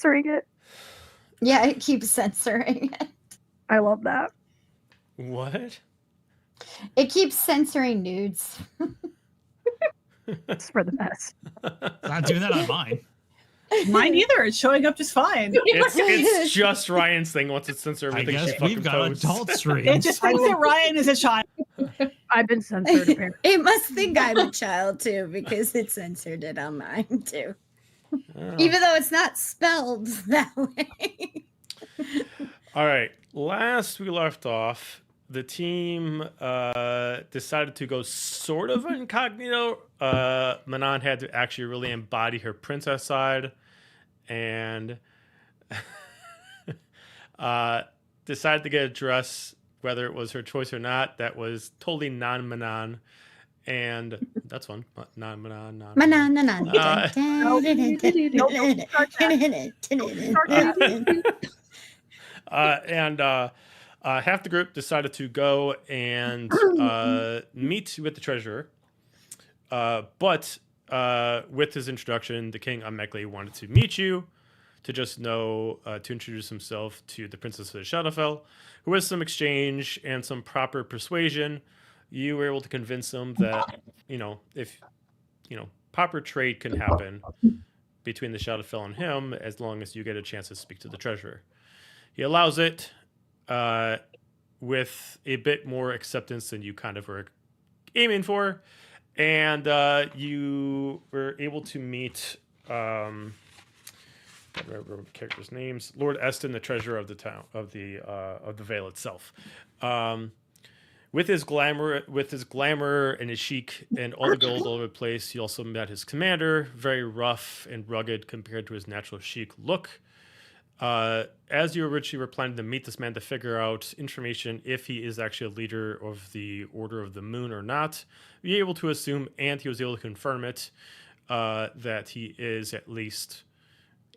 censoring it. Yeah, it keeps censoring it. I love that. What? It keeps censoring nudes. It's for the best. It's not doing that on mine. Mine either. It's showing up just fine. It's just Ryan's thing. Once it censors I everything, she guess fucking we've got posts. adult It streams. just thinks that Ryan is a child. I've been censored apparently. It must think I'm a child too because it censored it on mine too. Oh. Even though it's not spelled that way. All right. Last we left off, the team decided to go sort of incognito. Manon had to actually really embody her princess side and decided to get a dress, whether it was her choice or not, that was totally non-Manon. And that's fun. Non-Manon. And half the group decided to go and meet with the treasurer. But with his introduction, the king automatically wanted to meet you, to just know, to introduce himself to the princess of Shadowfell, who with some exchange and some proper persuasion, you were able to convince him that, if, proper trade can happen between the Shadowfell and him, as long as you get a chance to speak to the treasurer. He allows it with a bit more acceptance than you kind of were aiming for. And you were able to meet, I don't remember the characters' names, Lord Eston, the treasurer of the town, of the Vale itself. With his glamour and his chic and all the gold all over the place, he also met his commander, very rough and rugged compared to his natural chic look. As you originally were planning to meet this man to figure out information if he is actually a leader of the Order of the Moon or not, you're able to assume, and he was able to confirm it, that he is at least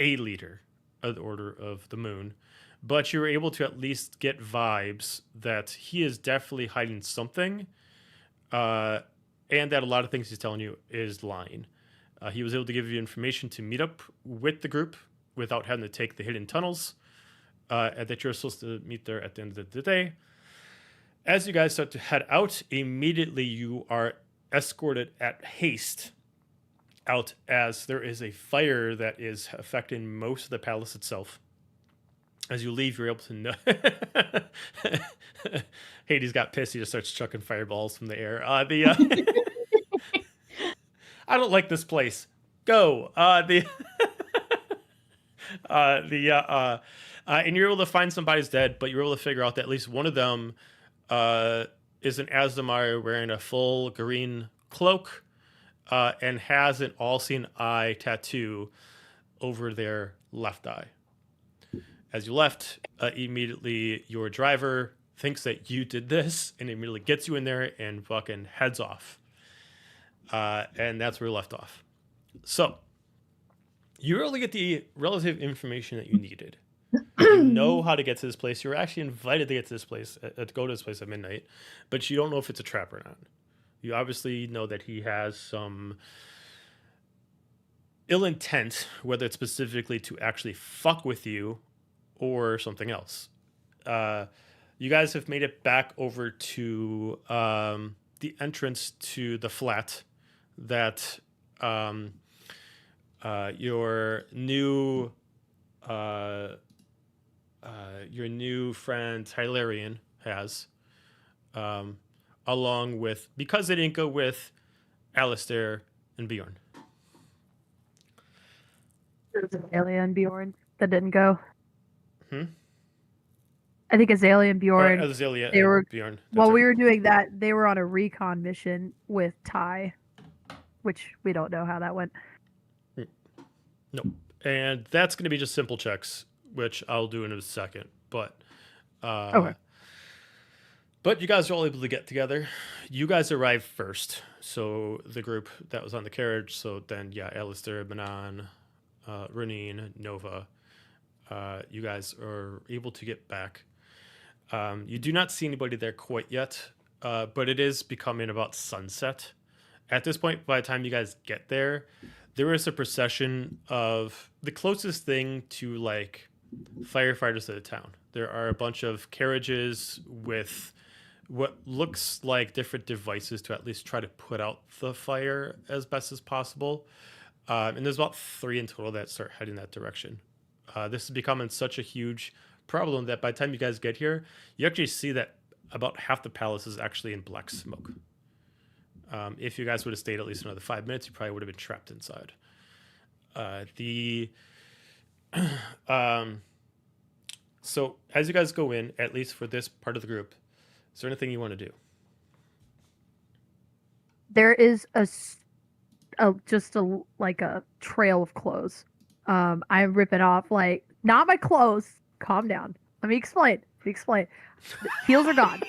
a leader of the Order of the Moon. But you were able to at least get vibes that he is definitely hiding something, and that a lot of things he's telling you is lying. He was able to give you information to meet up with the group without having to take the hidden tunnels, that you're supposed to meet there at the end of the day. As you guys start to head out, immediately you are escorted at haste out, as there is a fire that is affecting most of the palace itself. As you leave, you're able to know. Hades got pissed. He just starts chucking fireballs from the air. I don't like this place. Go. And you're able to find somebody's dead, but you're able to figure out that at least one of them is an Asdamar wearing a full green cloak and has an all-seeing eye tattoo over their left eye. As you left, immediately your driver thinks that you did this and immediately gets you in there and fucking heads off. And that's where we left off. So, you really get the relative information that you needed. You know how to get to this place. You were actually invited to get to this place, to go to this place at midnight, but you don't know if it's a trap or not. You obviously know that he has some ill intent, whether it's specifically to actually fuck with you or something else. You guys have made it back over to the entrance to the flat that your new friend Hilarion has, along with, because they didn't go with Alistair and Bjorn. It was Azalea and Bjorn that didn't go. Hmm? I think Azalea and Bjorn. Azalea they and were Bjorn. While That's we right. were doing that, they were on a recon mission with Ty, which we don't know how that went. No. And that's going to be just simple checks, which I'll do in a second. But Okay. But you guys are all able to get together. You guys arrived first. So the group that was on the carriage. So then, yeah, Alistair, Manon, Renine, Nova. You guys are able to get back. You do not see anybody there quite yet, but it is becoming about sunset. At this point, by the time you guys get there, there is a procession of the closest thing to like firefighters to the town. There are a bunch of carriages with what looks like different devices to at least try to put out the fire as best as possible. And there's about 3 in total that start heading that direction. This is becoming such a huge problem that by the time you guys get here, you actually see that about half the palace is actually in black smoke. If you guys would have stayed at least another 5 minutes, you probably would have been trapped inside. So as you guys go in, at least for this part of the group, is there anything you want to do? There is just a like a trail of clothes. I rip it off, like, not my clothes. Calm down. Let me explain. Heels are gone.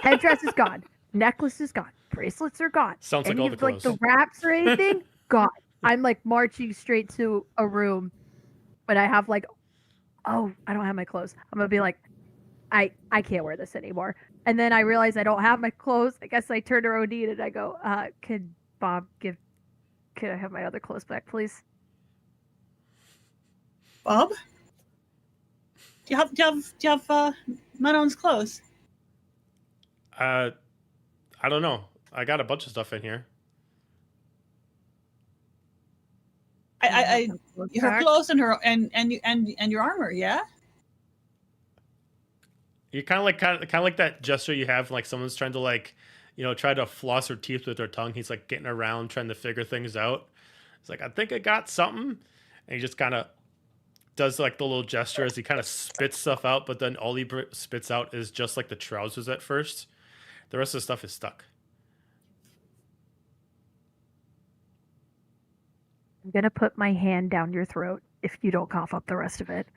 Headdress is gone. Necklace is gone. Bracelets are gone. Sounds like Any all the of, like, clothes. the wraps or anything, gone. I'm like marching straight to a room, but I have like, oh, I don't have my clothes. I'm gonna be like, I can't wear this anymore. And then I realize I don't have my clothes. I guess I turn to Rodine and I go, could Bob could I have my other clothes back, please? Bob? Do you have Madon's clothes? I don't know. I got a bunch of stuff in here. Her clothes and her and your armor, yeah? You kind of like that gesture you have, like someone's trying to like, try to floss her teeth with their tongue. He's like getting around trying to figure things out. It's like, I think I got something, and he just kind of does like the little gesture as he kind of spits stuff out, but then all he spits out is just like the trousers at first. The rest of the stuff is stuck. I'm gonna put my hand down your throat if you don't cough up the rest of it.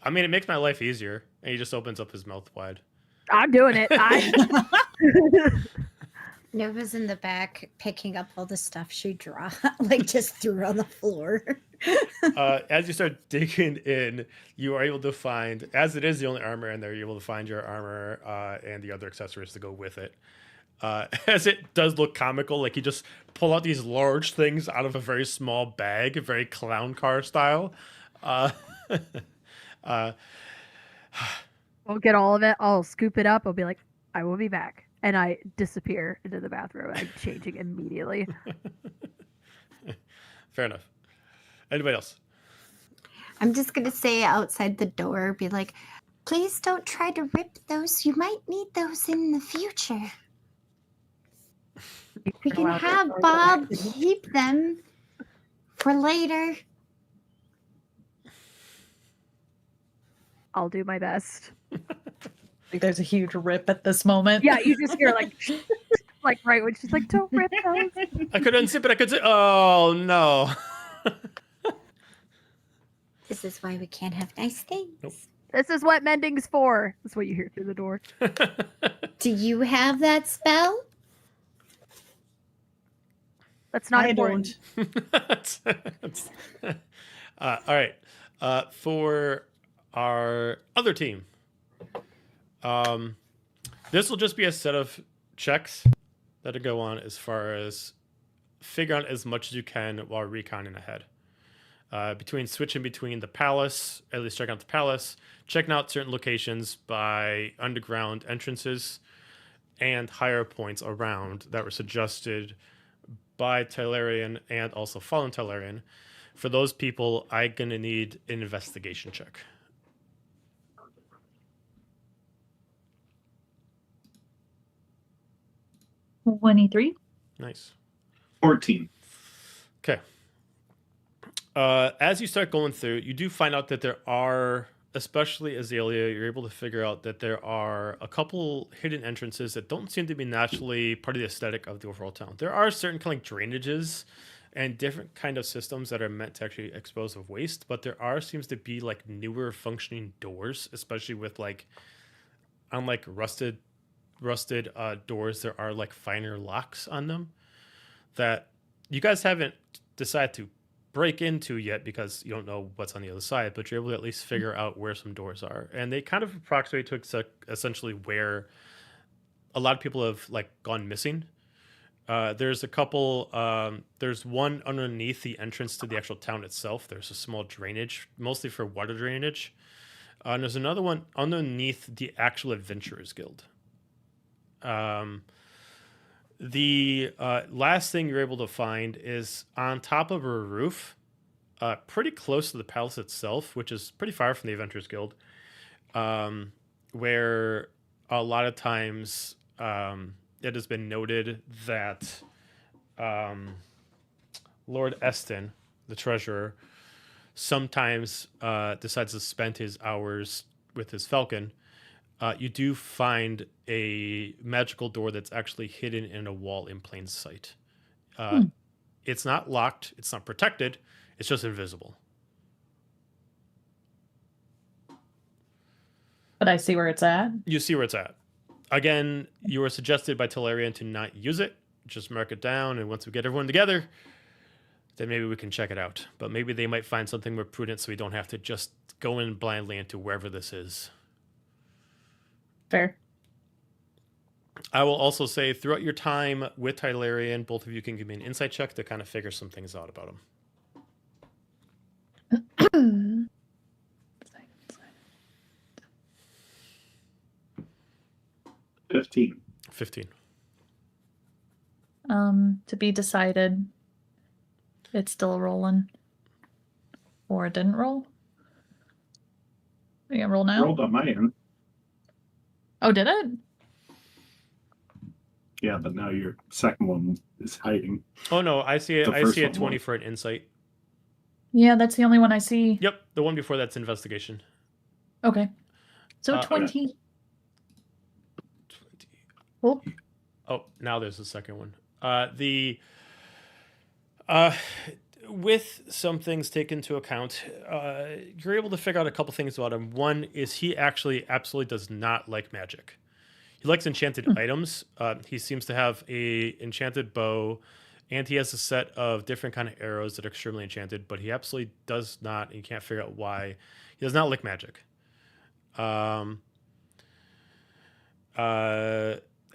I mean, it makes my life easier. And he just opens up his mouth wide. I'm doing it. Nova's in the back picking up all the stuff she like just threw on the floor. As you start digging in, you are able to find, as it is the only armor in there, you're able to find your armor and the other accessories to go with it. As it does look comical, like you just pull out these large things out of a very small bag, very clown car style. Won't get all of it. I'll scoop it up. I'll be like, I will be back. And I disappear into the bathroom. I'm changing immediately. Fair enough. Anybody else? I'm just going to say outside the door, be like, please don't try to rip those. You might need those in the future. We can have Bob keep them for later. I'll do my best. Like there's a huge rip at this moment. Yeah, you just hear like, like right when she's like, "Don't rip those." I could unzip it. I could say, "Oh no." This is why we can't have nice things. Nope. This is what mending's for. That's what you hear through the door. Do you have that spell? That's not I important. don't. All right. For our other team, this will just be a set of checks that go on as far as figure out as much as you can while reconning ahead. Switching between the palace, at least checking out the palace, checking out certain locations by underground entrances, and higher points around that were suggested by Tylarian and also Fallen Tylarian. For those people, I'm going to need an investigation check. $23. Nice. 14. Okay. As you start going through, you do find out that there are, especially Azalea, you're able to figure out that there are a couple hidden entrances that don't seem to be naturally part of the aesthetic of the overall town. There are certain kind of like drainages and different kind of systems that are meant to actually expose of waste, but there seems to be like newer functioning doors, especially with like, unlike rusted doors, there are like finer locks on them that you guys haven't decided to break into yet because you don't know what's on the other side, but you're able to at least figure out where some doors are. And they kind of approximate to essentially where a lot of people have like gone missing. There's a couple. There's one underneath the entrance to the actual town itself. There's a small drainage, mostly for water drainage. And there's another one underneath the actual Adventurers Guild. The last thing you're able to find is on top of a roof, pretty close to the palace itself, which is pretty far from the Adventurers Guild, where a lot of times it has been noted that Lord Eston, the treasurer, sometimes decides to spend his hours with his falcon. You do find a magical door that's actually hidden in a wall in plain sight. It's not locked. It's not protected. It's just invisible. But I see where it's at. You see where it's at. Again, you were suggested by Talarian to not use it. Just mark it down, and once we get everyone together, then maybe we can check it out. But maybe they might find something more prudent so we don't have to just go in blindly into wherever this is. Fair. I will also say, throughout your time with Tylarian, both of you can give me an insight check to kind of figure some things out about him. 15. 15. To be decided. It's still rolling. Or it didn't roll. Are you gonna roll now? Rolled on my end. Oh, did it? Yeah, but now your second one is hiding. Oh no, I see it. The I first see a one 20 was. for an insight. Yeah, that's the only one I see. Yep, the one before that's investigation. Okay. So Okay. 20. 20. Oh, now there's the second one. With some things taken into account, you're able to figure out a couple things about him. One is he actually absolutely does not like magic. He likes enchanted items. He seems to have a enchanted bow, and he has a set of different kind of arrows that are extremely enchanted, but he absolutely does not, and you can't figure out why, he does not like magic.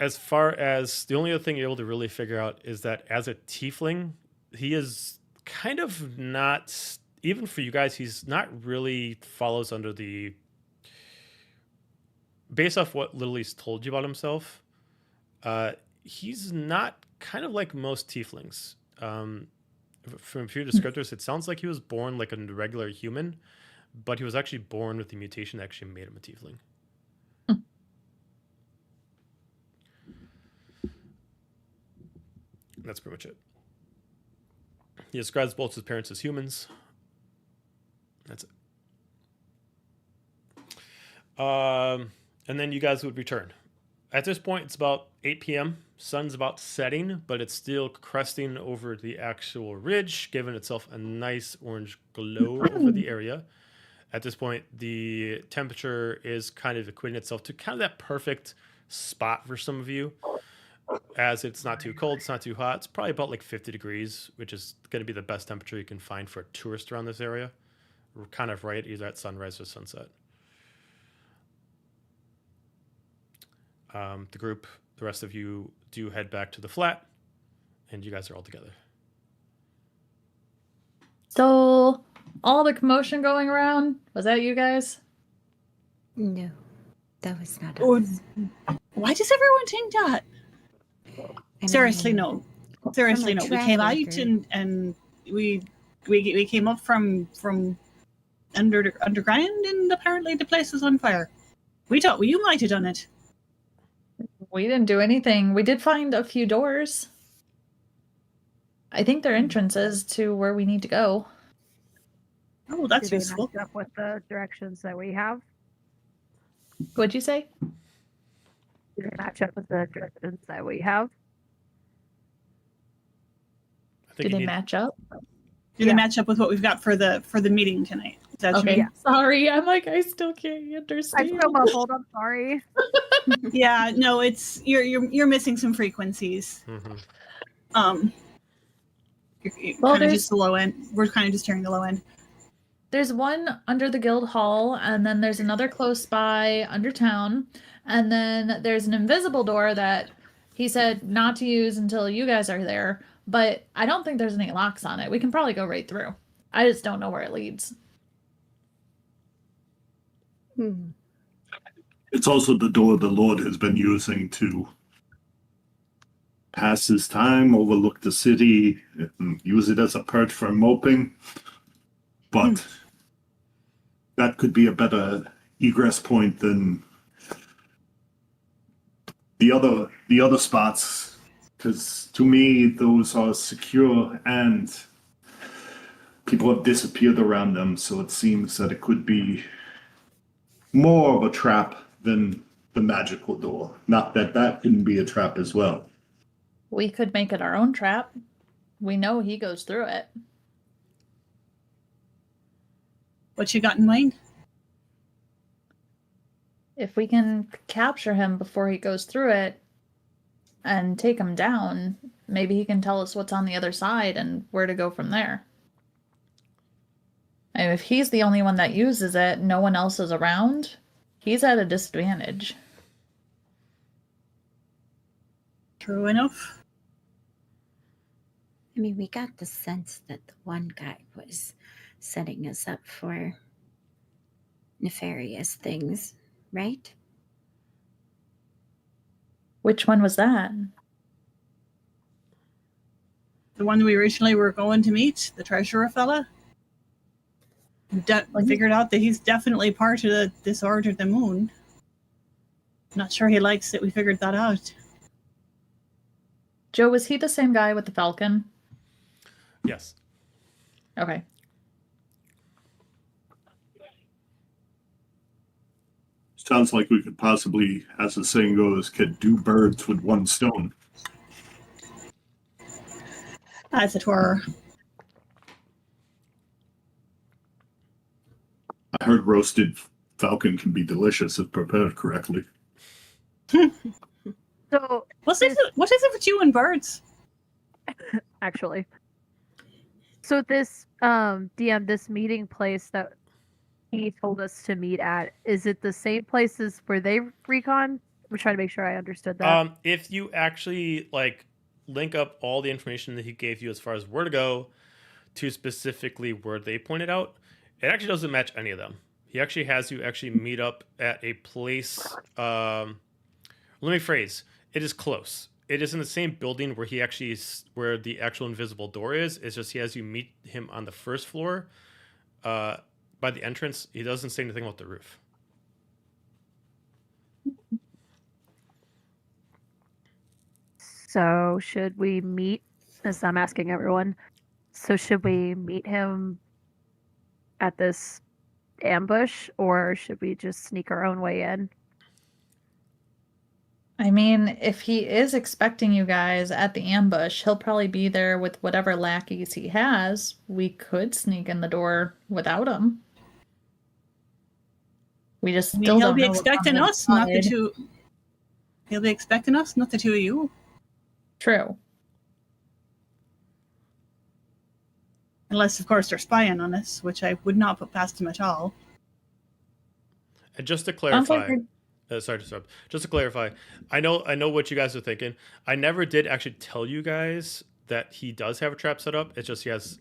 As far as the only other thing you're able to really figure out is that as a tiefling, he is kind of not, even for you guys, he's not really follows under the, based off what Lily's told you about himself, he's not kind of like most tieflings. From a few descriptors, it sounds like he was born like a regular human, but he was actually born with the mutation that actually made him a tiefling. That's pretty much it. He describes both his parents as humans. That's it. And then you guys would return. At this point, it's about 8 p.m. Sun's about setting, but it's still cresting over the actual ridge, giving itself a nice orange glow over the area. At this point, the temperature is kind of equating itself to kind of that perfect spot for some of you. As it's not too cold, it's not too hot. It's probably about like 50 degrees, which is going to be the best temperature you can find for a tourist around this area. We're kind of right either at sunrise or sunset. The group, the rest of you do head back to the flat, and you guys are all together. So, all the commotion going around, was that you guys? No, that was not Or- us. Why does everyone think that? I Seriously, mean, no. Seriously, no. From a We track came out record. and we came up from underground, and apparently the place was on fire. We thought you might have done it. We didn't do anything. We did find a few doors. I think they're entrances to where we need to go. Oh, that's Do they useful. match up with the directions that we have? What'd you say? Do they match up with the directions that we have? I Do think you they need, match up? Do they match up with what we've got for the meeting tonight? Is that what you Okay. mean? Sorry, I'm like, I still can't I'm understand. so muffled. I'm sorry. Yeah, no, it's you're missing some frequencies. Mhm. You're Well, kind of there's- just the low end. We're kind of just hearing the low end. There's one under the guild hall, and then there's another close by under town, and then there's an invisible door that He said not to use until you guys are there, but I don't think there's any locks on it. We can probably go right through. I just don't know where it leads. It's also the door the Lord has been using to pass his time, overlook the city, and use it as a perch for moping. But that could be a better egress point than the other spots, because to me those are secure and people have disappeared around them, so it seems that it could be more of a trap than the magical door. Not that that can be a trap as well. We could make it our own trap. We know he goes through it. What you got in mind? If we can capture him before he goes through it and take him down, maybe he can tell us what's on the other side and where to go from there. And if he's the only one that uses it, no one else is around, he's at a disadvantage. True enough. I mean, we got the sense that the one guy was setting us up for nefarious things, right? Which one was that? The one we originally were going to meet, the treasurer fella. Figured out that he's definitely part of the Disorder of the Moon. Not sure he likes that we figured that out. Joe, was he the same guy with the falcon? Yes. Okay. Sounds like we could possibly, as the saying goes, get two birds with one stone. As it were. I heard roasted falcon can be delicious if prepared correctly. So What is it with you and birds? actually, so this DM, this meeting place that he told us to meet at, is it the same places where they recon? I'm trying to make sure I understood that. If you actually like link up all the information that he gave you as far as where to go to specifically where they pointed out, it actually doesn't match any of them. He actually has you actually meet up at a place. Let me phrase. It is close. It is in the same building where he actually is, where the actual invisible door is. It's just he has you meet him on the first floor, by the entrance. He doesn't say anything about the roof. So should we meet? As I'm asking everyone. So should we meet him at this ambush, or should we just sneak our own way in? I mean, if he is expecting you guys at the ambush, he'll probably be there with whatever lackeys he has. We could sneak in the door without him. We just I mean, still he'll don't be know what's on expecting the us, not the outside. two. He'll be expecting us, not the two of you. True. Unless, of course, they're spying on us, which I would not put past him at all. And just to Sounds clarify, like we're- sorry to interrupt. Just to clarify, I know what you guys are thinking. I never did actually tell you guys that he does have a trap set up. It's just he has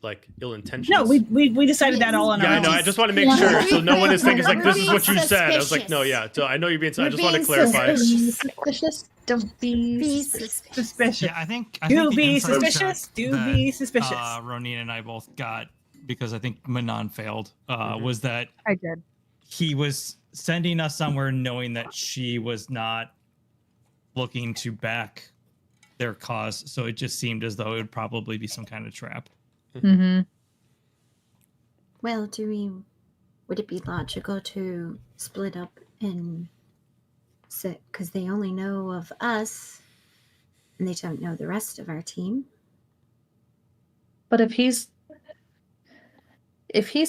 like ill intentions. No, we decided that all on Yeah, our I own. know. I just want to make sure so no one is thinking it's like this is what you said. I was like, no, yeah. So I know you're being. I just want to clarify. Suspicious. Don't be Suspicious. Yeah, I think Do the be inside suspicious. check Do that, be suspicious. Ronin and I both got, because I think Manon failed, was that I did. he was sending us somewhere knowing that she was not looking to back their cause. So it just seemed as though it would probably be some kind of trap. Mm-hmm. Well, would it be logical to split up and sit, because they only know of us and they don't know the rest of our team? But if he's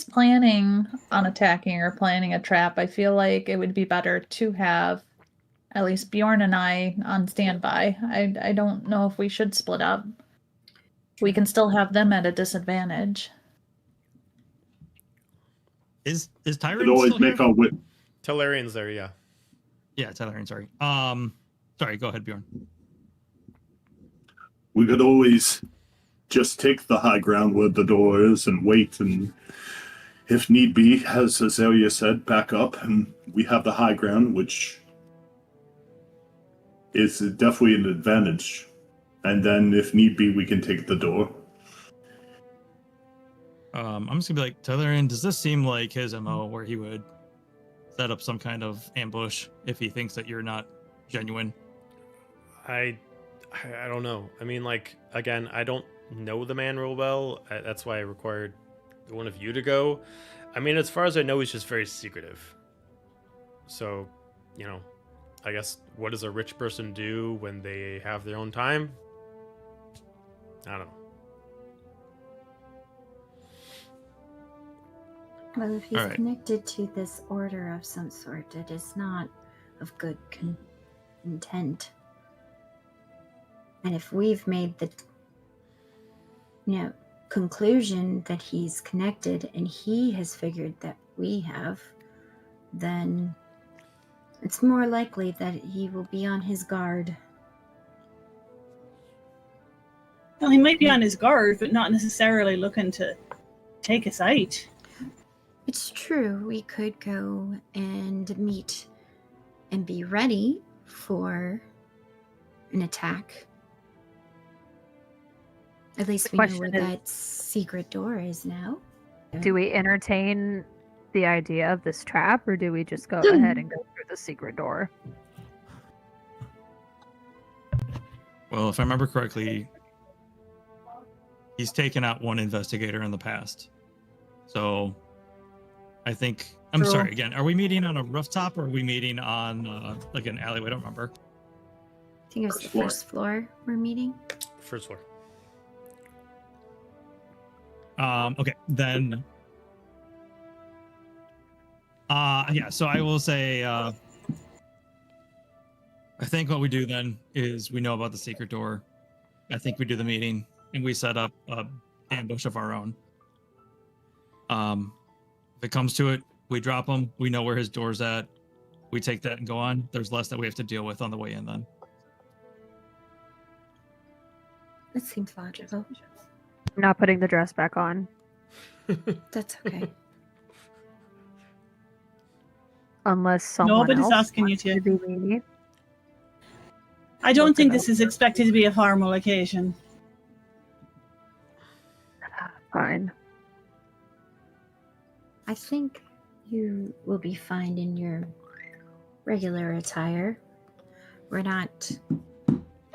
planning on attacking or planning a trap, I feel like it would be better to have at least Bjorn and I on standby. I don't know if we should split up. We can still have them at a disadvantage. Is Could Tyrant always still here? make our way. Talarian's there, yeah. Yeah, Tyrant, sorry. Sorry, go ahead, Bjorn. We could always just take the high ground where the door is and wait, and if need be, as Azalea said, back up, and we have the high ground, which is definitely an advantage. And then, if need be, we can take the door. I'm just gonna be like, Tetherian, does this seem like his MO where he would set up some kind of ambush if he thinks that you're not genuine? I don't know. I mean, like, again, I don't know the man real well. That's why I required one of you to go. I mean, as far as I know, he's just very secretive. So, you know, I guess what does a rich person do when they have their own time? I don't know. Well, if he's All right. connected to this order of some sort, it is not of good intent. And if we've made the, conclusion that he's connected and he has figured that we have, then it's more likely that he will be on his guard. Well, he might be on his guard, but not necessarily looking to take a site. It's true, we could go and meet and be ready for an attack. At least The we know where question is- that secret door is now. Do we entertain the idea of this trap, or do we just go ahead and go through the secret door? Well, if I remember correctly, he's taken out one investigator in the past. So I think, I'm True. sorry, again, are we meeting on a rooftop or are we meeting on like an alleyway? I don't remember. I think it was First the floor. first floor we're meeting. First floor. Okay, then. Yeah, so I will say, I think what we do then is we know about the secret door. I think we do the meeting and we set up a ambush of our own. If it comes to it, we drop him. We know where his door's at. We take that and go on. There's less that we have to deal with on the way in then. That seems logical. I'm not putting the dress back on That's okay. unless someone Nobody's else asking you wants to. be meanie. I don't Look think it this is expected to be a formal occasion. Fine. I think you will be fine in your regular attire. We're not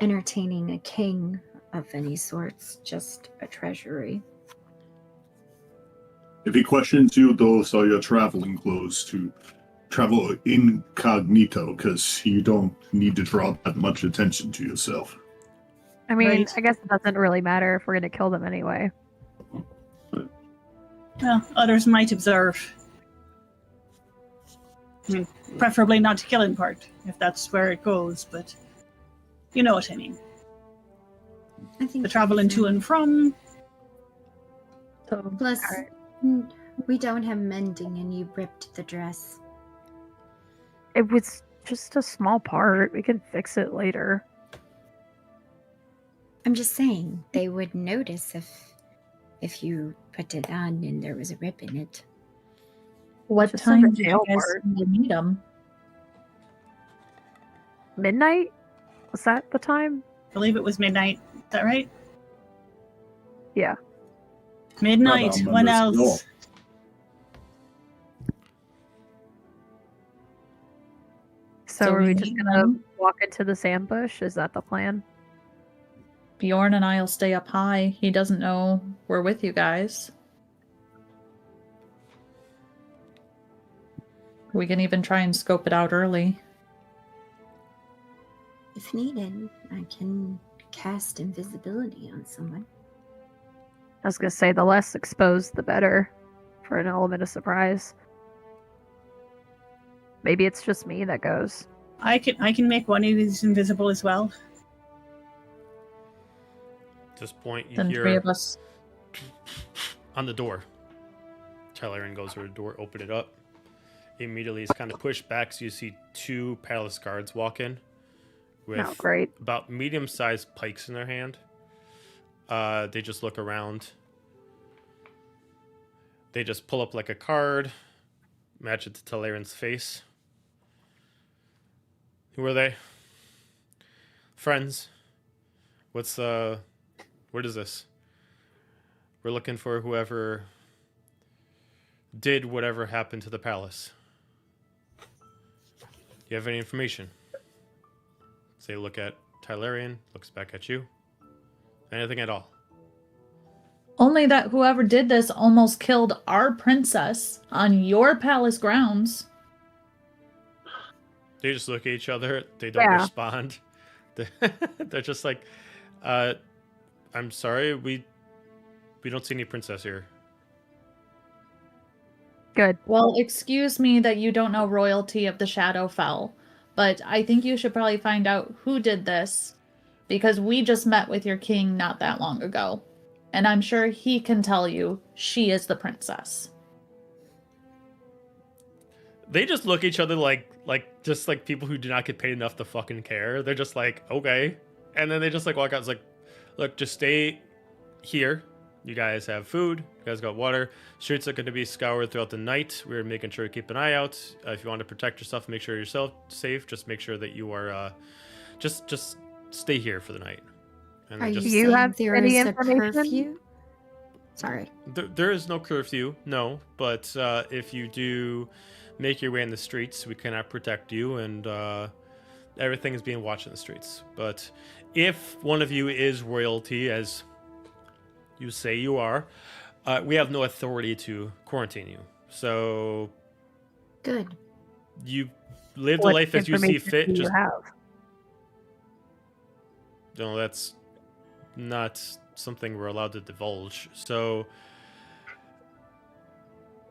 entertaining a king of any sorts, just a treasury. If he questions you, those are your traveling clothes to travel incognito, because you don't need to draw that much attention to yourself. I mean, Right. I guess it doesn't really matter if we're going to kill them anyway. Well, others might observe. I mean, preferably not to killing part, if that's where it goes, but you know what I mean. I think The traveling to and from. So, Plus, alright. we don't have mending and you ripped the dress. It was just a small part. We can fix it later. I'm just saying, they would notice if you put it on and there was a rip in it. What Just time the did you tail guys part. meet him? Midnight? Was that the time? I believe it was midnight. Is that right? Yeah. Midnight. Well, When members, no. else? So, So are we we just need gonna them? walk into this ambush? Is that the plan? Bjorn and I'll stay up high. He doesn't know we're with you guys. We can even try and scope it out early. If needed, I can cast invisibility on someone. I was gonna say the less exposed, the better, for an element of surprise. Maybe it's just me that goes. I can make one of these invisible as well. At this point, you Then hear three of us. on the door. Tylerin goes to the door, open it up. Immediately, it's kind of pushed back, so you see two palace guards walk in with Oh, great. about medium-sized pikes in their hand. they just look around. They just pull up like a card, match it to Talarian's face. Who are they? Friends. What is this? We're looking for whoever did whatever happened to the palace. You have any information? So they look at Tylarian, looks back at you. Anything at all? Only that whoever did this almost killed our princess on your palace grounds. They just look at each other. They don't respond. They're just like, I'm sorry, we don't see any princess here. Good. Well, excuse me that you don't know royalty of the Shadowfell, but I think you should probably find out who did this, because we just met with your king not that long ago, and I'm sure he can tell you she is the princess. They just look at each other like people who do not get paid enough to fucking care. They're just like, okay. And then they just like walk out. It's like, look, just stay here. You guys have food. You guys got water. Streets are going to be scoured throughout the night. We're making sure to keep an eye out. If you want to protect yourself, make sure you're safe. Just make sure that you are, just stay here for the night. And Are you just, Do you saying have there any is a information? curfew? Sorry. there is no curfew, no. But if you do make your way in the streets, we cannot protect you, and everything is being watched in the streets. But if one of you is royalty, as you say you are, we have no authority to quarantine you. So Good. you live the What life as you see information fit. do you Just have? no, that's not something we're allowed to divulge. So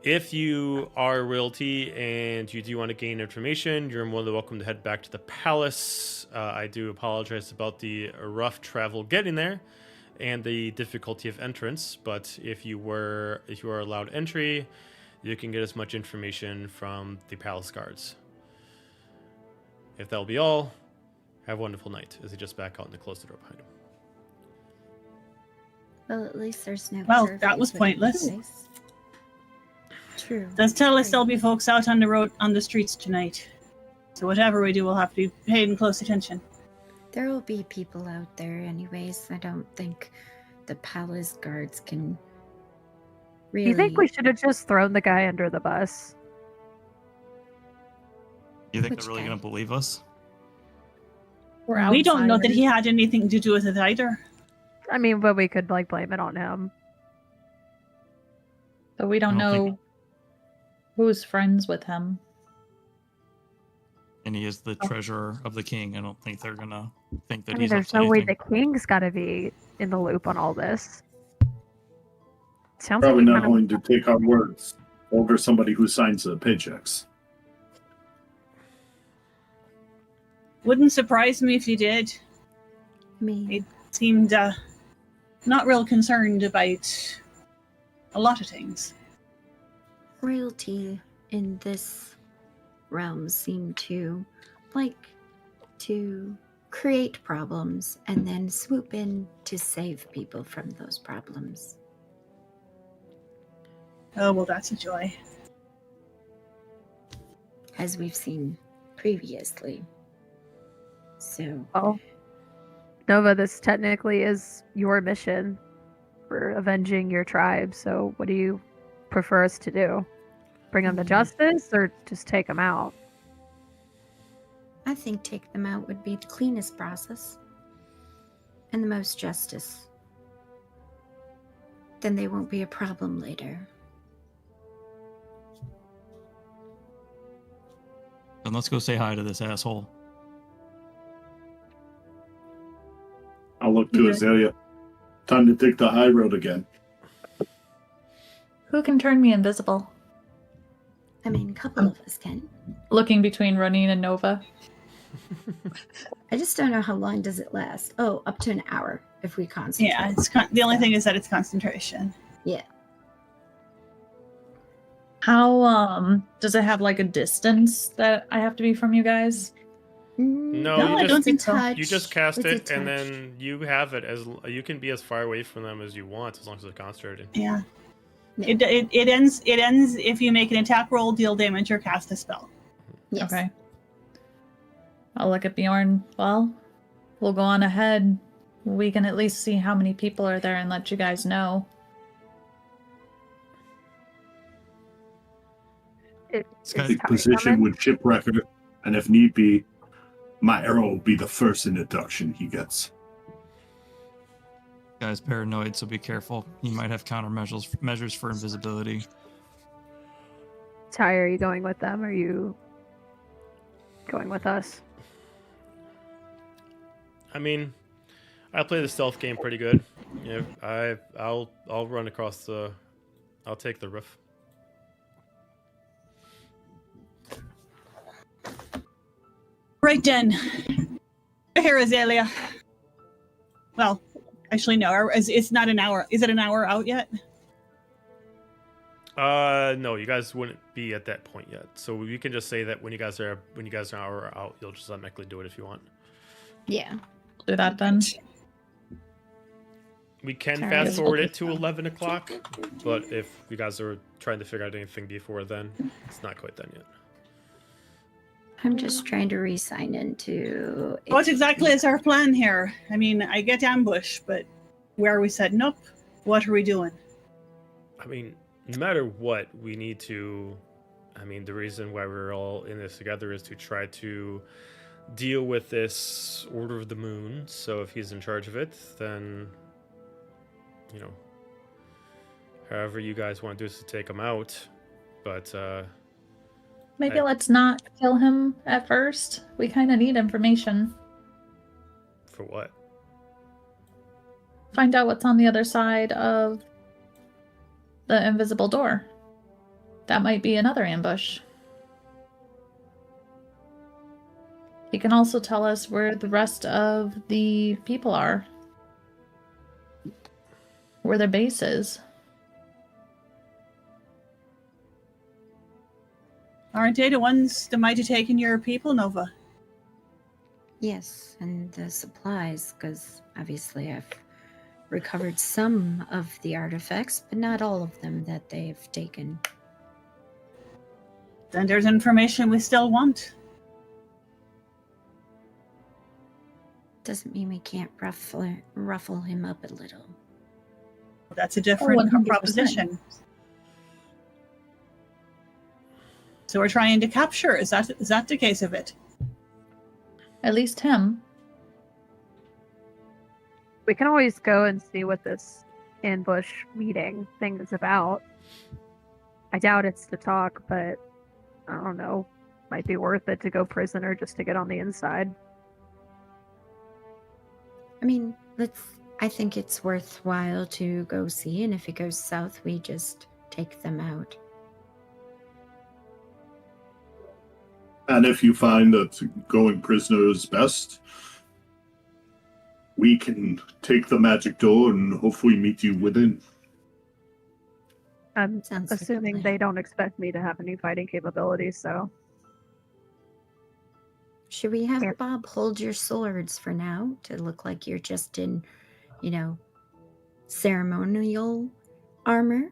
if you are royalty and you do want to gain information, you're more than welcome to head back to the palace. I do apologize about the rough travel getting there and the difficulty of entrance, but if you are allowed entry, you can get as much information from the palace guards. If that'll be all, have a wonderful night. As they just back out and they close the door behind him. Well, at least there's no. Well, curfew that was put in pointless. place. True. Does tell us there'll be folks out on the road, on the streets tonight. So whatever we do, we'll have to be paying close attention. There will be people out there, anyways. I don't think the palace guards can really. Do you think we should have just thrown the guy under the bus? You think Which they're really guy? going to believe us? We're We don't know that outsiders. he had anything to do with it either. I mean, but we could like blame it on him. So we don't I don't know think- who's friends with him. And he is the treasurer of the king. I don't think they're going to think that I mean, he's up there's to no way anything. the king's got to be in the loop on all this. Sounds Probably like he not kind of- going to take our words over somebody who signs the paychecks. Wouldn't surprise me if he did. I mean, He seemed not real concerned about a lot of things. royalty in this realm seem to like to create problems and then swoop in to save people from those problems. Oh, well, that's a joy. As we've seen previously. So, Well, Nova, this technically is your mission for avenging your tribe. So, what do you prefer us to do? Bring them to justice, or just take them out? I think take them out would be the cleanest process and the most justice. Then they won't be a problem later. Then let's go say hi to this asshole. I'll look to Yeah. Azalea. Time to take the high road again. Who can turn me invisible? I mean, a couple of us can. Looking between Running and Nova. I just don't know how long does it last. Oh, up to an hour if we concentrate. Yeah, it's the only thing is that it's concentration. Yeah. How does it have like a distance that I have to be from you guys? No, No, I don't think so. you just cast It's a it, and touch. then you have it as you can be as far away from them as you want, as long as they're concentrated. Yeah. No. It ends if you make an attack roll, deal damage, or cast a spell. Yes. Okay. I'll look at Bjorn. Well, we'll go on ahead. We can at least see how many people are there and let you guys know. Is Take Ty position coming? with shipwrecker, and if need be, my arrow will be the first introduction he gets. Guy's paranoid, so be careful. He might have measures for invisibility. Ty, are you going with them? Or are you going with us? I mean, I play the stealth game pretty good. Yeah, I'll run across the. I'll take the roof. Right then. Here, Azalea. Well, actually, no. It's not an hour. Is it an hour out yet? No, you guys wouldn't be at that point yet. So you can just say that when you guys are an hour out, you'll just automatically do it if you want. Yeah. Do that then. We can Sorry, fast it's forward okay. it to 11 o'clock, but if you guys are trying to figure out anything before then, it's not quite done yet. I'm just trying to re-sign into. What exactly is our plan here? I mean, I get ambush, but where are we setting up? What are we doing? I mean, no matter what, we need to. I mean, the reason why we're all in this together is to try to deal with this Order of the Moon. So if he's in charge of it, then, you know, however you guys want to do is to take him out. But Maybe let's not kill him at first. We kind of need information. for what? Find out what's on the other side of the invisible door. That might be another ambush. He can also tell us where the rest of the people are. Where their base is. Aren't they the ones that might have taken your people, Nova? Yes, and the supplies, because obviously I've recovered some of the artifacts, but not all of them that they've taken. Then there's information we still want. Doesn't mean we can't ruffle him up a little. That's a different 100%. proposition. So we're trying to capture. Is that the case of it? At least him. We can always go and see what this ambush meeting thing is about. I doubt it's to talk, but I don't know. Might be worth it to go prisoner just to get on the inside. I mean, I think it's worthwhile to go see, and if it goes south, we just take them out. And if you find that going prisoner is best, we can take the magic door and hopefully meet you within. I'm Sounds like a assuming plan. they don't expect me to have any fighting capabilities, so Should we have Yeah. Bob hold your swords for now to look like you're just in, ceremonial armor?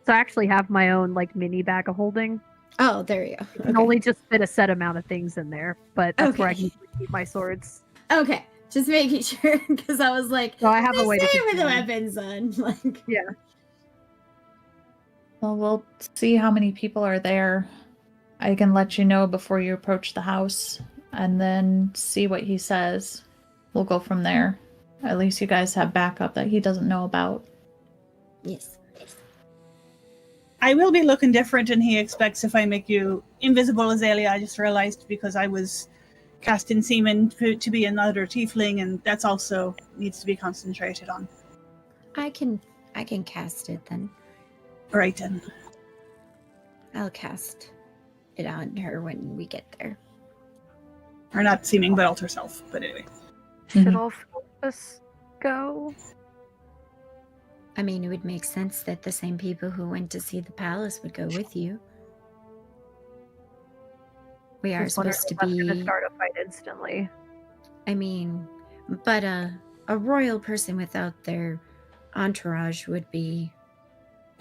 I actually have my own like mini bag of holding. Oh, there you go. I can only just fit a set amount of things in there, but that's where I Okay. can keep my swords. Okay, just making sure, because I was like, So I have a way to stay keep with the them. weapons on. Like, Well, we'll see how many people are there. I can let you know before you approach the house and then see what he says. We'll go from there. At least you guys have backup that he doesn't know about. yes. I will be looking different than he expects if I make you invisible, Azalea. I just realized because I was casting semen to be another tiefling, and that's also needs to be concentrated on. I can cast it then. Right then. I'll cast it on her when we get there. Or not seeming, but alter self. But anyway. Should Mhm. all four of us go? I mean, it would make sense that the same people who went to see the palace would go with you. We are Just wondering supposed to if that's gonna be. start a fight instantly. I mean, but a royal person without their entourage would be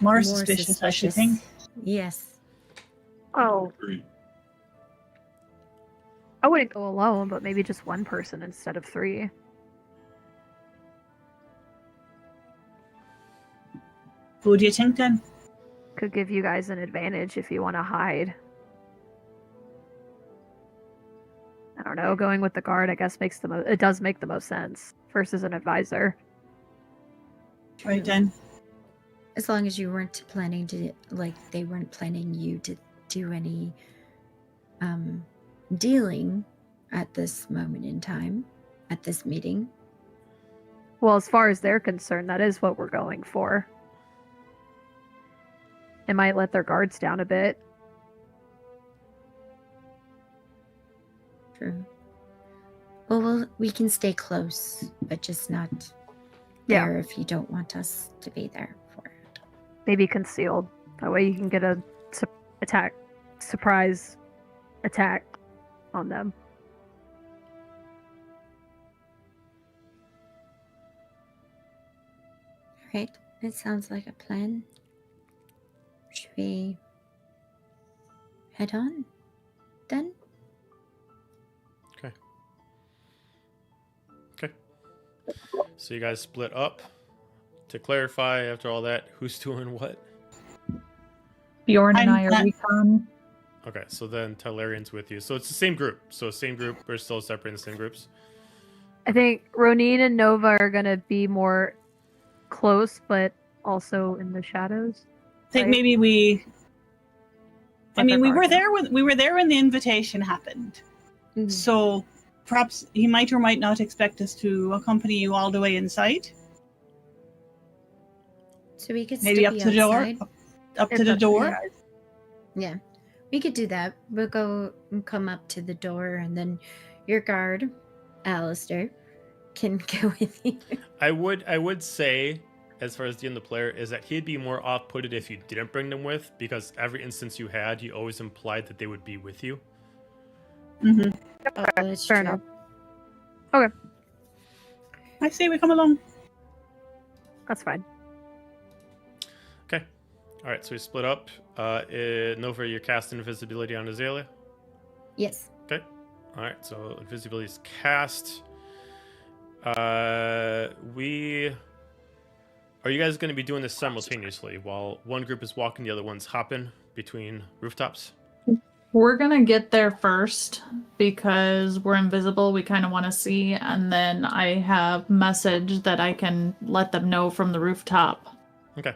More suspicious, I should think. Yes. Oh, Agreed. I wouldn't go alone, but maybe just one person instead of 3. Who do you think then? Could give you guys an advantage if you want to hide. I don't know. Going with the guard, I guess, it does make the most sense versus an advisor. Right then. As long as you weren't planning to, like, they weren't planning you to do any dealing at this moment in time, at this meeting. Well, as far as they're concerned, that is what we're going for. It might let their guards down a bit. True. Well, we can stay close, but just not Yeah. there if you don't want us to be there for it. Maybe concealed. That way you can get a surprise attack on them. Right? It sounds like a plan. Should we head on then? Okay. So you guys split up. To clarify, after all that, who's doing what? Bjorn and I I'm are not- recon. Okay, so then Talarian's with you. So it's the same group. So same group. We're still separate in the same groups. I think Ronin and Nova are gonna be more close, but also in the shadows. I think Right. maybe we. I mean, we were Guardian. there when the invitation happened. Mm. So perhaps he might or might not expect us to accompany you all the way inside. So we could Maybe still up be to the door. outside. Up If to the that's what you door. guys- Yeah, we could do that. We'll go and come up to the door, and then your guard, Alistair, can go with you. I would say, as far as the player, is that he'd be more off-putted if you didn't bring them with, because every instance you had, you always implied that they would be with you. Mm-hmm. Oh, that's Fair true. enough. I say we come along. That's fine. Okay. All right, so we split up. Nova, you're casting invisibility on Azalea. Yes. Okay. All right, so invisibility is cast. Are you guys going to be doing this simultaneously while one group is walking, the other one's hopping between rooftops? We're gonna get there first because we're invisible. We kind of want to see, and then I have message that I can let them know from the rooftop Okay.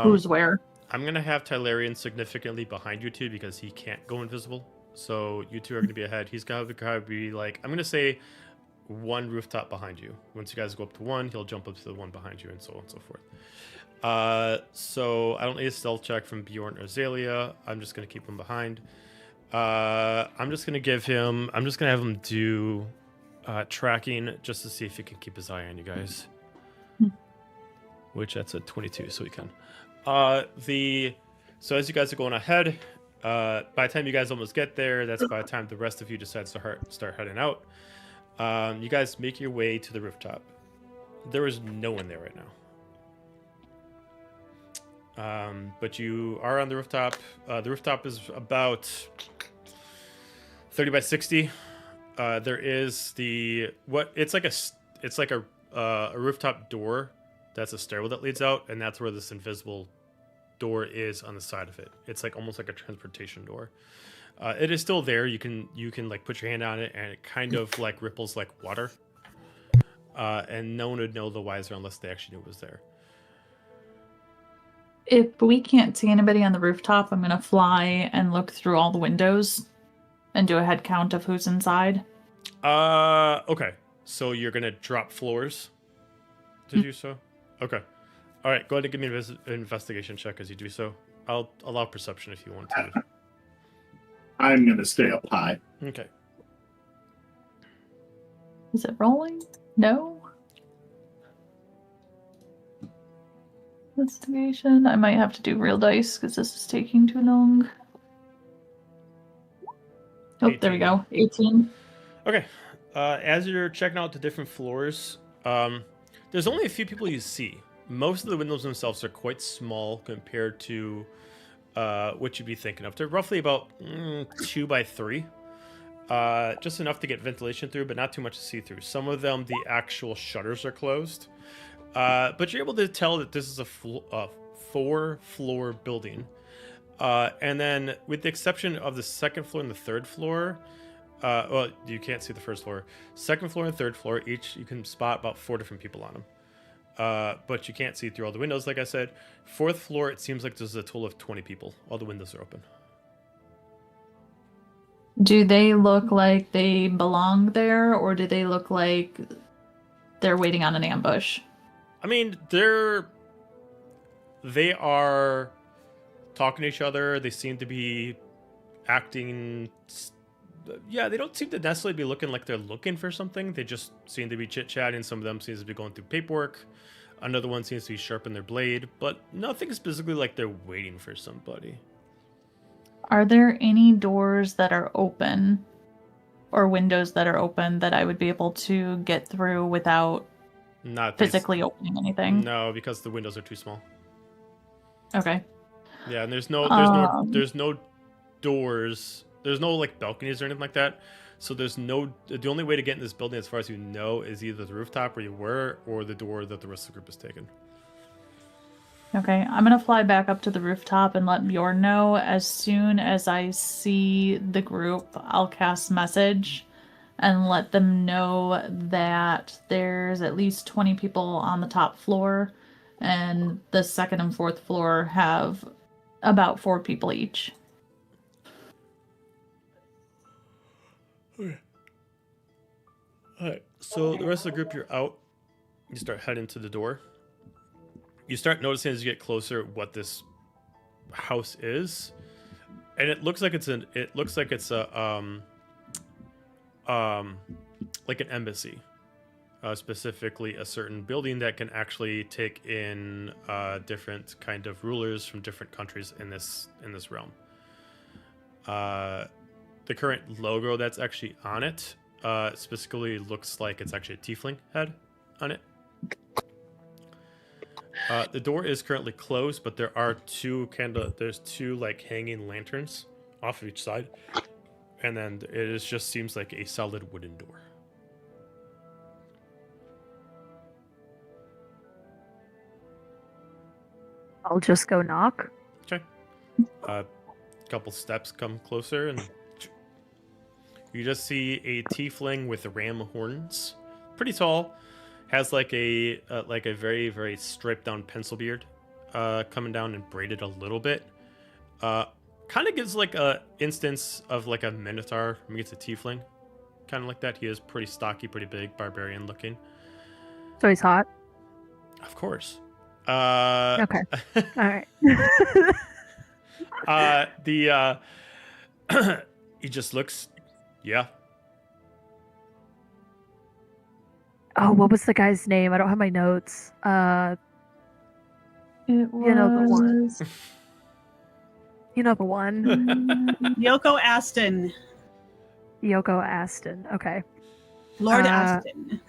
who's where. I'm going to have Tylarian significantly behind you two because he can't go invisible. So you two are going to be ahead. He's going to be like, I'm going to say one rooftop behind you. Once you guys go up to one, he'll jump up to the one behind you and so on and so forth. So I don't need a stealth check from Bjorn or Azalea. I'm just going to keep him behind. I'm just going to have him do tracking just to see if he can keep his eye on you guys. Which that's a 22, so he can. So as you guys are going ahead, by the time you guys almost get there, that's by the time the rest of you decide to start heading out. You guys make your way to the rooftop. There is no one there right now. But you are on the rooftop. The rooftop is about 30 by 60. There is it's like a rooftop door. That's a stairwell that leads out, and that's where this invisible door is on the side of it. It's like almost like a transportation door. It is still there. You can like put your hand on it, and it kind of like ripples like water. And no one would know the wiser unless they actually knew it was there. If we can't see anybody on the rooftop, I'm gonna fly and look through all the windows and do a head count of who's inside. Okay. So you're gonna drop floors to do so? Okay. All right. Go ahead and give me an investigation check as you do so. I'll allow perception if you want to. I'm going to stay up high. Okay. Is it rolling? No. Investigation. I might have to do real dice because this is taking too long. Oh, there we 18. go. 18. Okay. As you're checking out the different floors, there's only a few people you see. Most of the windows themselves are quite small compared to what you'd be thinking of. They're roughly about 2 by 3. Just enough to get ventilation through, but not too much to see through. Some of them, the actual shutters are closed. But you're able to tell that this is a 4-floor building. And then, with the exception of the second floor and the third floor, well, you can't see the first floor. Second floor and third floor, each you can spot about 4 different people on them. But you can't see through all the windows, like I said. Fourth floor, it seems like there's a total of 20 people. All the windows are open. Do they look like they belong there, or do they look like they're waiting on an ambush? I mean, they are talking to each other. They seem to be acting. Yeah, they don't seem to necessarily be looking like they're looking for something. They just seem to be chit-chatting. Some of them seems to be going through paperwork. Another one seems to be sharpening their blade, but nothing specifically like they're waiting for somebody. Are there any doors that are open or windows that are open that I would be able to get through without Not physically opening anything? No, because the windows are too small. Okay. Yeah, and there's no doors. There's no like balconies or anything like that. So there's no. The only way to get in this building, as far as you know, is either the rooftop where you were or the door that the rest of the group has taken. Okay, I'm gonna fly back up to the rooftop and let Bjorn know. As soon as I see the group, I'll cast message and let them know that there's at least 20 people on the top floor, and the second and fourth floor have about 4 people each. Okay. Alright, so the rest of the group, you're out. You start heading to the door. You start noticing as you get closer what this house is, and it looks like it's a like an embassy, specifically a certain building that can actually take in different kind of rulers from different countries in this realm. The current logo that's actually on it specifically looks like it's actually a tiefling head on it. The door is currently closed, but there are there's two like hanging lanterns off of each side, and then just seems like a solid wooden door. I'll just go knock. Okay. A couple steps come closer, and you just see a tiefling with ram horns, pretty tall. Has like a very, very striped down pencil beard coming down and braided a little bit. Kind of gives like a instance of like a minotaur. I mean, it's a tiefling, kind of like that. He is pretty stocky, pretty big, barbarian looking. So he's hot. Of course. Okay. All right. He just looks, yeah. Oh, what was the guy's name? I don't have my notes. It You know the one. was- You know the one. Yoko Aston. Yoko Aston. Okay. Lord Uh, Aston.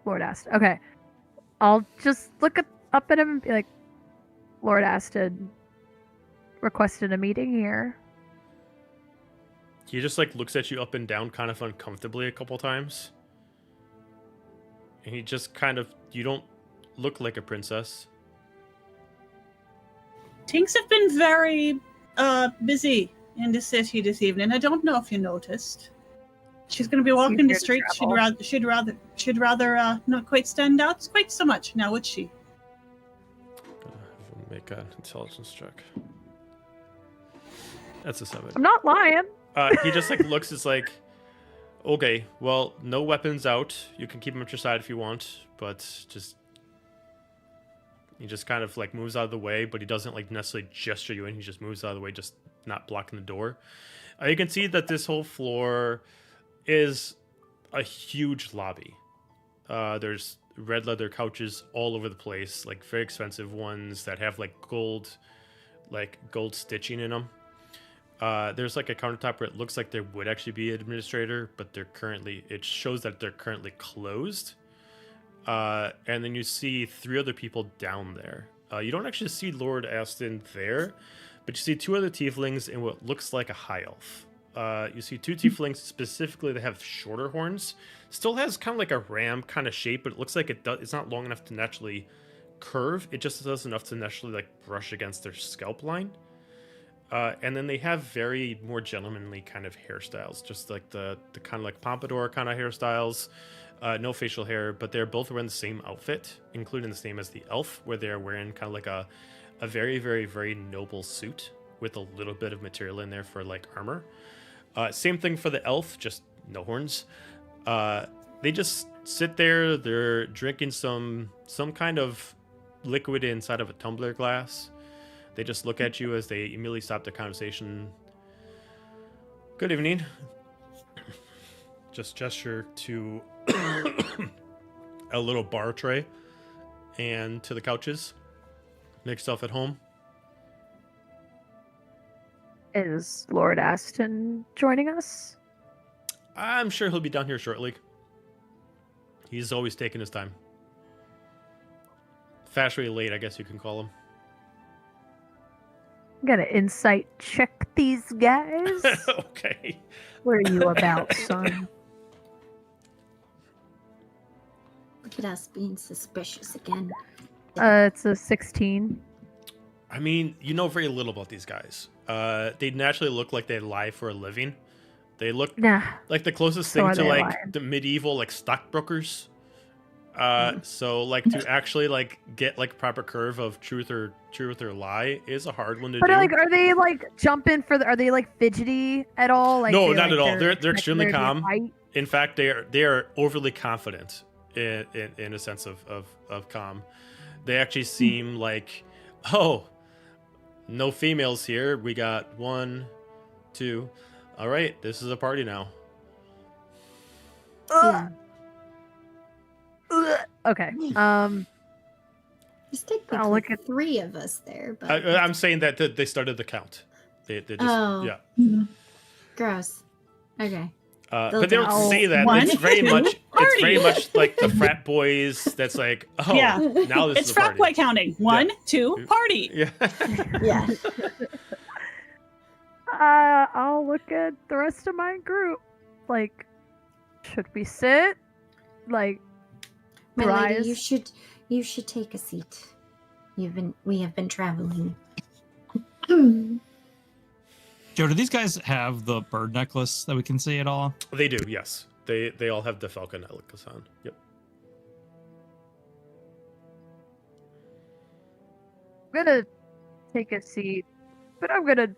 Lord Aston. Okay. I'll just look up at him and be like, Lord Aston requested a meeting here. He just like looks at you up and down kind of uncomfortably a couple times. And he just kind of, you don't look like a princess. Things have been very busy in the city this evening. I don't know if you noticed. She's going to be walking the here to street. travel. She'd rather not quite stand out quite so much now, would she? Make an intelligence check. That's a 7. I'm not lying. He just like looks, it's like, okay, well, no weapons out. You can keep them at your side if you want, but just he just kind of like moves out of the way, but he doesn't like necessarily gesture you in. He just moves out of the way, just not blocking the door. You can see that this whole floor is a huge lobby. There's red leather couches all over the place, like very expensive ones that have like gold stitching in them. There's like a countertop where it looks like there would actually be an administrator, but it shows that they're currently closed. And then you see 3 other people down there. You don't actually see Lord Aston there, but you see 2 other tieflings and what looks like a high elf. You see 2 tieflings specifically that have shorter horns. Still has kind of like a ram kind of shape, but it looks like it's not long enough to naturally curve. It just does enough to naturally like brush against their scalp line. And then they have very more gentlemanly kind of hairstyles, just like the kind of like pompadour kind of hairstyles. No facial hair, but they're both wearing the same outfit, including the same as the elf, where they're wearing kind of like a very, very, very noble suit with a little bit of material in there for like armor. Same thing for the elf, just no horns. They just sit there. They're drinking some kind of liquid inside of a tumbler glass. They just look at you as they immediately stop their conversation. Good evening. Just gesture to a little bar tray and to the couches. Make yourself at home. Is Lord Aston joining us? I'm sure he'll be down here shortly. He's always taking his time. Fashionably late, I guess you can call him. I'm gonna insight check these guys. Okay. What are you about, son? Look at us being suspicious again. It's a 16. I mean, you know very little about these guys. They naturally look like they lie for a living. They look Nah. like the closest So thing are to they like lying? the medieval like stockbrokers. So like to actually like get like proper curve of truth or lie is a hard one to But do. like, are they like jumping for the? Are they like fidgety at all? Like, No, they, not like, at all. They're expecting extremely there to be a calm. fight? In fact, they are overly confident in a sense of calm. They actually seem like, oh, no females here. We got 1, 2. All right, this is a party now. Yeah. Okay. There's technically I'll look at- 3 of us there, but I'm saying that they started the count. They just, Oh. yeah. gross. Okay. But they don't Oh, say that. one, It's very two, much. It's very party. much like the frat boys. That's like, oh, Yeah. now this It's is a frat party. boy counting. 1, 2, party. Yeah. Yeah. I'll look at the rest of my group. Like, should we sit? Like, My rise? lady, you should take a seat. We have been traveling. Joe, do these guys have the bird necklace that we can see at all? They do. Yes. They all have the falcon necklace on. Yep. I'm gonna take a seat, but I'm gonna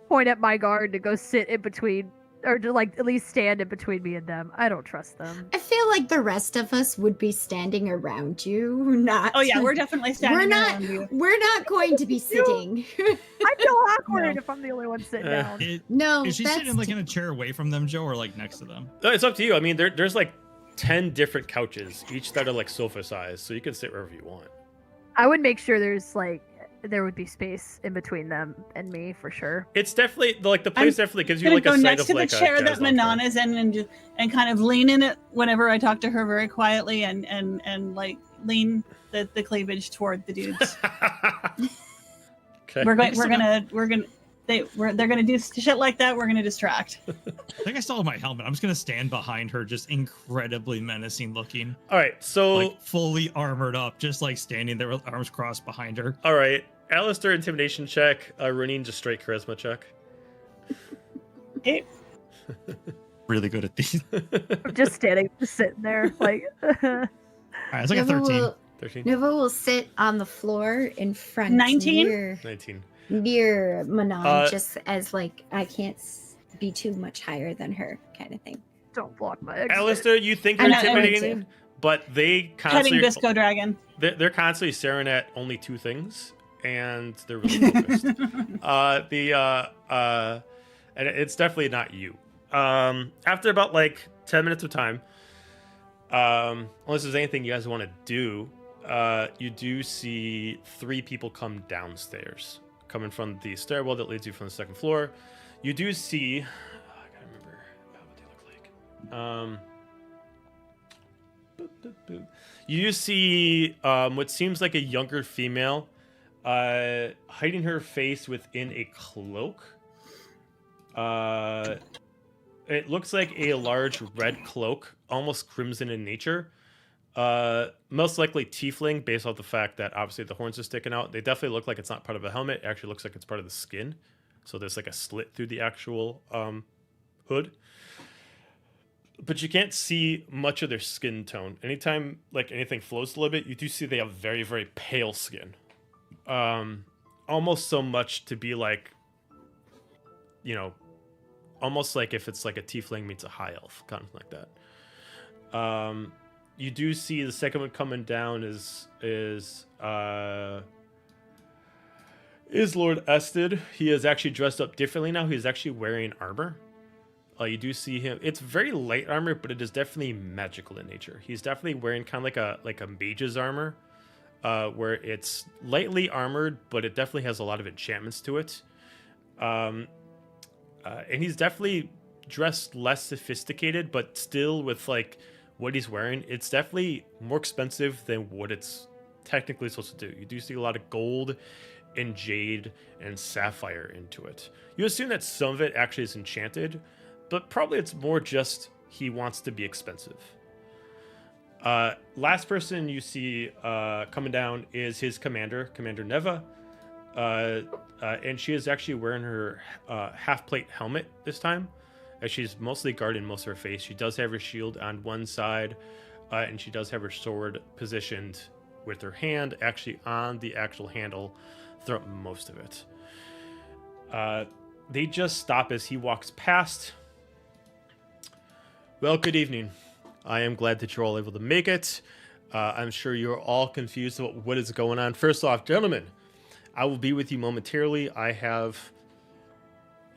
point at my guard to go sit in between, or to like at least stand in between me and them. I don't trust them. I feel like the rest of us would be standing around you, not. Oh yeah, we're definitely standing We're not. around you. We're not going to be sitting. I feel awkward No. if I'm the only one sitting down. No, Is she that's sitting like in a chair away from them, Joe, or like next to them? No, it's up to you. I mean, there's like 10 different couches, each that are like sofa size, so you can sit wherever you want. I would make sure there would be space in between them and me for sure. It's definitely like the place definitely gives you Gonna like a go sight next of to the like chair a that jazz lounge bar. Manana's in and kind of lean in it whenever I talk to her very quietly and like lean the cleavage toward the dudes. Okay. They're gonna do shit like that. We're gonna distract. I think I still have my helmet. I'm just gonna stand behind her, just incredibly menacing looking, All right. So like fully armored up, just like standing there with arms crossed behind her. all right, Alistair, intimidation check. Running just straight charisma check. Okay. Really good at these. I'm just sitting there, like. Alright, it's like a 13. 13. Nova will sit on the floor in front 19? near 19. Manon, just as like I can't be too much higher than her, kind of thing. Don't block my exit. Alistair, you think I you're know, I would intimidating, too. but they Petting constantly Bisco Dragon. they're constantly staring at only 2 things, and they're really focused. And it's definitely not you. After about like 10 minutes of time, unless there's anything you guys want to do, you do see 3 people come downstairs, coming from the stairwell that leads you from the second floor. You do see, I gotta remember what they look like. You do see what seems like a younger female hiding her face within a cloak. It looks like a large red cloak, almost crimson in nature. Most likely tiefling, based off the fact that obviously the horns are sticking out. They definitely look like it's not part of a helmet. It actually looks like it's part of the skin. So there's like a slit through the actual hood. But you can't see much of their skin tone. Anytime like anything floats a little bit, you do see they have very, very pale skin. Almost so much to be like, you know, almost like if it's like a tiefling meets a high elf, kind of like that. You do see the second one coming down is Lord Ested. He is actually dressed up differently now. He's actually wearing armor. You do see him. It's very light armor, but it is definitely magical in nature. He's definitely wearing kind of like a mage's armor, where it's lightly armored, but it definitely has a lot of enchantments to it. And he's definitely dressed less sophisticated, but still with like what he's wearing, it's definitely more expensive than what it's technically supposed to do. You do see a lot of gold and jade and sapphire into it. You assume that some of it actually is enchanted, but probably it's more just he wants to be expensive. Last person you see coming down is his commander, Commander Neva. And she is actually wearing her half-plate helmet this time, as she's mostly guarding most of her face. She does have her shield on one side, and she does have her sword positioned with her hand actually on the actual handle throughout most of it. They just stop as he walks past. Well, good evening. I am glad that you're all able to make it. I'm sure you're all confused about what is going on. First off, gentlemen, I will be with you momentarily. I have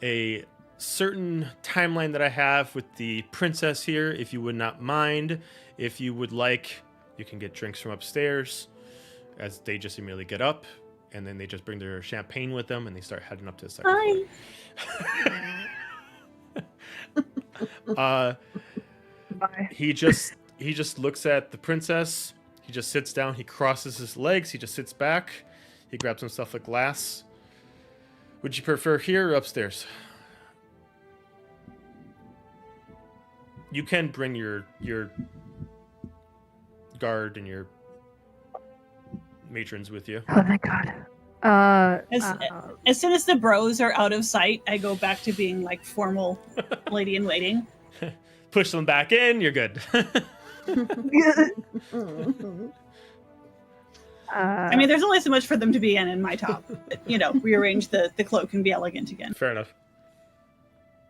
a certain timeline that I have with the princess here. If you would not mind, if you would like, you can get drinks from upstairs, as they just immediately get up, and then they just bring their champagne with them, and they start heading up to the second floor. Bye. He just looks at the princess. He just sits down. He crosses his legs. He just sits back. He grabs himself a glass. Would you prefer here or upstairs? You can bring your guard and your matrons with you. Oh my god. As soon as the bros are out of sight, I go back to being like formal lady in waiting. Push them back in. You're good. I mean, there's only so much for them to be in my top. But, you know, rearrange the cloak and be elegant again. Fair enough.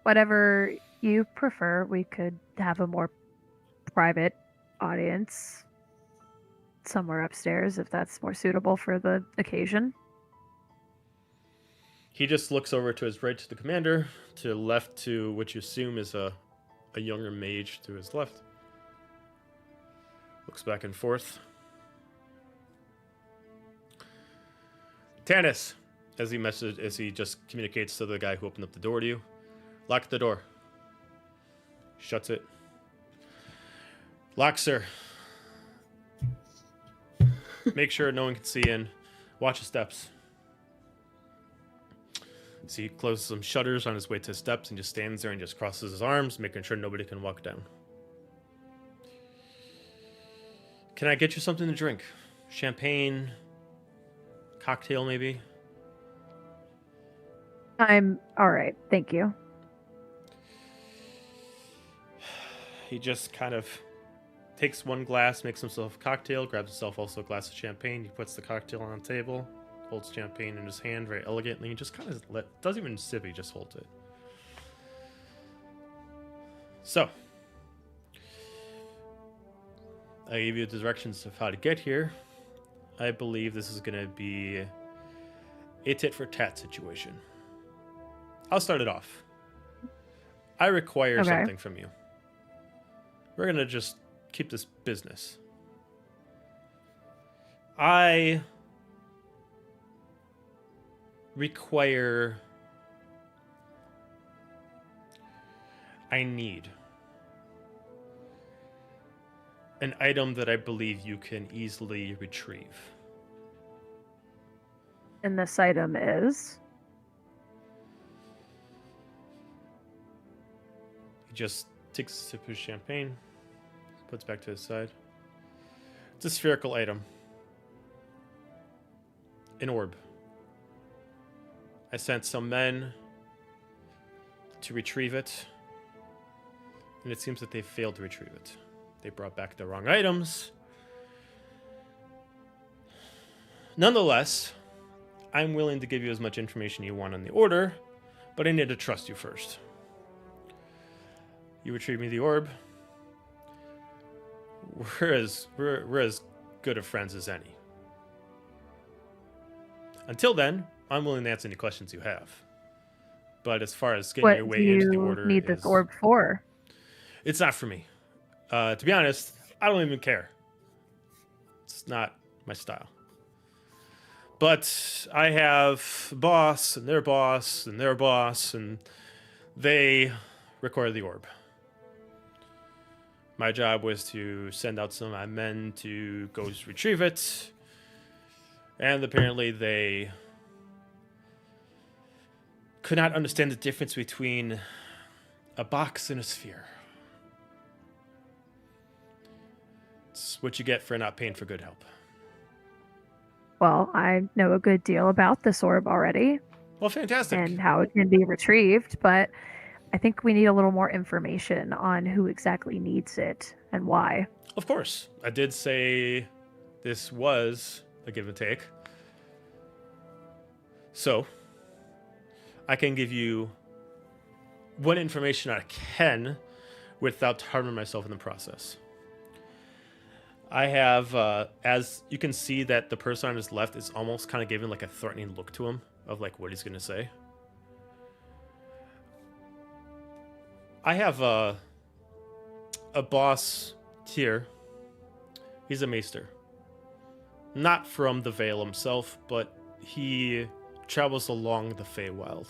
Whatever you prefer, we could have a more private audience somewhere upstairs if that's more suitable for the occasion. He just looks over to his right to the commander, to the left to what you assume is a younger mage to his left. Looks back and forth. Tanis, as he just communicates to the guy who opened up the door to you. Lock the door. Shuts it. Lock, sir. Make sure no one can see in. Watch the steps. So he closes some shutters on his way to the steps and just stands there and just crosses his arms, making sure nobody can walk down. Can I get you something to drink? Champagne? Cocktail, maybe? I'm all right. Thank you. He just kind of takes one glass, makes himself a cocktail, grabs himself also a glass of champagne. He puts the cocktail on the table, holds champagne in his hand very elegantly, and just kind of doesn't even sip, he just holds it. So, I gave you the directions of how to get here. I believe this is going to be a tit for tat situation. I'll start it off. I require something from you. We're going to just keep this business. I require... I need an item that I believe you can easily retrieve. And this item is. He just takes a sip of champagne, puts it back to his side. It's a spherical item. An orb. I sent some men to retrieve it, and it seems that they failed to retrieve it. They brought back the wrong items. Nonetheless, I'm willing to give you as much information you want on the order, but I need to trust you first. You retrieve me the orb. We're as good of friends as any. Until then, I'm willing to answer any questions you have. But as far as getting What your do way into the you order, need this orb for? it's not for me. To be honest, I don't even care. It's not my style. But I have a boss, and their boss, and their boss, and they recorded the orb. My job was to send out some of my men to go retrieve it. And apparently they could not understand the difference between a box and a sphere. It's what you get for not paying for good help. Well, I know a good deal about this orb already Well, fantastic. and how it can be retrieved, but I think we need a little more information on who exactly needs it and why. Of course. I did say this was a give and take. So, I can give you what information I can without harming myself in the process. I have, as you can see, that the person on his left is almost kind of giving like a threatening look to him of like what he's going to say. I have a boss tier. He's a maester. Not from the Vale himself, but he travels along the Feywild.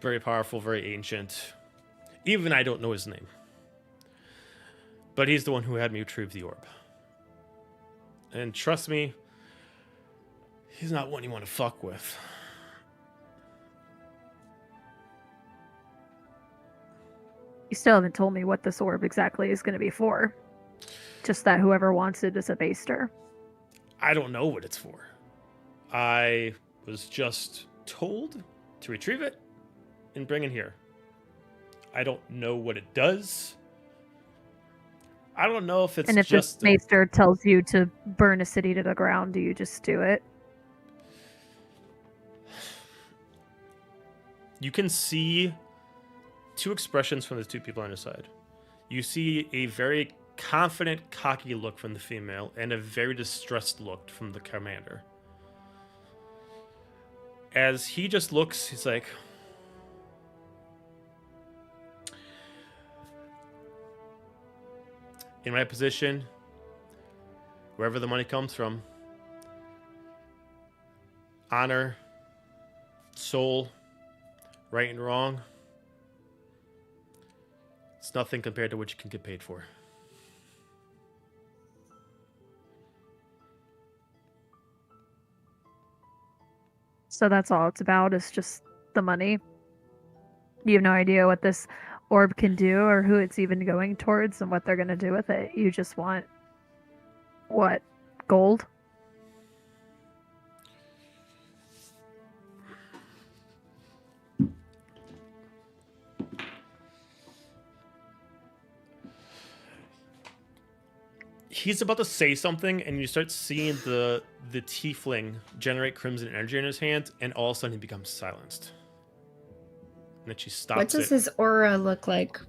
Very powerful, very ancient. Even I don't know his name. But he's the one who had me retrieve the orb. And trust me, he's not one you want to fuck with. You still haven't told me what this orb exactly is going to be for. Just that whoever wants it is a baster. I don't know what it's for. I was just told to retrieve it and bring it here. I don't know what it does. I don't know if it's And if just... this maester tells you to burn a city to the ground, do you just do it? You can see two expressions from the two people on his side. You see a very confident, cocky look from the female and a very distressed look from the commander. As he just looks, he's like... In my position, wherever the money comes from, honor, soul, right and wrong, it's nothing compared to what you can get paid for. So that's all it's about, is just the money. You have no idea what this orb can do or who it's even going towards and what they're going to do with it. You just want, what, gold? He's about to say something, and you start seeing the tiefling generate crimson energy in his hand, and all of a sudden he becomes silenced. And then she stops What does it. his aura look like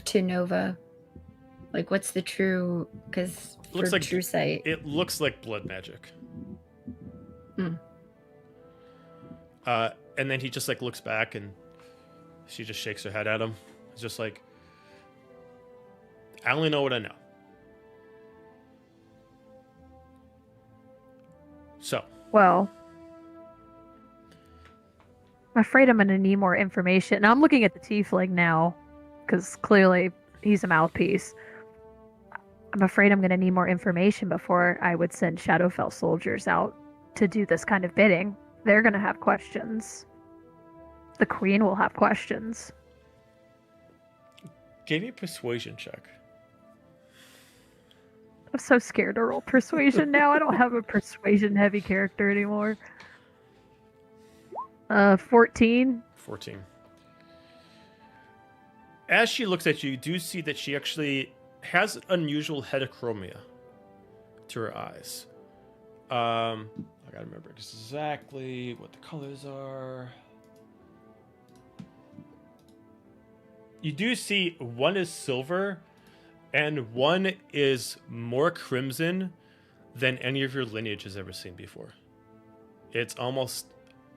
to Nova? Like, what's the true? Because Looks like true sight. It looks like blood magic. Hmm. And then he just like looks back, and she just shakes her head at him. It's just like, I only know what I know. So, Well, I'm afraid I'm going to need more information. Now I'm looking at the tiefling now, because clearly he's a mouthpiece. I'm afraid I'm going to need more information before I would send Shadowfell soldiers out to do this kind of bidding. They're going to have questions. The queen will have questions. Give me a persuasion check. I'm so scared to roll persuasion now. I don't have a persuasion heavy character anymore. 14. 14. As she looks at you, you do see that she actually has an unusual heterochromia to her eyes. I gotta remember exactly what the colors are. You do see one is silver and one is more crimson than any of your lineage has ever seen before. It's almost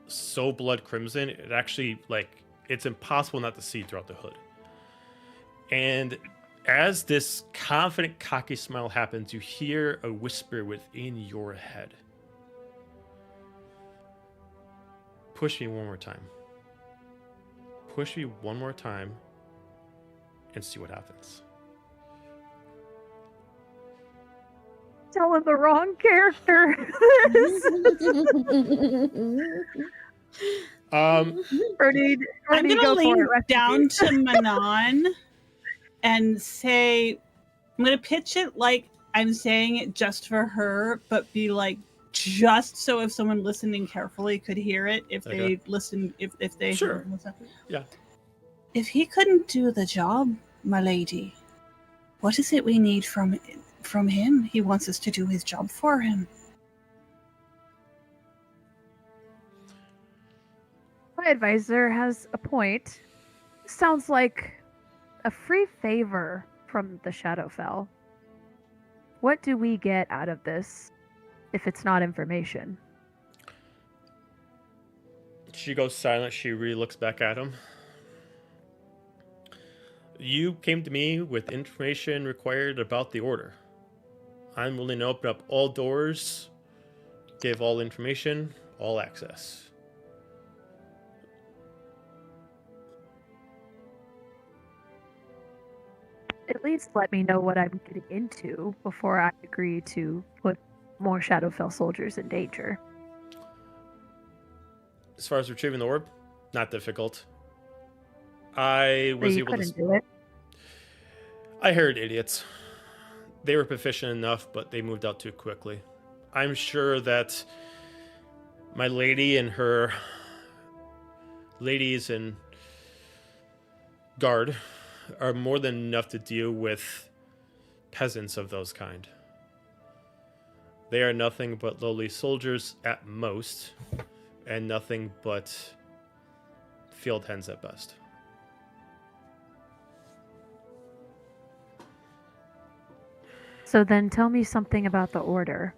so blood crimson, it actually, like, it's impossible not to see throughout the hood. And as this confident, cocky smile happens, you hear a whisper within your head. Push me one more time. Push me one more time and see what happens. Telling the wrong character. Ernie, I'm go gonna for lean it. down to Manon and say, I'm gonna pitch it like I'm saying it just for her, but be like, just so if someone listening carefully could hear it, if Okay. they listen, if they Sure. hear what's happening. Yeah. If he couldn't do the job, my lady, what is it we need from him? He wants us to do his job for him. My advisor has a point. Sounds like a free favor from the Shadowfell. What do we get out of this if it's not information? She goes silent. She really looks back at him. You came to me with information required about the order. I'm willing to open up all doors, give all information, all access. At least let me know what I'm getting into before I agree to put more Shadowfell soldiers in danger. As far as retrieving the orb, not difficult. I was You able to. couldn't do it. I heard idiots. They were proficient enough, but they moved out too quickly. I'm sure that my lady and her ladies and guard are more than enough to deal with peasants of those kind. They are nothing but lowly soldiers at most, and nothing but field hens at best. So then tell me something about the order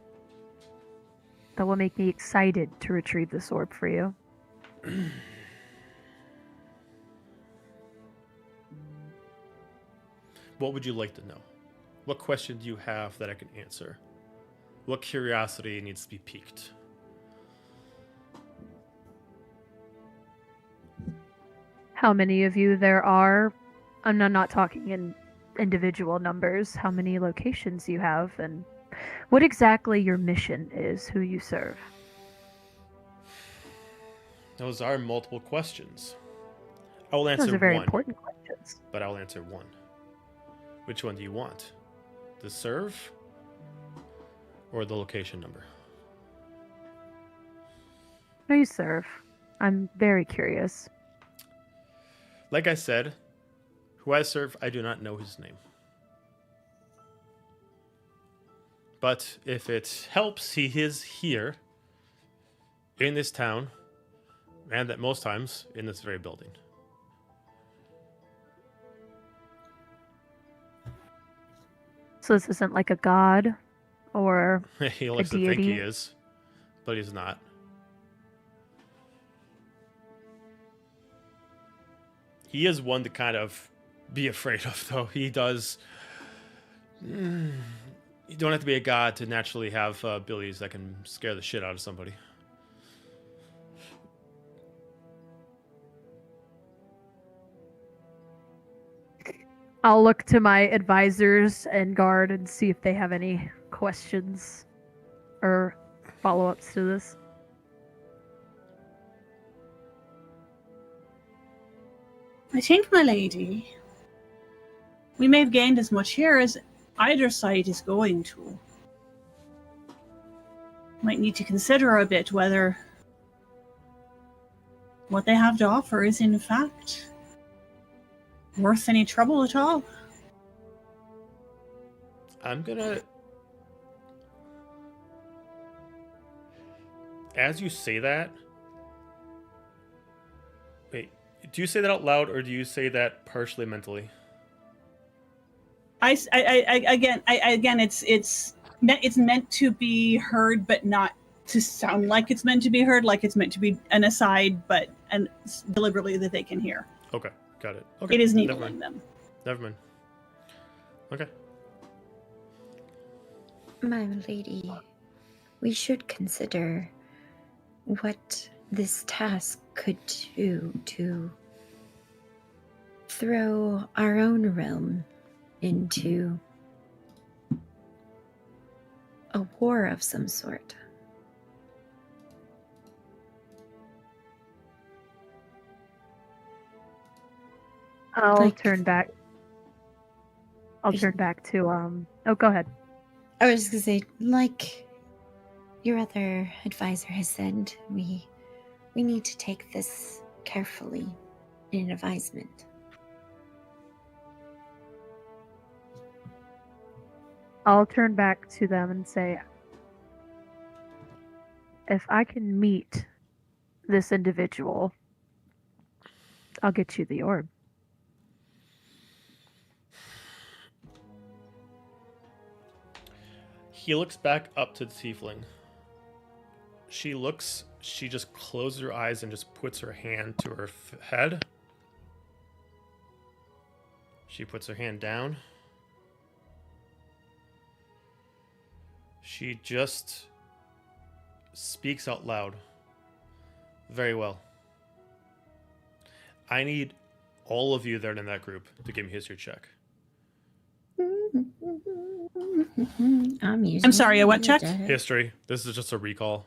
that will make me excited to retrieve this orb for you. What would you like to know? What question do you have that I can answer? What curiosity needs to be piqued? How many of you there are? I'm not talking in individual numbers. How many locations you have, and what exactly your mission is, who you serve. Those are multiple questions. I will answer Those are very one, important questions. but I'll answer one. Which one do you want? The serve or the location number? Who you serve? I'm very curious. Like I said, who I serve, I do not know his name. But if it helps, he is here in this town, and at most times in this very building. So this isn't like a god or He likes to think he deity? is, but he's not. He is one to kind of be afraid of, though. He does. You don't have to be a god to naturally have abilities that can scare the shit out of somebody. I'll look to my advisors and guard and see if they have any questions or follow-ups to this. I think, my lady, we may have gained as much here as either side is going to. Might need to consider a bit whether what they have to offer is in fact worth any trouble at all. I'm gonna... As you say that... Wait, do you say that out loud, or do you say that partially mentally? Again, it's meant to be heard, but not to sound like it's meant to be heard, like it's meant to be an aside, but and deliberately that they can hear. Okay, got it. Okay, It is never needling mind. them. Never mind. Okay. My lady, we should consider what this task could do to throw our own realm into a war of some sort. I'll turn back to oh, go ahead. I was gonna say, like your other advisor has said, we need to take this carefully in advisement. I'll turn back to them and say, if I can meet this individual, I'll get you the orb. He looks back up to the tiefling. She just closes her eyes and just puts her hand to her head. She puts her hand down. She just speaks out loud. Very well. I need all of you that are in that group to give me a history check. I'm sorry, a what check? History. This is just a recall.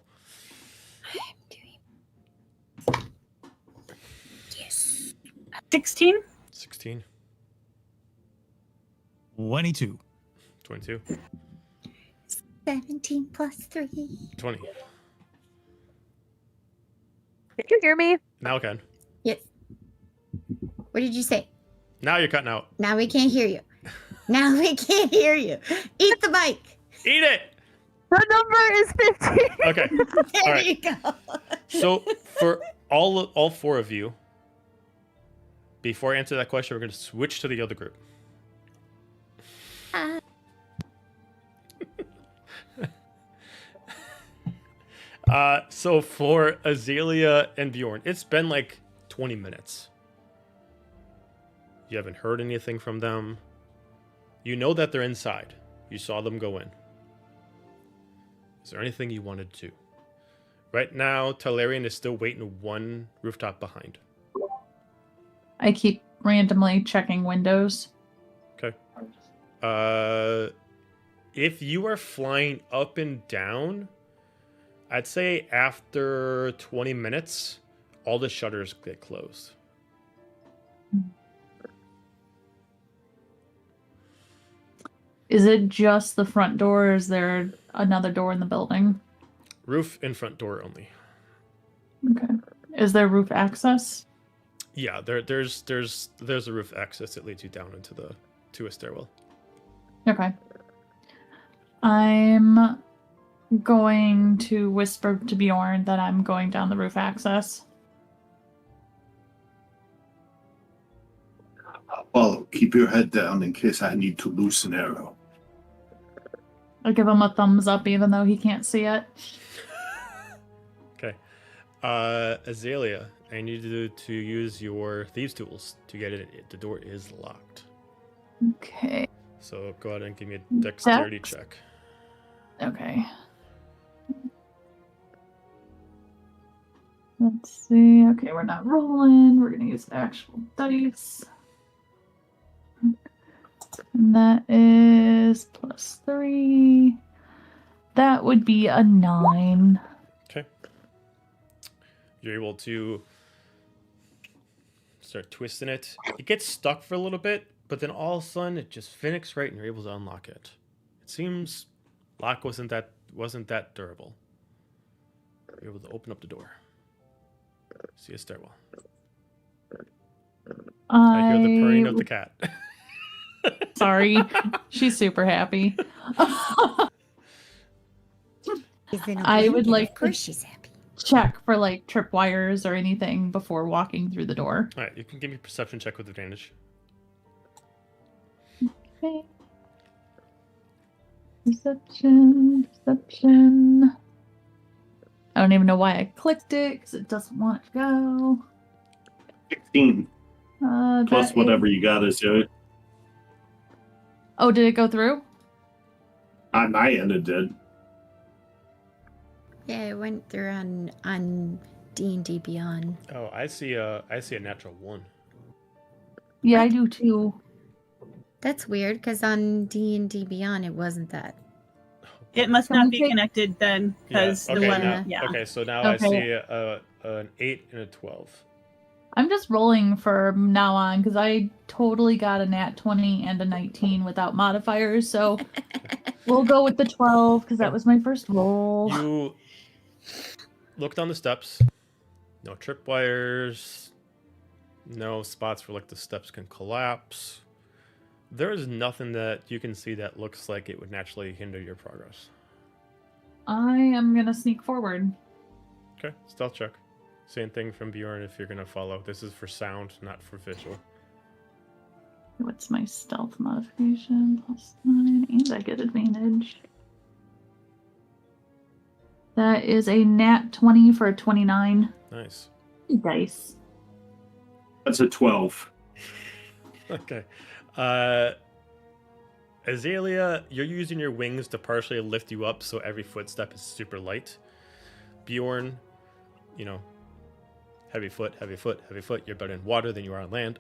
Yes. 16? 16. 22. 22. 17 plus 3. 20. Did you hear me? Now I can. Yes. What did you say? Now you're cutting out. Now we can't hear you. Now we can't hear you. Eat the mic. Eat it! The number is 15. Okay. There All right. you go. So for all four of you, before I answer that question, we're going to switch to the other group. So for Azalea and Bjorn, it's been like 20 minutes. You haven't heard anything from them. You know that they're inside. You saw them go in. Is there anything you wanted to do? Right now, Talarian is still waiting one rooftop behind. I keep randomly checking windows. Okay. If you are flying up and down, I'd say after 20 minutes, all the shutters get closed. Is it just the front door, or is there another door in the building? Roof and front door only. Okay. Is there roof access? Yeah, there's a roof access that leads you down to a stairwell. Okay. I'm going to whisper to Bjorn that I'm going down the roof access. Well, keep your head down in case I need to loose an arrow. I give him a thumbs up even though he can't see it. Okay. Azalea, I need you to use your thieves' tools to get it. The door is locked. Okay. So go ahead and give me a dexterity Dex? check. Okay. Let's see. Okay, we're not rolling. We're going to use actual dice. And that is +3. That would be a 9. Okay. You're able to start twisting it. It gets stuck for a little bit, but then all of a sudden it just finishes right and you're able to unlock it. It seems lock wasn't that durable. You're able to open up the door. See a stairwell. I hear the purring of the cat. Sorry. She's super happy. I would like Of course to she's happy. check for like tripwires or anything before walking through the door. All right, you can give me a perception check with advantage. Okay. Perception. I don't even know why I clicked it because it doesn't want to go. 16 plus that whatever is- you got is it. Oh, did it go through? On my end, it did. Yeah, it went through on D&D Beyond. Oh, I see a natural 1. Yeah, I do too. That's weird, because on D&D Beyond, it wasn't that. It must Can not we be take- connected then, Yeah. because Okay. the one. Now, Yeah. okay. So now I Okay. see an 8 and a 12. I'm just rolling from now on because I totally got a nat 20 and a 19 without modifiers. So we'll go with the 12 because that was my first roll. You look down the steps. No tripwires. No spots where like the steps can collapse. There is nothing that you can see that looks like it would naturally hinder your progress. I am going to sneak forward. Okay, stealth check. Same thing from Bjorn if you're gonna follow. This is for sound, not for visual. What's my stealth modification? +9, and I get advantage. That is a nat 20 for a 29. Nice. Dice. That's a 12. Okay. Azalea, you're using your wings to partially lift you up so every footstep is super light. Bjorn, you know, heavy foot, heavy foot, heavy foot. You're better in water than you are on land.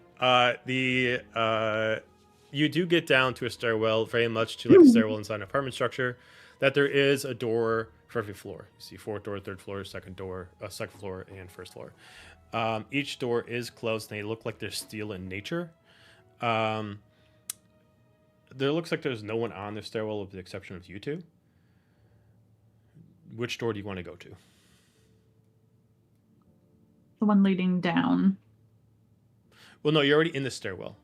You do get down to a stairwell, very much to like a stairwell inside an apartment structure, that there is a door for every floor. You see 4th door, 3rd floor, second door, second floor, and 1st floor. Each door is closed, and they look like they're steel in nature. There looks like there's no one on the stairwell with the exception of you two. Which door do you want to go to? The one leading down. Well, no, you're already in the stairwell.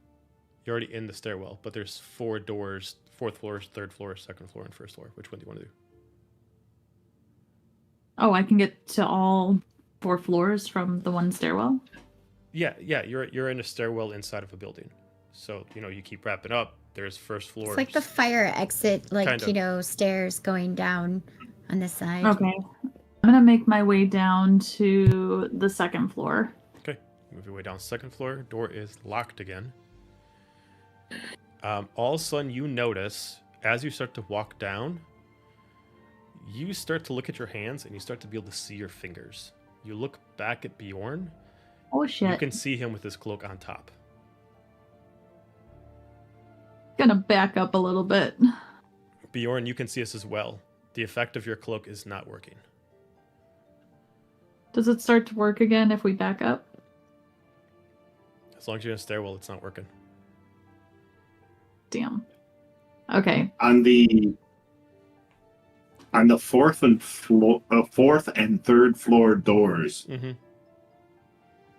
You're already in the stairwell, but there's 4 doors, 4th floor, 3rd floor, 2nd floor, and 1st floor. Which one do you want to do? Oh, I can get to all 4 floors from the one stairwell? Yeah, you're in a stairwell inside of a building. So, you know, you keep wrapping up. There's 1st floor. It's like the fire exit, like, Kind of. you know, stairs going down on the side. Okay. I'm going to make my way down to the 2nd floor. Okay, move your way down 2nd floor. Door is locked again. All of a sudden, you notice as you start to walk down, you start to look at your hands and you start to be able to see your fingers. You look back at Bjorn. Oh, shit. You can see him with his cloak on top. Gonna back up a little bit. Bjorn, you can see this as well. The effect of your cloak is not working. Does it start to work again if we back up? As long as you're in a stairwell, it's not working. Damn. Okay. On the 4th and 3rd floor doors, Mm-hmm.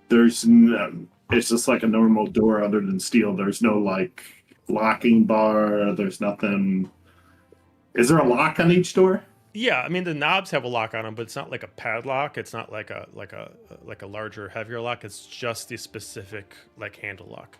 there's no, it's just like a normal door other than steel. There's no like locking bar. There's nothing. Is there a lock on each door? Yeah, I mean the knobs have a lock on them, but it's not like a padlock. It's not like a larger, heavier lock. It's just the specific like handle lock.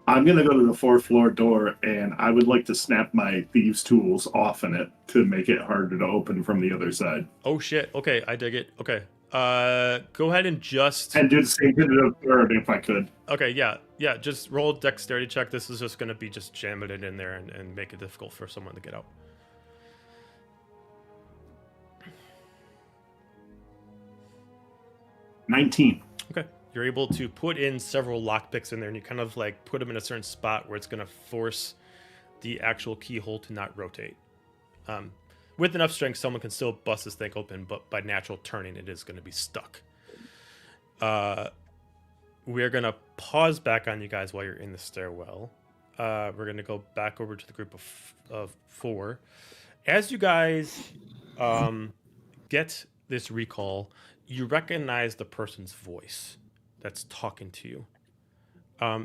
I'm gonna go to the 4th floor door, and I would like to snap my thieves' tools off in it to make it harder to open from the other side. Oh shit! Okay, I dig it. Okay, go ahead and just And do the same to the 3rd if I could. okay, yeah. Just roll a dexterity check. This is just gonna be just jamming it in there and make it difficult for someone to get out. 19. Okay, You're able to put in several lockpicks in there, and you kind of like put them in a certain spot where it's going to force the actual keyhole to not rotate. With enough strength, someone can still bust this thing open, but by natural turning, it is going to be stuck. We're going to pause back on you guys while you're in the stairwell. We're going to go back over to the group of 4. As you guys get this recall, you recognize the person's voice that's talking to you.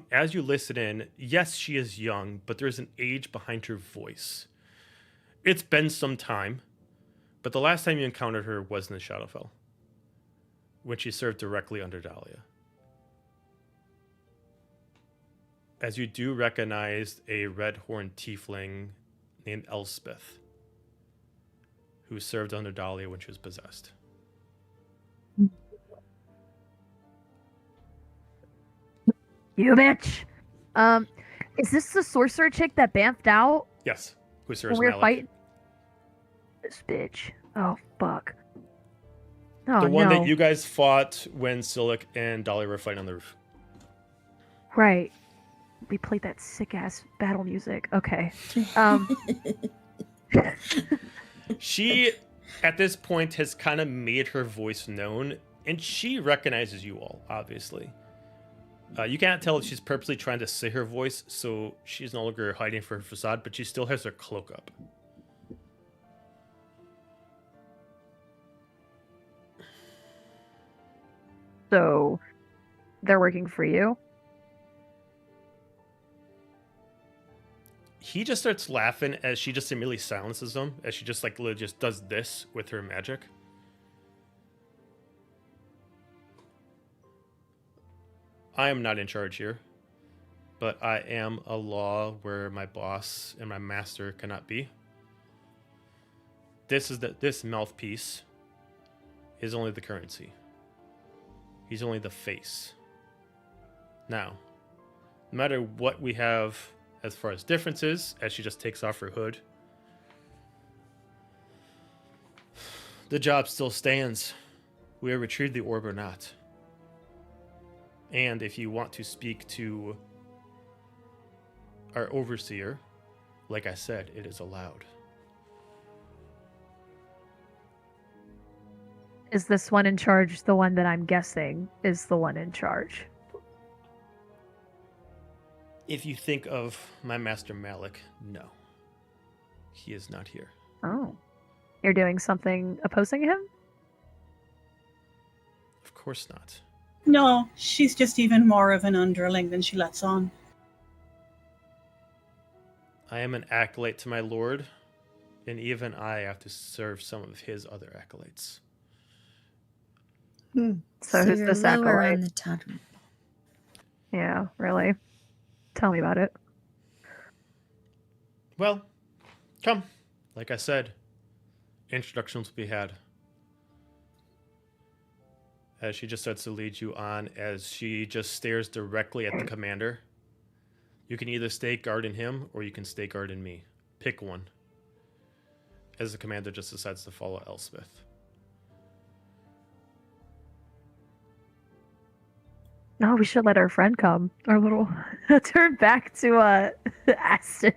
As you listen in, yes, she is young, but there's an age behind her voice. It's been some time, but the last time you encountered her was in the Shadowfell, when she served directly under Dahlia. As you do recognize a red-horned tiefling named Elspeth, who served under Dahlia when she was possessed. You bitch. Is this the sorcerer chick that bamfed out Yes, who when serves we were Malik. fighting? This bitch. Oh fuck. Oh The one no. that you guys fought when Silic and Dahlia were fighting on the roof. Right. We played that sick ass battle music. Okay. She, at this point, has kind of made her voice known, and she recognizes you all, obviously. You can't tell if she's purposely trying to say her voice, so she's no longer hiding for her facade, but she still has her cloak up. So they're working for you? He just starts laughing as she just immediately silences them, as she just like literally just does this with her magic. I am not in charge here, but I am a law where my boss and my master cannot be. This mouthpiece is only the currency. He's only the face. Now, no matter what we have as far as differences, as she just takes off her hood, the job still stands. We have retrieved the orb or not. And if you want to speak to our overseer, like I said, it is allowed. Is this one in charge the one that I'm guessing is the one in charge? If you think of my master Malik, no. He is not here. Oh. You're doing something opposing him? Of course not. No, she's just even more of an underling than she lets on. I am an acolyte to my lord, and even I have to serve some of his other acolytes. So who's you're this lower acolyte? on the totem. Yeah, really? Tell me about it. Well, come. Like I said, introductions will be had. As she just starts to lead you on, as she just stares directly at the commander. You can either stay guard in him, or you can stay guard in me. Pick one. As the commander just decides to follow Elspeth. No, we should let our friend come. Our little turn back to Aston.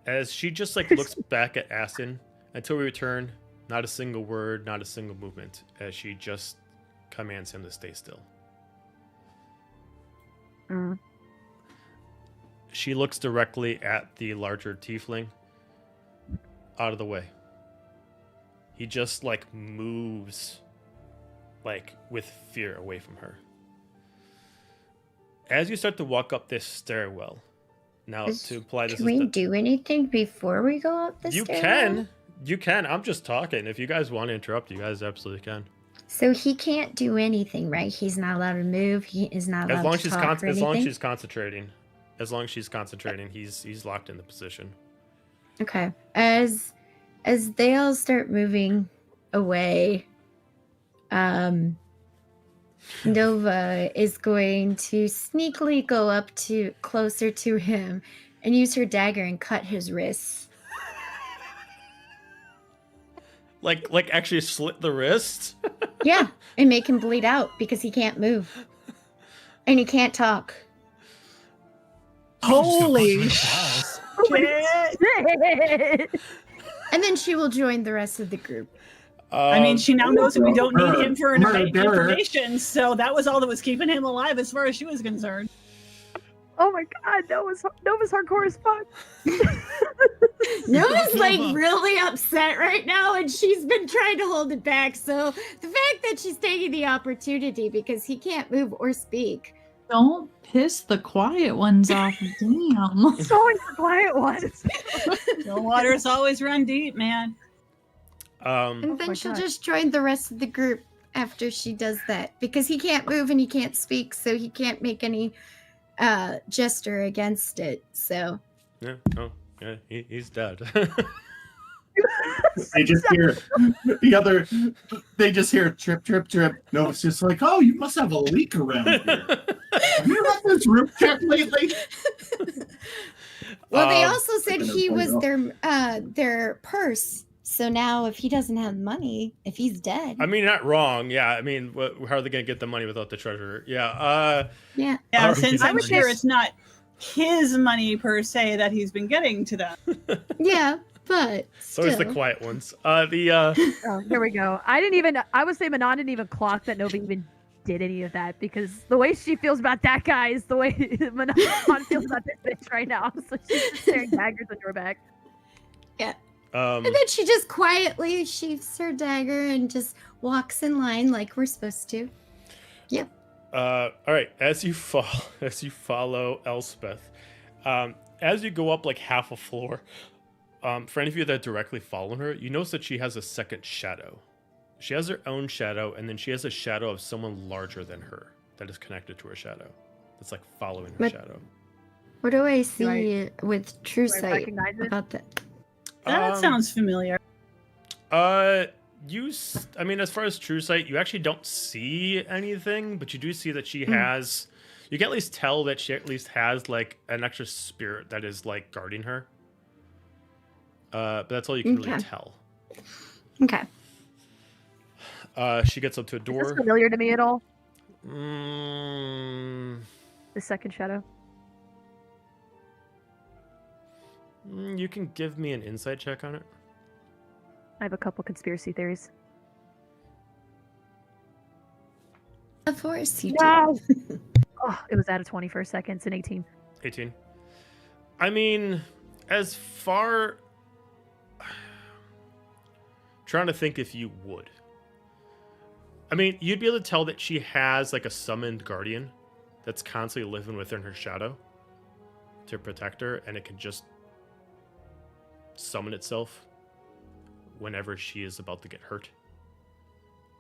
As she just like looks back at Aston, until we return, not a single word, not a single movement, as she just commands him to stay still. Mm. She looks directly at the larger tiefling. Out of the way. He just like moves like with fear away from her. As you start to walk up this stairwell, now to apply this, Can we do anything before we go up the you stairwell? you can. I'm just talking. If you guys want to interrupt, you guys absolutely can. So he can't do anything, right? He's not allowed to move. He is not allowed As long to as she's talk or as long as anything? she's concentrating, he's locked in the position. Okay. As they all start moving away, Nova is going to sneakily go up to closer to him and use her dagger and cut his wrists. Like actually slit the wrist. Yeah, and make him bleed out because he can't move. And he can't talk. Holy Balls. shit! And then she will join the rest of the group. I mean, she now knows that we don't need him for Murder. information, so that was all that was keeping him alive as far as she was concerned. Oh my god, Nova's hardcore as fuck. Nova's like Nova. really upset right now, and she's been trying to hold it back. So the fact that she's taking the opportunity because he can't move or speak. Don't piss the quiet ones off. Damn. It's always the quiet ones. The waters always run deep, man. And Oh then my she'll God. just join the rest of the group after she does that because he can't move and he can't speak, so he can't make any gesture against it. So Yeah. Oh, yeah. He's dead. They just hear the other. They just hear trip, trip, trip. No, it's just like, oh, you must have a leak around here. Have you had this roof check lately? well, they Um, also said he was their purse. So now, if he doesn't have money, if he's dead, I mean, not wrong. Yeah. I mean, how are they going to get the money without the treasurer? Yeah. yeah. Yeah, Alright. since I I'm would sure guess- it's not his money per se that he's been getting to them. Yeah, but It's always the still. quiet ones. Oh, here we go. I would say Manon didn't even clock that Nova even did any of that because the way she feels about that guy is the way Manon feels about this bitch right now. So she's just staring daggers into her back. And then she just quietly sheaths her dagger and just walks in line like we're supposed to. all right. As you follow Elspeth, as you go up like half a floor, for any of you that directly follow her, you notice that she has a second shadow. She has her own shadow, and then she has a shadow of someone larger than her that is connected to her shadow. That's like following her What- shadow. What do I see with true Do I sight recognize it? about that? That sounds familiar. I mean, as far as true sight, you actually don't see anything, but you do see that she has. You can at least tell that she at least has like an extra spirit that is like guarding her. But that's all you can really Okay. tell. Okay. She gets up to a Is this door. familiar to me at all? Mm, The second shadow. you can give me an insight check on it. I have a couple conspiracy theories. Of course you do. No. Oh, it was out of 20 for a second. It's an 18. 18. I mean, as far. Trying to think if you would. I mean, you'd be able to tell that she has like a summoned guardian that's constantly living within her shadow to protect her, and it can just summon itself whenever she is about to get hurt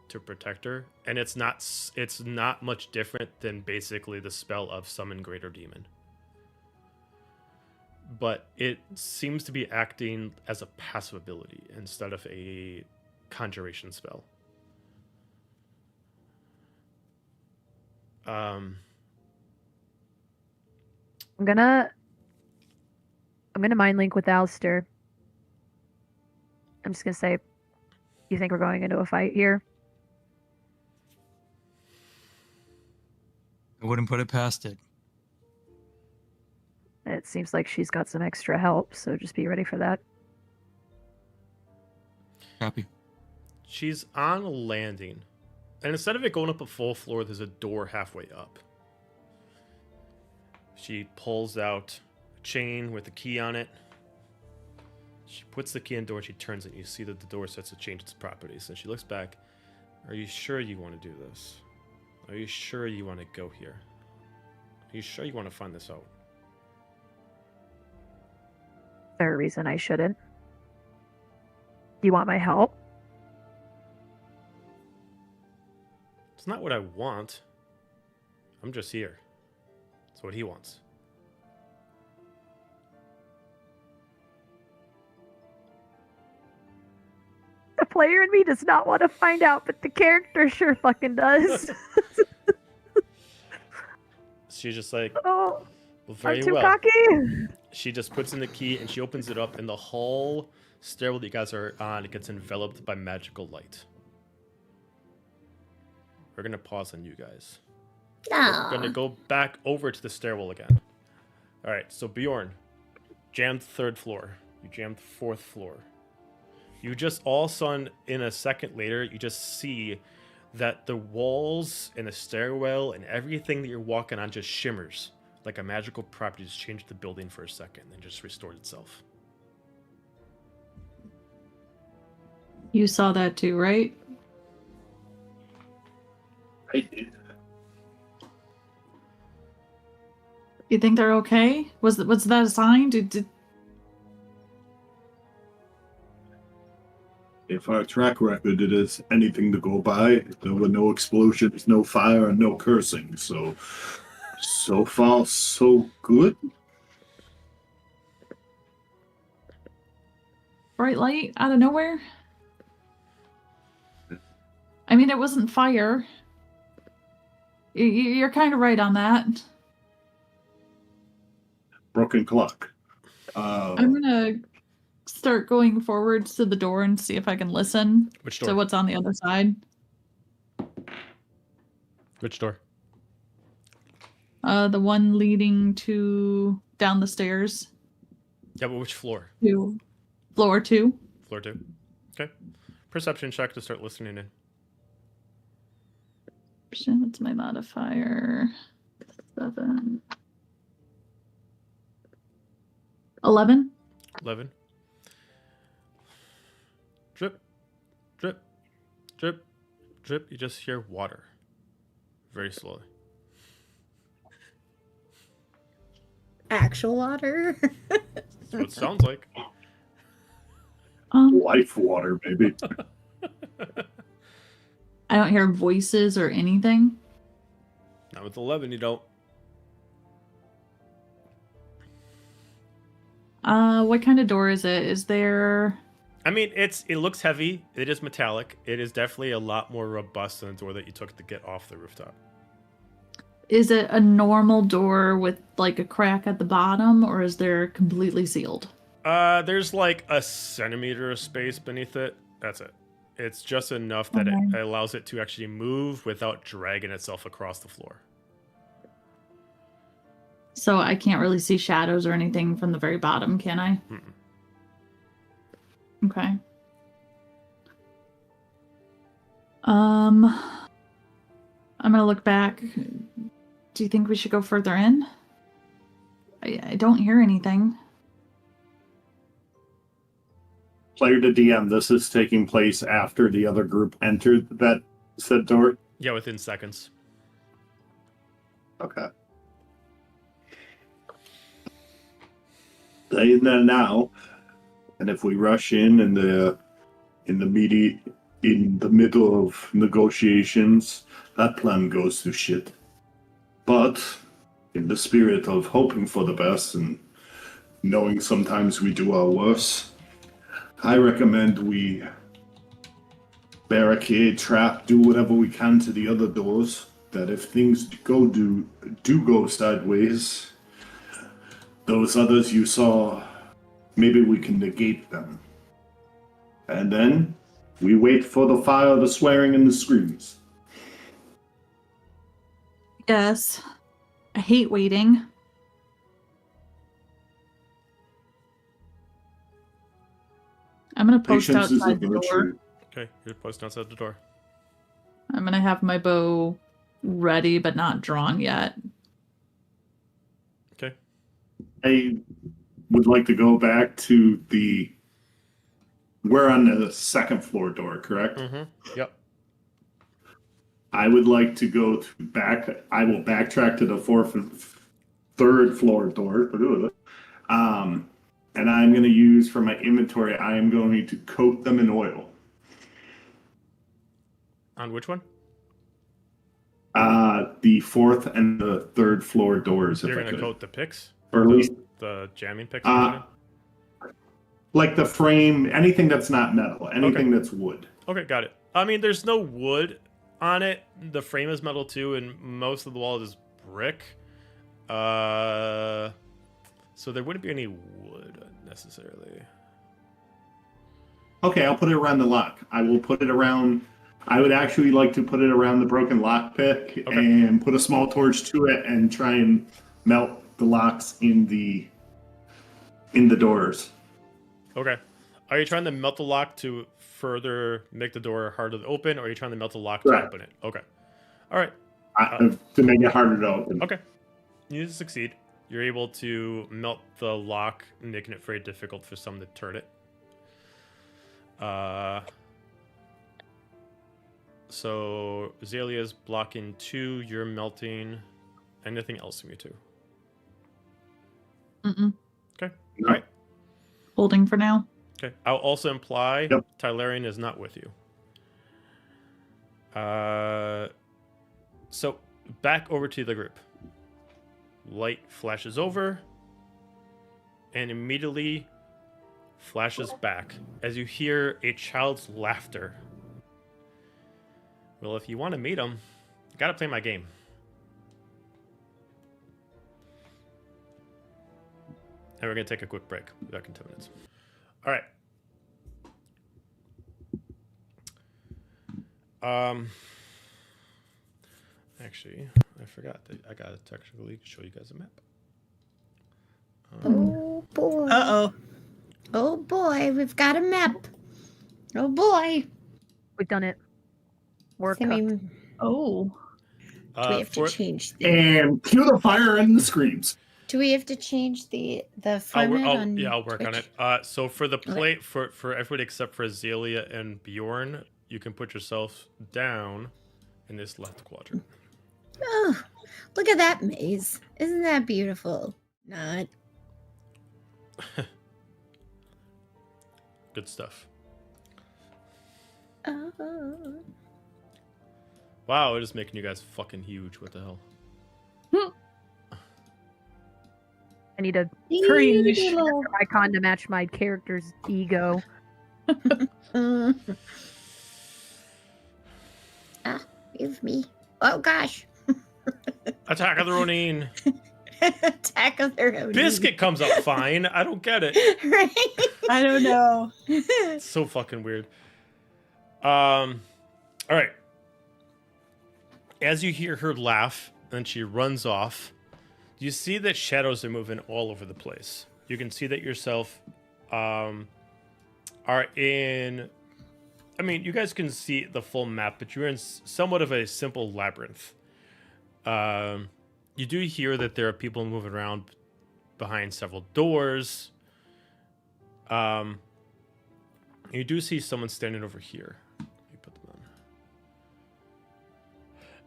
to protect her. And it's not much different than basically the spell of summon greater demon. But it seems to be acting as a passive ability instead of a conjuration spell. I'm gonna mind link with Alistair. I'm just gonna say, you think we're going into a fight here? I wouldn't put it past it. It seems like she's got some extra help, so just be ready for that. Copy. She's on a landing, and instead of it going up a full floor, there's a door halfway up. She pulls out a chain with a key on it. She puts the key in the door, she turns it, and you see that the door starts to change its properties. And she looks back. Are you sure you want to do this? Are you sure you want to go here? Are you sure you want to find this out? Is there a reason I shouldn't? Do you want my help? It's not what I want. I'm just here. It's what he wants. The player in me does not want to find out, but the character sure fucking does. She's just like, Oh, well, I'm very too well. cocky. She just puts in the key and she opens it up, and the whole stairwell that you guys are on, it gets enveloped by magical light. We're gonna pause on you guys. We're going to Aw. go back over to the stairwell again. All right, so Bjorn, jammed the 3rd floor. You jammed the 4th floor. You just all of a sudden, in a second later, you just see that the walls and the stairwell and everything that you're walking on just shimmers. Like a magical property just changed the building for a second and just restored itself. You saw that too, right? I did. You think they're okay? Was that a sign? Did If our track record it is anything to go by, there were no explosions, no fire, and no cursing. So far, so good. bright light out of nowhere? I mean, it wasn't fire. You're kind of right on that. Broken clock. I'm gonna start going forwards to the door and see if I can listen Which to door? what's on the other side. Which door? The one leading to down the stairs Yeah, but which floor? to floor 2. Floor 2. Okay. Perception check to start listening in. What's my modifier? 7. 11. 11. Drip, drip, drip, drip. You just hear water. Very slowly. Actual water. That's what it sounds like. Life water, baby. I don't hear voices or anything. Not with 11, you don't. What kind of door is it? Is there... I mean, it looks heavy. It is metallic. It is definitely a lot more robust than the door that you took to get off the rooftop. Is it a normal door with like a crack at the bottom, or is there completely sealed? There's like a centimeter of space beneath it. That's it. It's just enough that it allows it to actually move without dragging itself across the floor. So I can't really see shadows or anything from the very bottom, can I? Mm-mm. Okay. I'm gonna look back. Do you think we should go further in? I don't hear anything. Player to DM, this is taking place after the other group entered that said door. Yeah, within seconds. Okay. Staying there now, and if we rush in the middle of negotiations, that plan goes to shit. But in the spirit of hoping for the best and knowing sometimes we do our worst, I recommend we barricade, trap, do whatever we can to the other doors. That if things do go sideways, those others you saw, maybe we can negate them. And then we wait for the fire, the swearing, and the screams. Yes. I hate waiting. I'm gonna post Patience is a outside the door. virtue. Okay, you're posting outside the door. I'm gonna have my bow ready but not drawn yet. Okay. I would like to go back to we're on the second floor door, correct? Mm-hmm. Yep. I would like to go I will backtrack to the third floor door. And I'm going to use for my inventory, I am going to coat them in oil. On which one? The fourth and the third floor doors. You're if I going to could. coat the picks? Or at least The jamming picks? like the frame, anything that's not metal, anything that's wood. Okay, got it. I mean, there's no wood on it. The frame is metal too, and most of the wall is brick. So there wouldn't be any wood necessarily. Okay, I'll put it around the lock. I will put it around I would actually like to put it around the broken lockpick and put a small torch to it and try and melt the locks in the doors. Okay. Are you trying to melt the lock to further make the door harder to open, or are you trying to melt the lock to open it? Okay. All right. To make it harder to open. Okay. You succeed. You're able to melt the lock, making it very difficult for someone to turn it. So Azalea's blocking 2. You're melting. Anything else from you two? Mm-mm. Okay. No. All right. Holding for now. Okay. I'll also imply Yep. Tylarian is not with you. So back over to the group. Light flashes over and immediately flashes back as you hear a child's laughter. Well, if you want to meet him, you gotta play my game. And we're gonna take a quick break. We'll be back in 10 minutes. All right. Actually, I forgot that I gotta technically show you guys a map. Oh boy. Uh-oh. Oh boy, we've got a map. Oh boy. We've done it. We're I mean, cooked. Oh. do we have to change the And cue the fire and the screams. Do we have to change the format on I'll work on Twitch? it. So for the play for everybody except for Azalea and Bjorn, you can put yourself down in this left quadrant. Oh, look at that maze. Isn't that beautiful? Not. Good stuff. Oh. Wow, it is making you guys fucking huge. What the hell? I need a Cringe. icon to match my character's ego. Give me. Oh gosh. Attack of the Ronin. Attack of the Ronin. Biscuit comes up fine. I don't get it. Right? I don't know. It's so fucking weird. All right. As you hear her laugh, and she runs off, you see that shadows are moving all over the place. You can see that yourself are in... I mean, you guys can see the full map, but you're in somewhat of a simple labyrinth. You do hear that there are people moving around behind several doors. You do see someone standing over here. Let me put them on.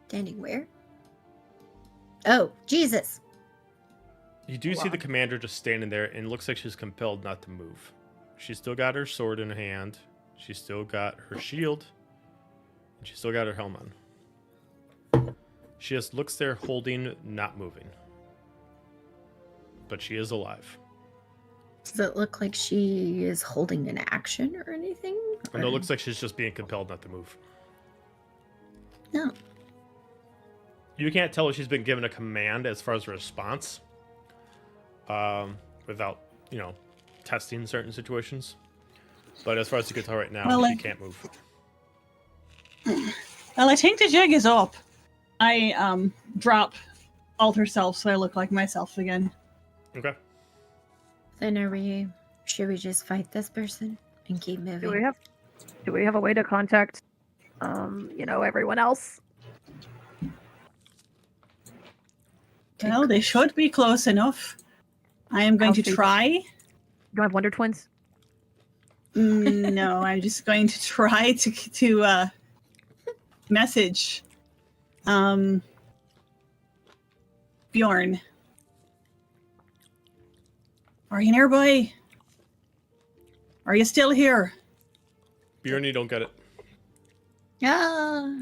Standing where? Oh, Jesus. You do see the commander just standing there, and it looks like she's compelled not to move. She's still got her sword in her hand. She's still got her shield. And she's still got her helmet on. She just looks there holding, not moving. But she is alive. Does it look like she is holding an action or anything? And it looks like she's just being compelled not to move. No. You can't tell if she's been given a command as far as a response. Without, testing certain situations. But as far as you can tell right now, she can't move. Well, I think the jig is up. I drop alter self so I look like myself again. Okay. Then should we just fight this person and keep moving? Do we have a way to contact everyone else? Well, they should be close enough. I am going to try. You don't have Wonder Twins? No, I'm just going to try to message Bjorn. Are you nearby? Are you still here? Bjorn, you don't get it. Ah.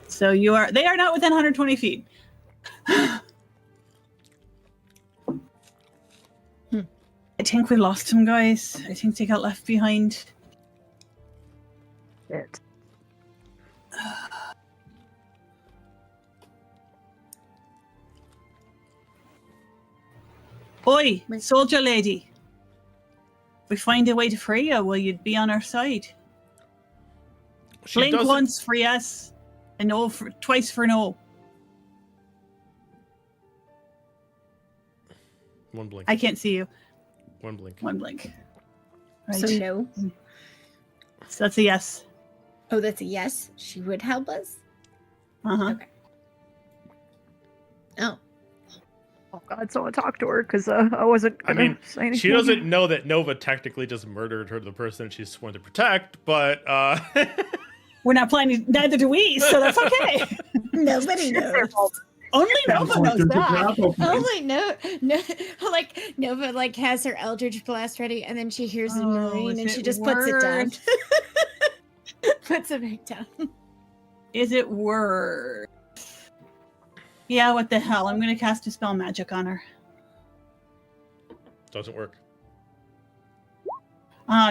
So they are not within 120 feet. I think we lost him, guys. I think they got left behind. Shit. Oi, soldier lady. If we find a way to free you, will you be on our side? She Blink doesn't- once for yes, and no for twice for no. One blink. I can't see you. One blink. One blink. Right. So no. So that's a yes. Oh, that's a yes. She would help us. Uh-huh. Okay. Oh, Oh God, someone talk to her because I wasn't. I Gonna mean, say anything. she doesn't know that Nova technically just murdered her, the person she's sworn to protect, but We're not planning, neither do we, so that's okay. nobody knows. Only Nova knows that. Oh wait, no, like Nova like has her Eldritch Blast ready, and then she hears the Oh, marine, is and it she just puts it down. worth- Puts it back down. Is it worth? Yeah, what the hell? I'm gonna cast Dispel Magic on her. doesn't work.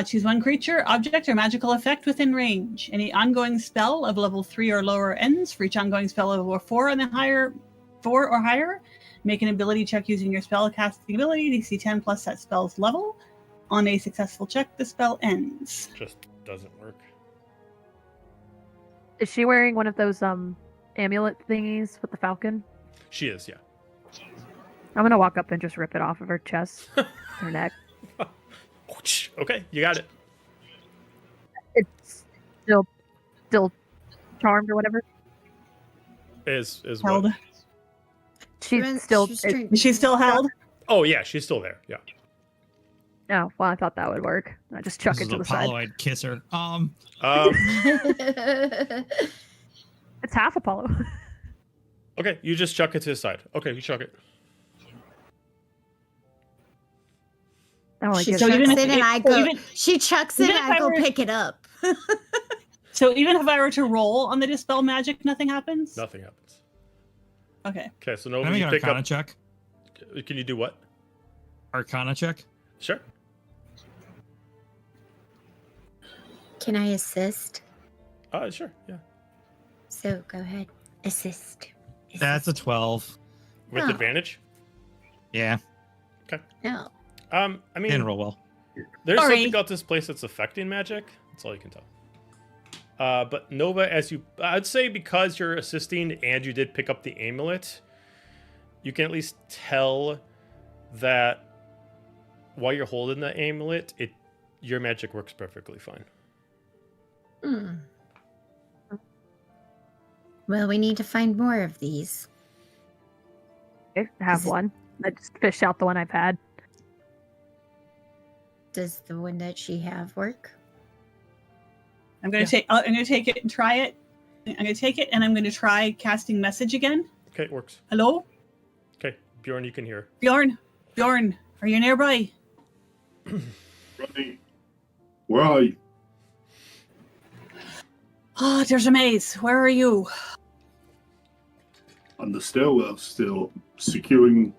Choose one creature, object, or magical effect within range. Any ongoing spell of level 3 or lower ends. For each ongoing spell of level 4 and higher, 4 or higher, make an ability check using your spell casting ability, DC 10 plus that spell's level. On a successful check, the spell ends. Just doesn't work. Is she wearing one of those amulet thingies with the falcon? She is, yeah. I'm gonna walk up and just rip it off of her chest, her neck. Okay, you got it. It's still charmed or whatever. Is Held. what? She's still. Is she still held? Oh yeah, she's still there. Yeah. No, well, I thought that would work. I just chuck This it is to the side. Apollo. I'd kiss her. It's half Apollo. Okay, you just chuck it to the side. Okay, you chuck it. I don't like She it. So chucks even it if- and I go. even- She chucks it even and if I I go were- pick it up. So even if I were to roll on the Dispel Magic, nothing happens? Nothing happens. Okay. Okay, so Can Nova, I make you an pick Arcana up. check? Can you do what? Arcana check. Sure. Can I assist? Sure. Yeah. So go ahead. Assist. That's a 12. With Oh. advantage. Yeah, No. I didn't mean, roll well. there's Sorry. something about this place that's affecting magic. That's all you can tell. But Nova, I'd say because you're assisting and you did pick up the amulet, you can at least tell that while you're holding the amulet, your magic works perfectly fine. Hmm. Well, we need to find more of these. I have Is it- one. I just fished out the one I've had. Does the one that she have work? I'm gonna take it and try it. I'm gonna take it and I'm gonna try casting message again. Okay, it works. Hello? Okay, Bjorn, you can hear. Bjorn, are you nearby? Rodney, where are you? Oh, there's a maze. Where are you? On the stairwell, still securing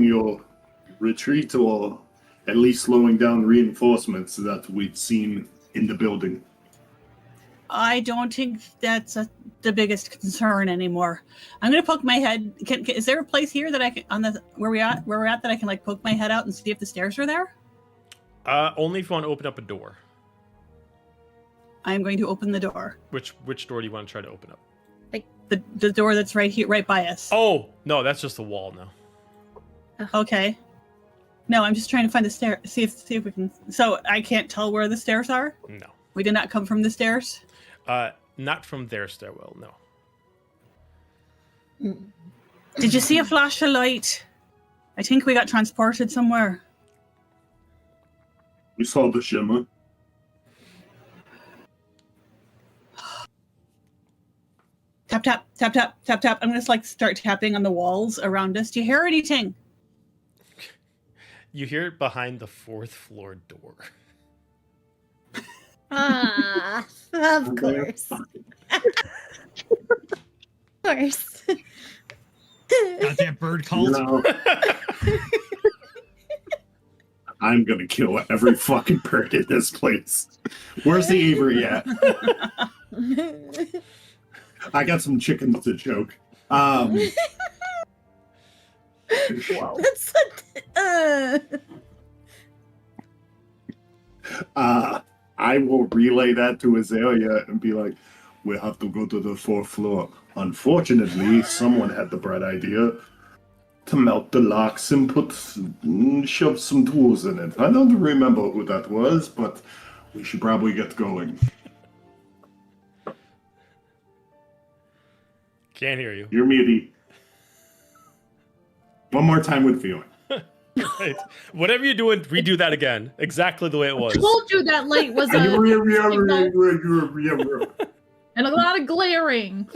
your retreat, or at least slowing down reinforcements that we'd seen in the building. I don't think that's the biggest concern anymore. I'm gonna poke my head. Is there a place here that I can where we're at that I can like poke my head out and see if the stairs are there? Only if you want to open up a door. I'm going to open the door. Which door do you want to try to open up? The door that's right here, right by us. Oh no, that's just the wall now. Okay. No, I'm just trying to find the stair. See if we can. So I can't tell where the stairs are. No. We did not come from the stairs. Not from their stairwell. No. Did you see a flash of light? I think we got transported somewhere. We saw the shimmer. Tap tap tap tap tap tap. I'm gonna like start tapping on the walls around us. Do you hear anything? You hear it behind the 4th floor door. Ah, of course. Of course. Got that bird called. No. I'm gonna kill every fucking bird in this place. Where's the Avery at? I got some chickens to choke. That's I will relay that to Azalea and be like, we'll have to go to the 4th floor. Unfortunately, someone had the bright idea to melt the locks and shove some tools in it. I don't remember who that was, but we should probably get going. Can't hear you. You're muted. One more time with feeling. Right. Whatever you're doing, redo that again. Exactly the way it was. I told you that light was a and a lot of glaring.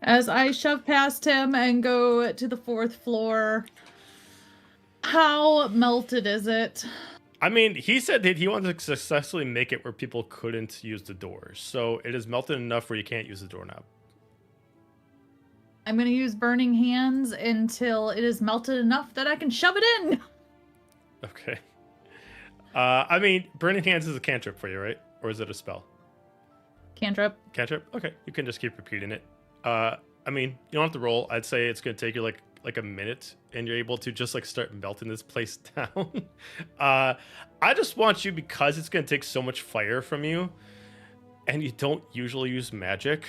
As I shove past him and go to the 4th floor, how melted is it? I mean, he said that he wanted to successfully make it where people couldn't use the doors. So it is melted enough where you can't use the doorknob. I'm going to use burning hands until it is melted enough that I can shove it in. Okay. I mean, burning hands is a cantrip for you, right? Or is it a spell? Cantrip. Cantrip? Okay. You can just keep repeating it. I mean, you don't have to roll. I'd say it's going to take you like a minute, and you're able to just like start melting this place down. I just want you, because it's going to take so much fire from you, and you don't usually use magic.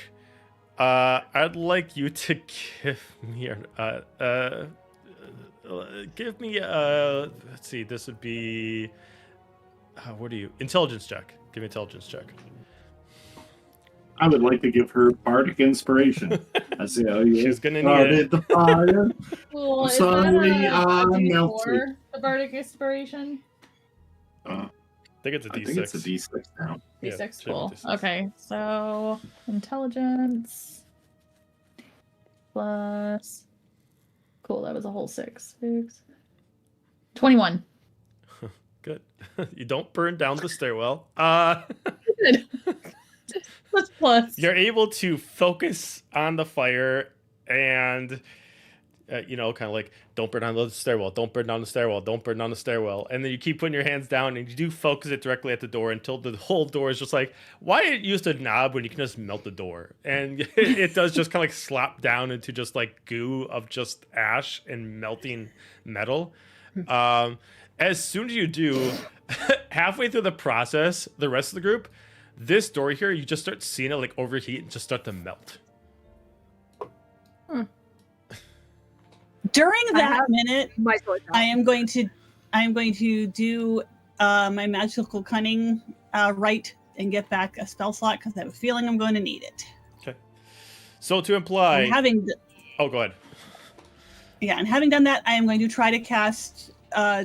I'd like you to give me let's see, this would be what are you? Intelligence check. Give me intelligence check. I would like to give her bardic inspiration. I say, oh yeah, She's gonna need it. The fire. Cool. I'm Is sorry, that I'm D4, melted. the bardic inspiration? I think it's a D6. I think it's a D6 now. Yeah, D6, sure, cool. D6. Okay, so intelligence plus. Cool, that was a whole 6. 21. Good. You don't burn down the stairwell. Good. Plus. You're able to focus on the fire and, kind of like, don't burn down the stairwell, don't burn down the stairwell, don't burn down the stairwell. And then you keep putting your hands down and you do focus it directly at the door until the whole door is just like, why use the knob when you can just melt the door? And it does just kind of like slop down into just like goo of just ash and melting metal. As soon as you do, halfway through the process, the rest of the group, this door here, you just start seeing it like overheat and just start to melt. During that minute, My sword. I am going to do my magical cunning right and get back a spell slot because I have a feeling I'm going to need it. Okay. So to imply, And go ahead. Yeah, and having done that, I am going to try to cast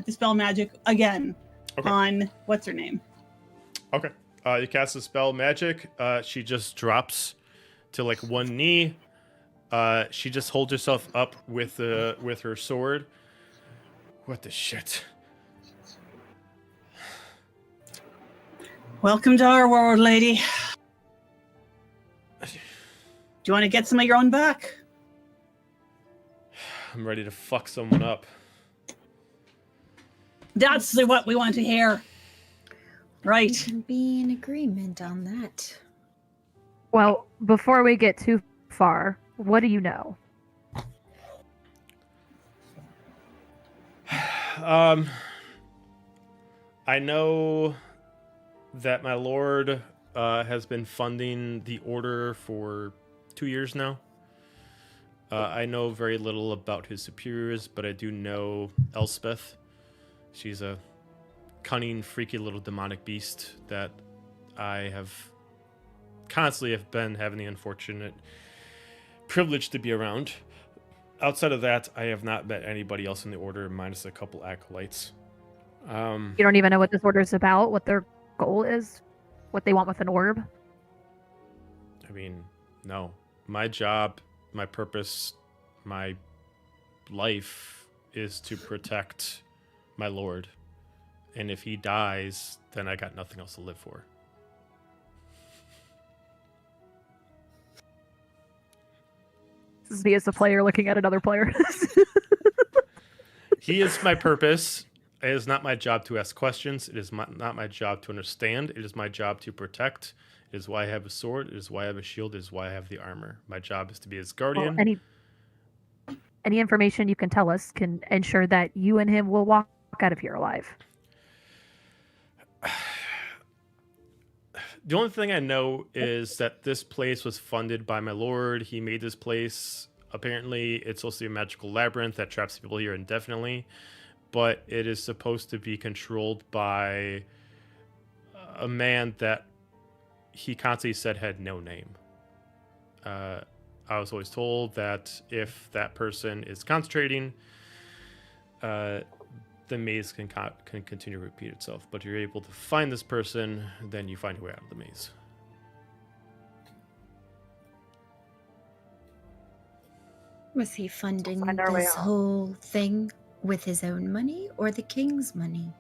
Dispel Magic again on what's her name. Okay. You cast the spell magic. She just drops to like one knee. She just holds herself up with her sword. What the shit? Welcome to our world, lady. Do you want to get some of your own back? I'm ready to fuck someone up. That's what we want to hear. We Right. can be in agreement on that. Well, before we get too far, what do you know? I know that my lord has been funding the order for 2 years now. I know very little about his superiors, but I do know Elspeth. She's a cunning, freaky little demonic beast that I have constantly been having the unfortunate privilege to be around. Outside of that, I have not met anybody else in the order, minus a couple acolytes. You don't even know what this order is about, what their goal is, what they want with an orb? I mean, no. My job, my purpose, my life is to protect my lord. And if he dies, then I got nothing else to live for. This is me as a player looking at another player. He is my purpose. It is not my job to ask questions. It is not my job to understand. It is my job to protect. It is why I have a sword. It is why I have a shield. It is why I have the armor. My job is to be his guardian. Well, any information you can tell us can ensure that you and him will walk out of here alive. The only thing I know is that this place was funded by my lord. He made this place. Apparently, it's also a magical labyrinth that traps people here indefinitely, but it is supposed to be controlled by a man that he constantly said had no name. I was always told that if that person is concentrating, the maze can continue to repeat itself. But if you're able to find this person, then you find your way out of the maze. Was he funding find our way this out. whole thing with his own money or the king's money?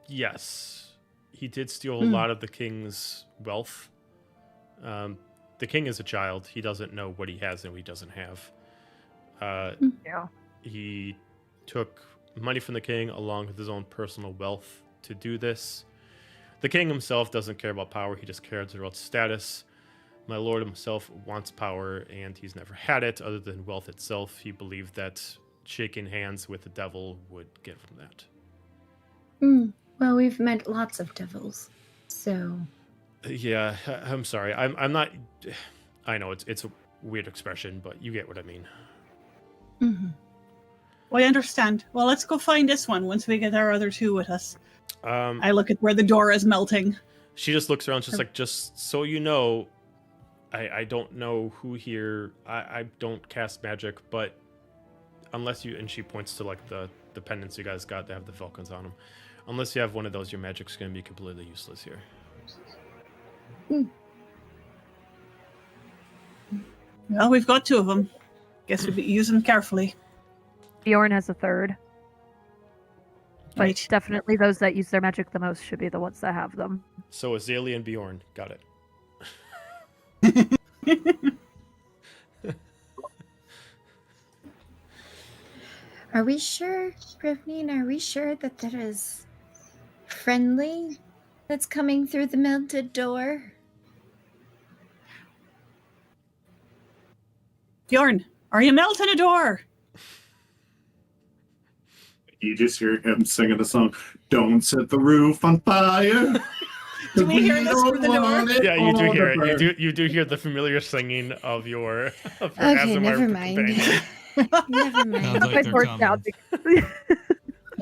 Yes. He did steal a lot of the king's wealth. The king is a child. He doesn't know what he has and what he doesn't have. Yeah. He took money from the king along with his own personal wealth to do this. The king himself doesn't care about power. He just cares about status. My lord himself wants power, and he's never had it other than wealth itself. He believed that shaking hands with the devil would give him that. Well, we've met lots of devils, so... Yeah, I'm sorry. I'm not... I know it's a weird expression, but you get what I mean. Mm-hmm. Well, I understand. Well, let's go find this one once we get our other two with us. I look at where the door is melting. She just looks around, just like, just so you know, I don't know who here. I don't cast magic, but unless you... And she points to, like, the pendants you guys got that have the falcons on them. Unless you have one of those, your magic's going to be completely useless here. Well, we've got two of them. Guess we'd use them carefully. Bjorn has a third. But Right. definitely those that use their magic the most should be the ones that have them. So Azalea and Bjorn. Got it. Are we sure, Rivnine, are we sure that that is friendly that's coming through the melted door? Bjorn, are you melting a door? You just hear him singing a song. Don't set the roof on fire. Do we hear this through the door? Yeah, you do hear it. You do hear the familiar singing of your Okay, Asimar never mind. companion. Never mind. Sounds like My they're sword's coming. down.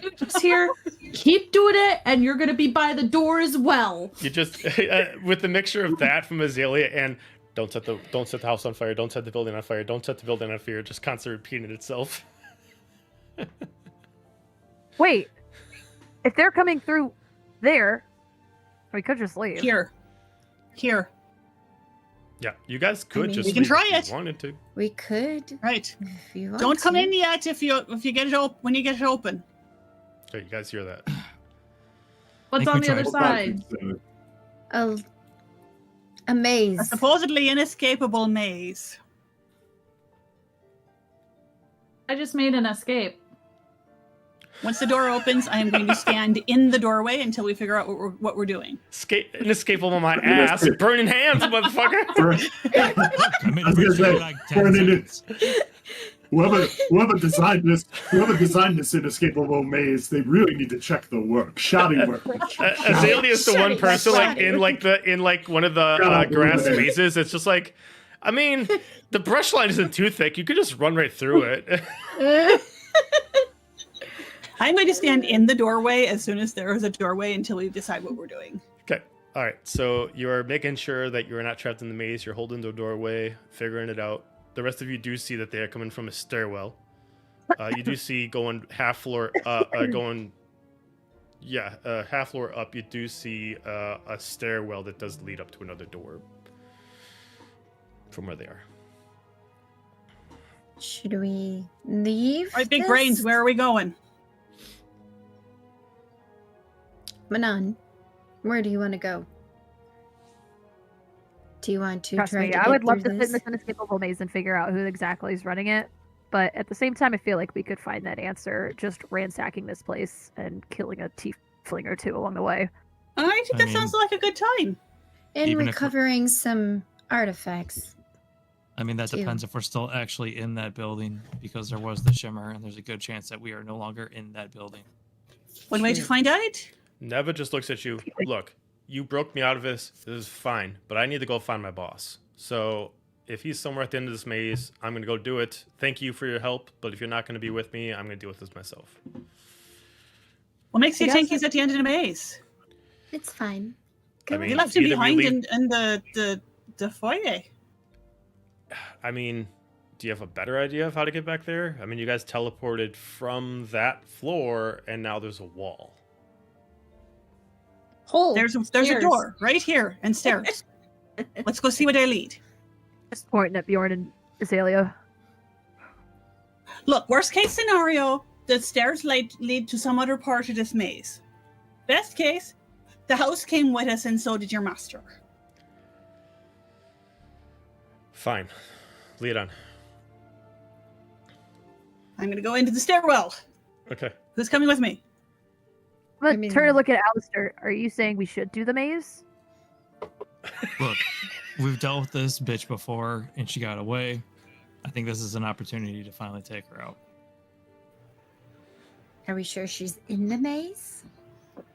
You just hear, keep doing it, and you're gonna be by the door as well. You just with the mixture of that from Azalea and don't set the house on fire, don't set the building on fire, don't set the building on fire, just constantly repeating itself. Wait. If they're coming through there, we could just leave. Here. Yeah, you guys could mean, just we can leave try if it. you wanted to. We could, Right. if you want Don't come to. in yet if you get it open. When you get it open. Okay, you guys hear that? What's think on we the other tried. side? A A maze. supposedly inescapable maze. I just made an escape. Once the door opens, I am going to stand in the doorway until we figure out what we're doing. Inescapable on my ass, burning hands, motherfucker. I mean, I was gonna for say, like 10 burning it. seconds. Whoever designed this inescapable maze, they really need to check the work. Shoddy work. Azalea is the one Shut it, person like shut in one of the Shut up, grass woman. mazes. It's just like, I mean, the brush line isn't too thick. You could just run right through it. I'm going to stand in the doorway as soon as there is a doorway until we decide what we're doing. Okay. All right. So you're making sure that you're not trapped in the maze. You're holding the doorway, figuring it out. The rest of you do see that they are coming from a stairwell. You do see going half floor half floor up. You do see a stairwell that does lead up to another door from where they are. Should we leave? All right, big this? brains, where are we going? Manon, where do you want to go? Do you want to Trust try me, to I get would love to through sit in this? this inescapable maze and figure out who exactly is running it. But at the same time, I feel like we could find that answer just ransacking this place and killing a tiefling or two along the way. I think I that sounds mean- like a good time. And Even if- recovering some artifacts. I mean, that Too. depends if we're still actually in that building, because there was the shimmer, and there's a good chance that we are no longer in that building. One way to True. find out? Neva just looks at you. Look, you broke me out of this. This is fine, but I need to go find my boss. So if he's somewhere at the end of this maze, I'm going to go do it. Thank you for your help, but if you're not going to be with me, I'm going to deal with this myself. What makes you I think guess he's at the end of the maze? It's fine. I mean, You left him either we behind leave- in the foyer. I mean, do you have a better idea of how to get back there? I mean, you guys teleported from that floor, and now there's a wall. Hole. There's a stairs. door right here and stairs. Let's go see where they lead. Just pointing at Bjorn and Azalea. Look, worst case scenario, the stairs lead to some other part of this maze. Best case, the house came with us and so did your master. Fine. Lead on. I'm going to go into the stairwell. Okay. Who's coming with me? I'm gonna I mean- turn to look at Alistair. Are you saying we should do the maze? Look, we've dealt with this bitch before, and she got away. I think this is an opportunity to finally take her out. Are we sure she's in the maze?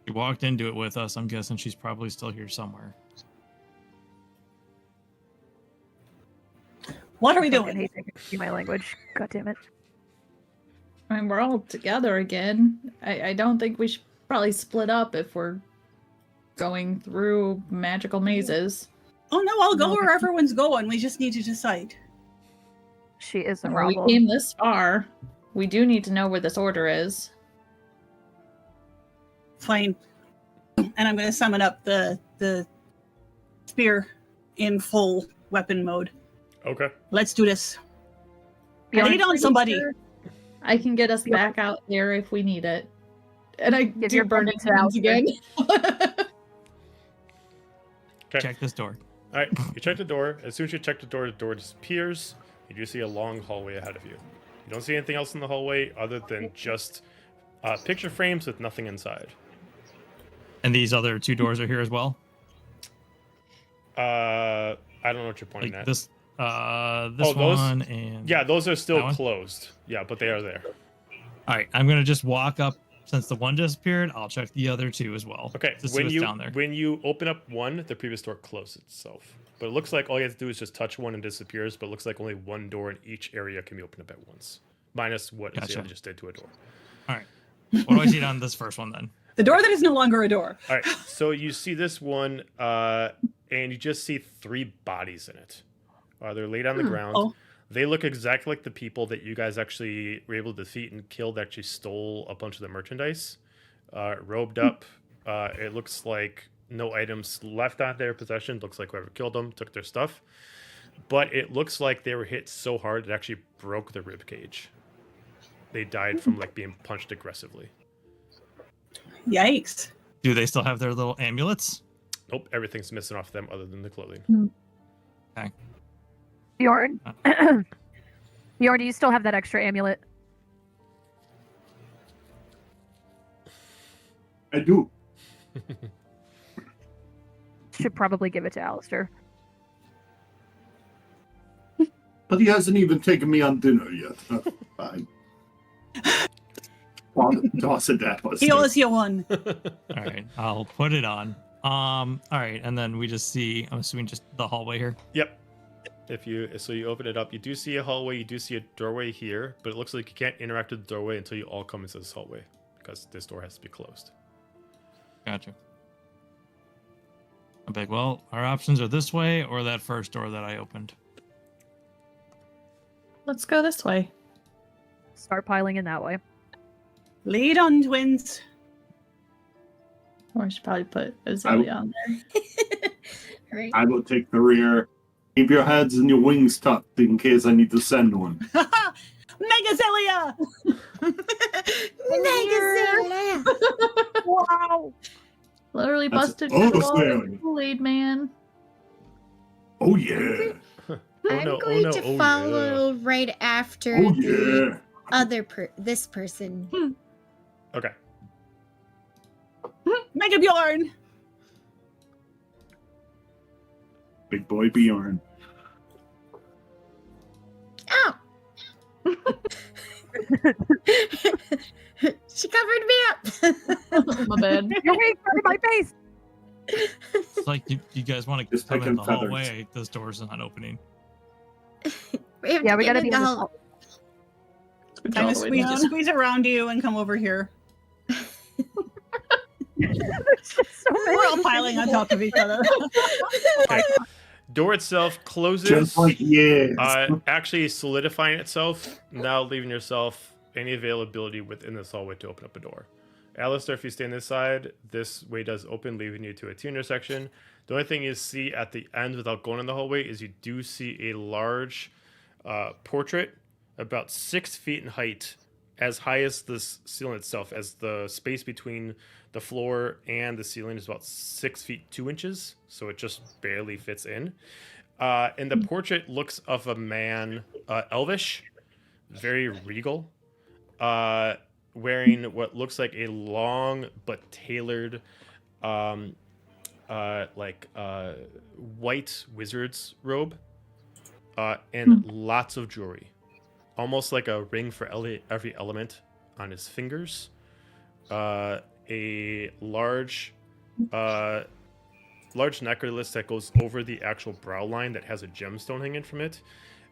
She walked into it with us. I'm guessing she's probably still here somewhere. What are we Fucking doing? hate that you my language. God damn it. I mean, we're all together again. I don't think we should probably split up if we're going through magical mazes. Oh no, I'll go No. where everyone's going. We just need to decide. She is a Well, we problem. came this far. We do need to know where this order is. Fine. And I'm going to summon up the spear in full weapon mode. Okay. Let's do this. Bjorn, Lead on somebody. I can get us back out there if we need it. And I Give do your burn bundle it to Alistair. again. Okay. Check this door. All right. You check the door. As soon as you check the door disappears. You do see a long hallway ahead of you. You don't see anything else in the hallway other than just picture frames with nothing inside. And these other two doors are here as well. I don't know what you're pointing Like at. this, Oh, this those- one, and Yeah, those are That still one? closed. Yeah, but they are there. All right, I'm gonna just walk up. Since the one disappeared, I'll check the other two as well. Okay, to see when what's you down there. when you open up one, the previous door closes itself. But it looks like all you have to do is just touch one and disappears. But it looks like only one door in each area can be opened up at once, minus what Gotcha. Azalea just did to a door. All right, what do I see on this first one then? The door that is no longer a door. All right, so you see this one, and you just see 3 bodies in it. They're laid on the ground. Oh. They look exactly like the people that you guys actually were able to defeat and kill. That actually stole a bunch of the merchandise. Robed up. It looks like no items left on their possession. Looks like whoever killed them took their stuff. But it looks like they were hit so hard it actually broke the rib cage. They died from like being punched aggressively. Yikes. Do they still have their little amulets? Nope, everything's missing off them other than the clothing. Bjorn. Bjorn, do you still have that extra amulet? I do. Should probably give it to Alistair. But he hasn't even taken me on dinner yet. Fine. Toss it that was. He owes you one. All right, I'll put it on. All right, and then we just see. I'm assuming just the hallway here. Yep. So you open it up, you do see a hallway, you do see a doorway here, but it looks like you can't interact with the doorway until you all come into this hallway because this door has to be closed. Gotcha. I'm like, well, our options are this way or that first door that I opened. Let's go this way. Start piling in that way. Lead on, twins. Or I should probably put Azalea on there. Right. I will take the rear. Keep your heads and your wings tucked in case I need to send one. Megazelia! Megazelia! Wow. Literally That's- busted oh, through all Azalea. the Kool-Aid man. Oh yeah. I'm going to follow right after Oh the yeah. other this person. Okay. Mega Bjorn! Big boy Bjorn. Ow! She covered me up. My bad. You're weak in my face. It's like you guys want to Just come in picking the feathers. hallway. This door's not opening. We have Yeah, to we get gotta be in the hall- hall. Kind of All the way down. squeeze around you and come over here. There's just so many We're all piling on top of each other. Okay. Door itself closes, Just like yes. actually solidifying itself, now leaving yourself any availability within this hallway to open up a door. Alistair, if you stay on this side, this way does open, leaving you to a T intersection. The only thing you see at the end without going in the hallway is you do see a large portrait about 6 feet in height, as high as the ceiling itself, as the space between the floor and the ceiling is about 6 feet 2 inches, so it just barely fits in. And the portrait looks of a man, elvish, very regal, wearing what looks like a long but tailored, white wizard's robe, and lots of jewelry, almost like a ring for every element on his fingers. A large necklace that goes over the actual brow line that has a gemstone hanging from it,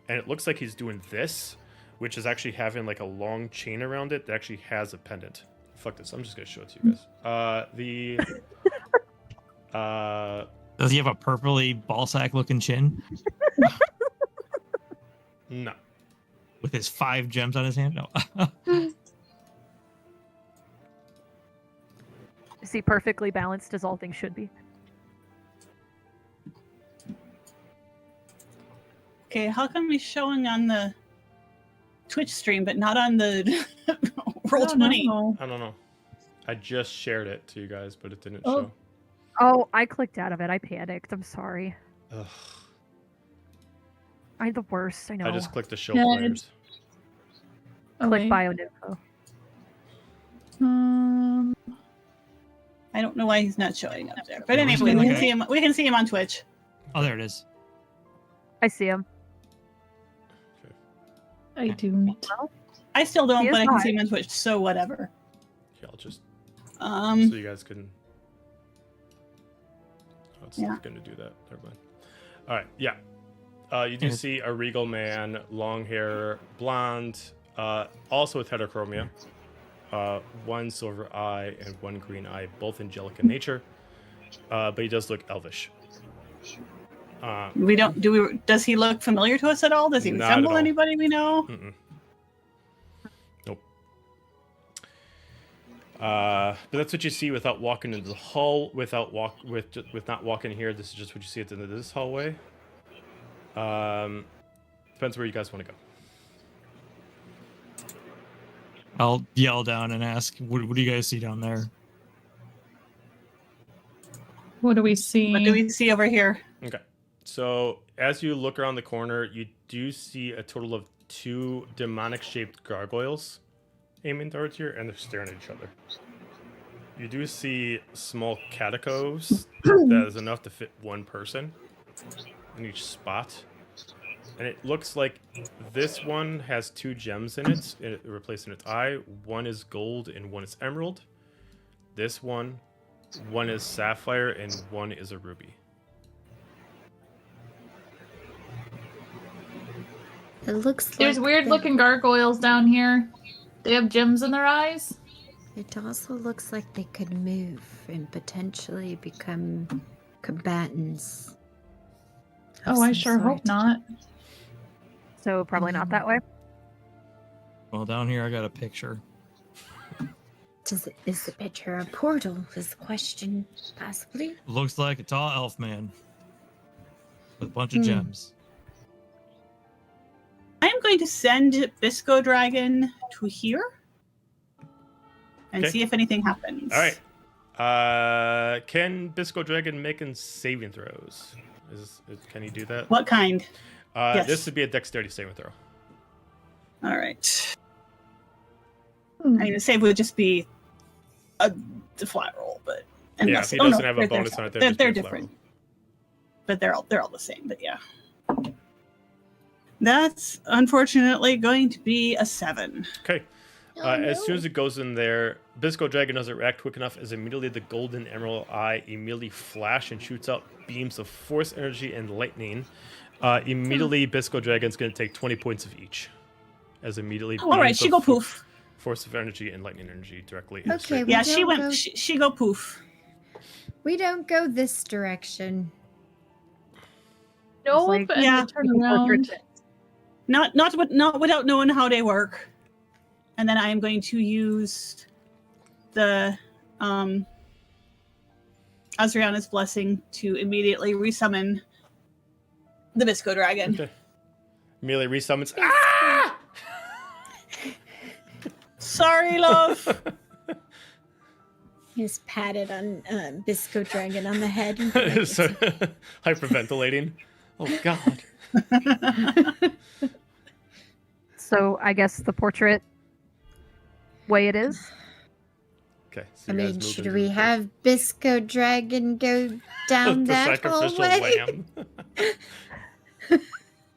and it looks like he's doing this, which is actually having like a long chain around it that actually has a pendant. Fuck this, I'm just gonna show it to you guys. Does he have a purpley ballsack looking chin No. with his 5 gems on his hand? No. Is he perfectly balanced as all things should be? Okay, how come he's showing on the Twitch stream but not on the Roll20? I don't know. I just shared it to you guys, but it didn't Oh. show. Oh, I clicked out of it. I panicked. I'm sorry. Ugh. I'm the worst. I know. I just clicked the show Yeah, players. Click Okay. bio info. I don't know why he's not showing up there. But Yeah, anyway, we we can can see him. We can see him on Twitch. Oh, there it is. I see him. I do. I still don't, He is but I can hot. see him on Twitch. So whatever. Yeah, I'll just so Um, you guys can. Oh, it's Yeah. not going to do that. Never mind. All right. Yeah. You do Mhm. see a regal man, long hair, blonde, also with heterochromia, one silver eye and one green eye, both angelic in nature. But he does look elvish. we don't. Do we? Does he look familiar to us at all? Does he Not at resemble all. anybody we know? Mm-mm. Nope. But that's what you see without walking into the hall. With not walking here, this is just what you see at the end of this hallway. Depends where you guys want to go. I'll yell down and ask, what do you guys see down there? What do we see? What do we see over here? Okay. So as you look around the corner, you do see a total of 2 demonic-shaped gargoyles aiming towards here, and they're staring at each other. You do see small catacombs that is enough to fit 1 person in each spot. And it looks like this one has 2 gems in it, replacing its eye. One is gold and one is emerald. This one is sapphire and one is a ruby. It looks There's like weird they- looking gargoyles down here. They have gems in their eyes. It also looks like they could move and potentially become combatants. of Oh, I some sure hope sort. not. So probably not that way. Well, down here I got a picture. Is the picture a portal? Is the question possibly? Looks like a tall elf man with a bunch of gems. I am going to send Bisco Dragon to here and Okay. see if anything happens. All right. Can Bisco Dragon make saving throws? Can he do that? What kind? Yes. This would be a dexterity saving throw. All right. Hmm. I mean, the save would just be the flat roll, but Yeah, if he oh, doesn't no, have a they're- bonus on it, they're, just they're be a flat different, roll. but they're all the same. But yeah, that's unfortunately going to be a 7. Okay. As soon as it goes in there, Bisco Dragon doesn't react quick enough as immediately the golden emerald eye immediately flash and shoots out beams of force energy and lightning. Immediately, Bisco Dragon's going to take 20 points of each. As immediately. All right, she go poof. Force of energy and lightning energy directly. Okay, Yeah, she went. She go poof. We don't go this direction. Nope, like- and Yeah. turn around. Not without knowing how they work. And then I am going to use the Azriana's blessing to immediately resummon the Bisco Dragon. Okay. Immediately resummons. Ah! Sorry, love. He just patted on Bisco Dragon on the head. So, hyperventilating. Oh God. So I guess the portrait way it is. Okay. So I you guys mean, move should into we the- have Bisco Dragon go down the that sacrificial hallway? lamb?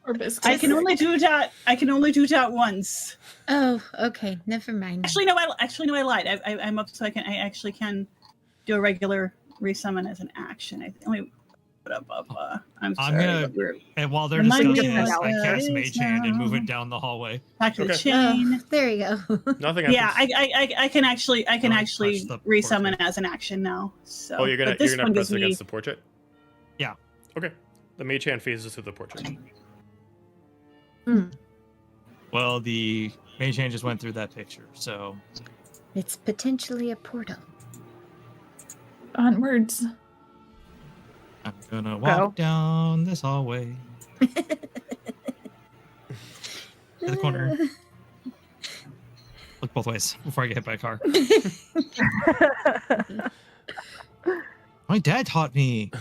Or biscuits. I can only do that. I can only do that once. Oh, okay. Never mind. Actually, no. I lied. I'm up, so I actually can do a regular resummon as an action. I'm sorry. gonna- but we're And while they're Remind me discussing this, what I that cast is Mage Hand and move now. it down the hallway. back to the Okay. chain. Oh, there you go. Nothing happens. Yeah, I can actually Don't touch the resummon portrait. as an action now. So Oh, you're gonna but this one press gives me against the portrait. Yeah. Okay. The mage hand phases through the portrait. Well, the Mage Hand just went through that picture, so It's potentially a portal. Onwards. I'm gonna walk down this hallway to the corner. Look both ways before I get hit by a car. My dad taught me.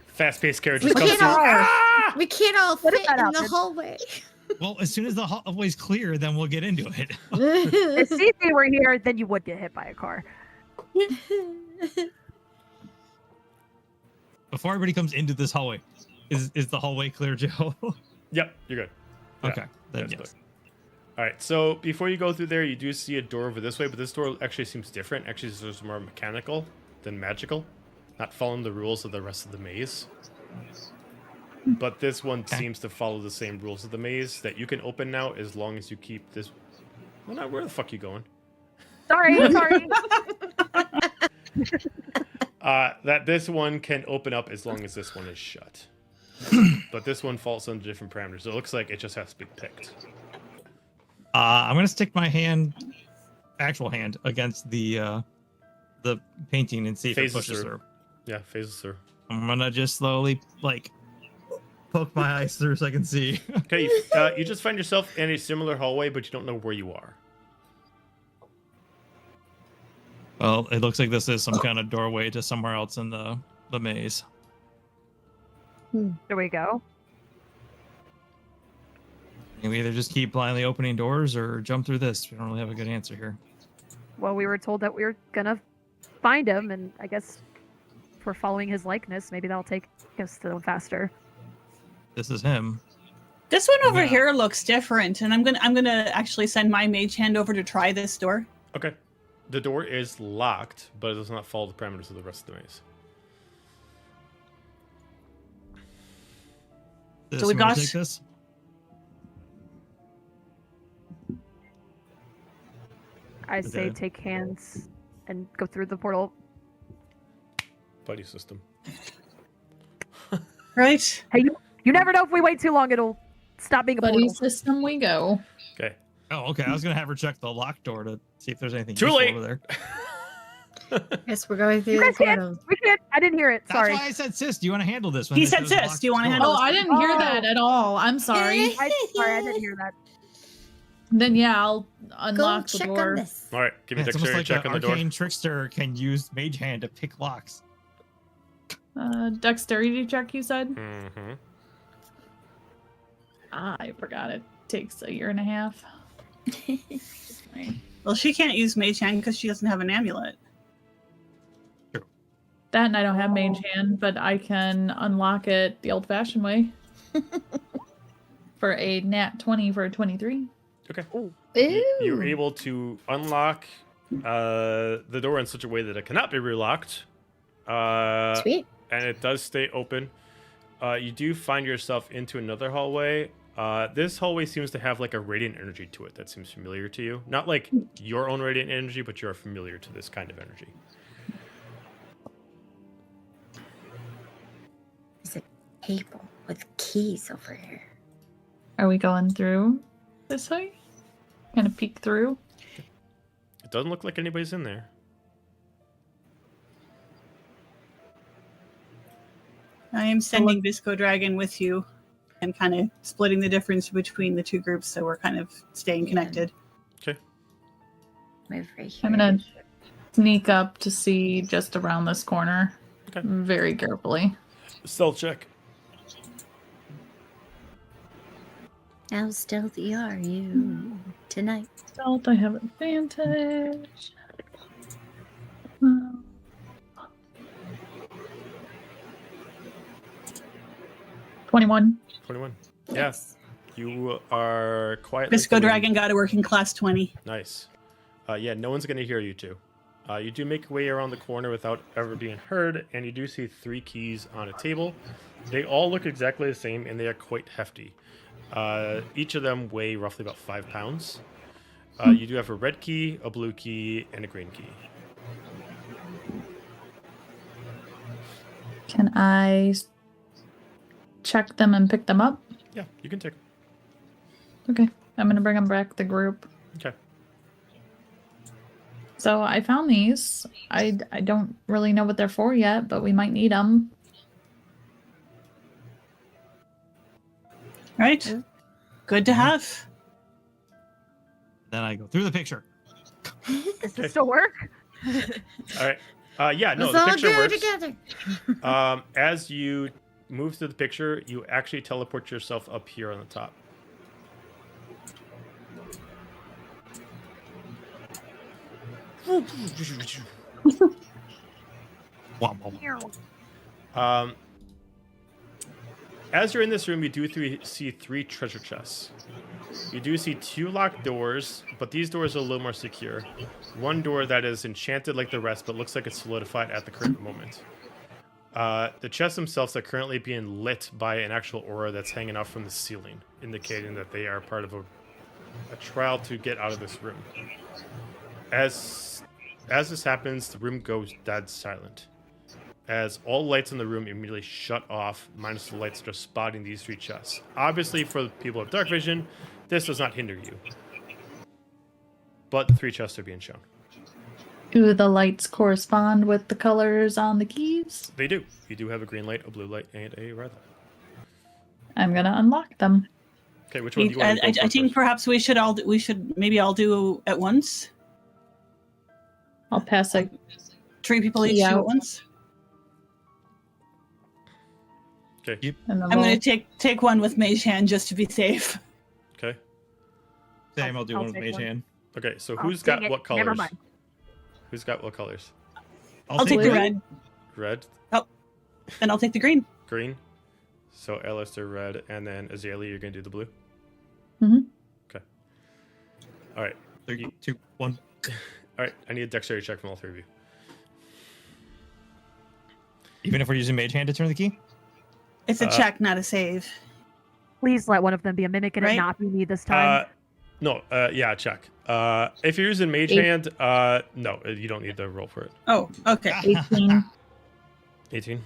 Fast-paced carriage We just comes can't through. all, Ah! we can't all What if fit that in the happens? hallway. Well, as soon as the hallway's clear, then we'll get into it. If CC were here, then you would get hit by a car. Before everybody comes into this hallway, is the hallway clear, Joe? Yep, you're good. Yeah, Okay, then that's yes. clear. All right, so before you go through there, you do see a door over this way, but this door actually seems different. Actually, this is more mechanical than magical, not following the rules of the rest of the maze. But this one Okay. seems to follow the same rules of the maze that you can open now as long as you keep this. Well, now where the fuck you going? Sorry. That this one can open up as long as this one is shut. But this one falls under different parameters. So it looks like it just has to be picked. I'm gonna stick my hand, actual hand, against the painting and see if Phases it pushes through. through. Yeah, phases through. I'm gonna just slowly poke my eyes through so I can see. Okay, you just find yourself in a similar hallway, but you don't know where you are. Well, it looks like this is some kind of doorway to somewhere else in the maze. There we go. We either just keep blindly opening doors or jump through this. We don't really have a good answer here. Well, we were told that we were gonna find him, and I guess if we're following his likeness, maybe that'll take us to him faster. This is him. This one over Yeah. here looks different, and I'm gonna actually send my mage hand over to try this door. Okay. The door is locked, but it does not follow the parameters of the rest of the maze. So we You wanna got- take this? I say Okay. take hands and go through the portal. Buddy system. Right? Hey, you never know if we wait too long, it'll stop being a Buddy portal. system we go. Okay. Oh, okay. I was gonna have her check the locked door to see if there's anything Too useful late. over there. Guess we're going through You the guys can't. portal. We can't. I didn't hear it. That's Sorry. why I said, sis, do you want to handle this? When He it said, says "Sis, locked do you wanna door?" handle Oh, I didn't hear Oh. that at all. I'm sorry. Sorry, I didn't hear that. Then yeah, I'll Go unlock the check door. on this. All right, give me Yeah, a it's almost dexterity like check an on the door. arcane trickster can use mage hand to pick locks. Dexterity check, you said? Mm-hmm. I forgot it takes a year and a half. Well, she can't use mage hand because she doesn't have an amulet. That and I don't have mage hand, but I can unlock it the old-fashioned way. For a nat 20 for a 23. Okay. Ooh. You're Ooh. able to unlock the door in such a way that it cannot be relocked. Sweet. And it does stay open. You do find yourself into another hallway. This hallway seems to have like a radiant energy to it that seems familiar to you. Not like your own radiant energy, but you're familiar to this kind of energy. There's a table with keys over here. Are we going through this way? Kind of peek through? It doesn't look like anybody's in there. I am sending Visco Dragon with you and kind of splitting the difference between the two groups so we're kind of staying connected. Okay. Move right here. I'm gonna sneak up to see just around this corner. Okay. Very carefully. Stealth check. How stealthy are you tonight? Stealth, I have advantage. 21. 21. Yes. You are quietly. Visco Dragon got to work in class 20. Nice. Yeah, no one's going to hear you two. You do make your way around the corner without ever being heard, and you do see 3 keys on a table. They all look exactly the same, and they are quite hefty. Each of them weigh roughly about 5 pounds. You do have a red key, a blue key, and a green key. Can I check them and pick them up? Yeah, you can take them. Okay. I'm going to bring them back to the group. Okay. So I found these. I don't really know what they're for yet, but we might need them. Right? Good to have. Then I go through the picture. Does this still work? All right. Yeah, no, Let's the all picture go works. together. As you move to the picture, you actually teleport yourself up here on the top. As you're in this room, you do see 3 treasure chests. You do see 2 locked doors, but these doors are a little more secure. One door that is enchanted like the rest, but looks like it's solidified at the current moment. The chests themselves are currently being lit by an actual aura that's hanging out from the ceiling, indicating that they are part of a trial to get out of this room. As this happens, the room goes dead silent, as all lights in the room immediately shut off, minus the lights that are spotting these 3 chests. Obviously, for the people with dark vision, this does not hinder you. But the 3 chests are being shown. Do the lights correspond with the colors on the keys? They do. You do have a green light, a blue light, and a red light. I'm gonna unlock them. Okay, which one do you want to go for I think first? perhaps we should maybe all do at once. I'll pass a 3 people each Yeah. do at once. Okay. and then I'm we'll- going to take one with Mage Hand just to be safe. Okay. Same, I'll do I'll one with take Mage one. Hand. Okay, so Oh, who's dang got it. what Never colors? mind. Who's got what colors? I'll take the red, Red, then I'll take the green. green. So Alistair, red, and then Azalea, you're going to do the blue? Mhm. Okay. All right. 3, 2, 1. All right, I need a dexterity check from all 3 of you. Even if we're using Mage Hand to turn the key? It's a check, not a save. Please let one of them be a mimic and Right? it not be me this time. No, yeah, check. If you're using Mage Eight. Hand, no, you don't need to roll for it. Oh, okay. 18. 18.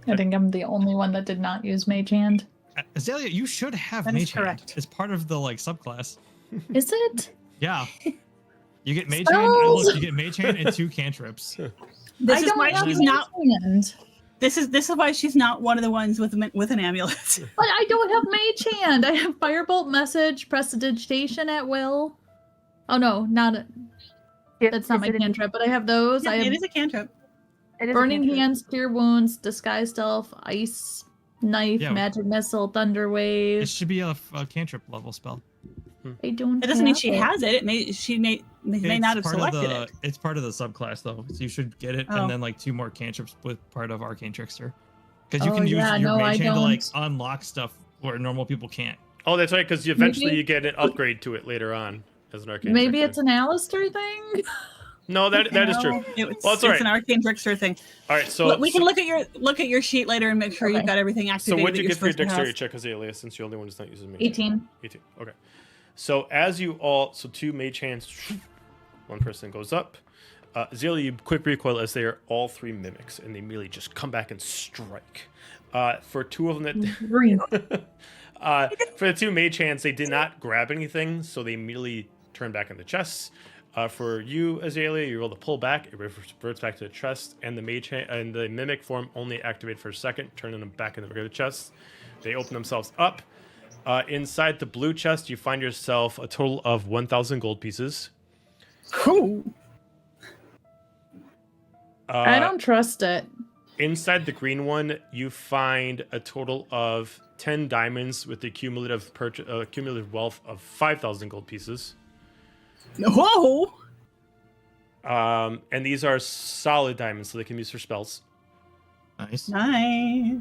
I think I'm the only one that did not use Mage Hand. Azalea, you should have That is Mage Hand. correct. It's part of the subclass. Is it? Yeah. You get Mage Spells! Hand. Look, you get Mage Hand and 2 cantrips. This I is don't why have she's Mage not. Hand. This is why she's not one of the ones with an amulet. But I don't have Mage Hand. I have Firebolt, Message, Prestidigitation at will. Oh no, that's not Is my it a- cantrip, but I have those. I it have is a cantrip. it is a Burning cantrip. Hands, Cure Wounds, Disguise Self, Ice Knife, Yeah. Magic Missile, Thunder It Wave. should be a cantrip level spell. I don't. It doesn't mean have she it. has it. She may not have part of selected the, it. It's part of the subclass though, so you should get it, Oh. and then like 2 more cantrips with part of Arcane Trickster, because you Oh, can use yeah, your no, I Mage Hand to like don't. unlock stuff where normal people can't, Oh, that's right, because eventually Maybe- you get an upgrade to it later on as an arcane. Maybe trickster. it's an Alistair thing. No, that is true. It's, Well, it's all right. an arcane trickster thing. All right, so We can look at your sheet later and make sure Okay. you've got everything So activated. what'd you that get for your you're supposed to dexterity have. check, Azalea, since you're the only one who's not using mage? 18. 18. Okay. So as you all, so 2 mage hands, one person goes up. Azalea, you quick recoil as they are all 3 mimics, and they immediately just come back and strike. For 2 of them that, for the 2 mage hands, they did not grab anything, so they immediately turn back into chests. For you, Azalea, you're able to pull back. It reverts back to the chest, and the mage and the mimic form only activate for a second, turning them back into the regular chest. They open themselves up. Inside the blue chest, you find yourself a total of 1,000 gold pieces. Cool. I don't trust it. Inside the green one, you find a total of 10 diamonds with the cumulative wealth of 5,000 gold pieces. Whoa! And these are solid diamonds, so they can be used for spells. Nice. Nice.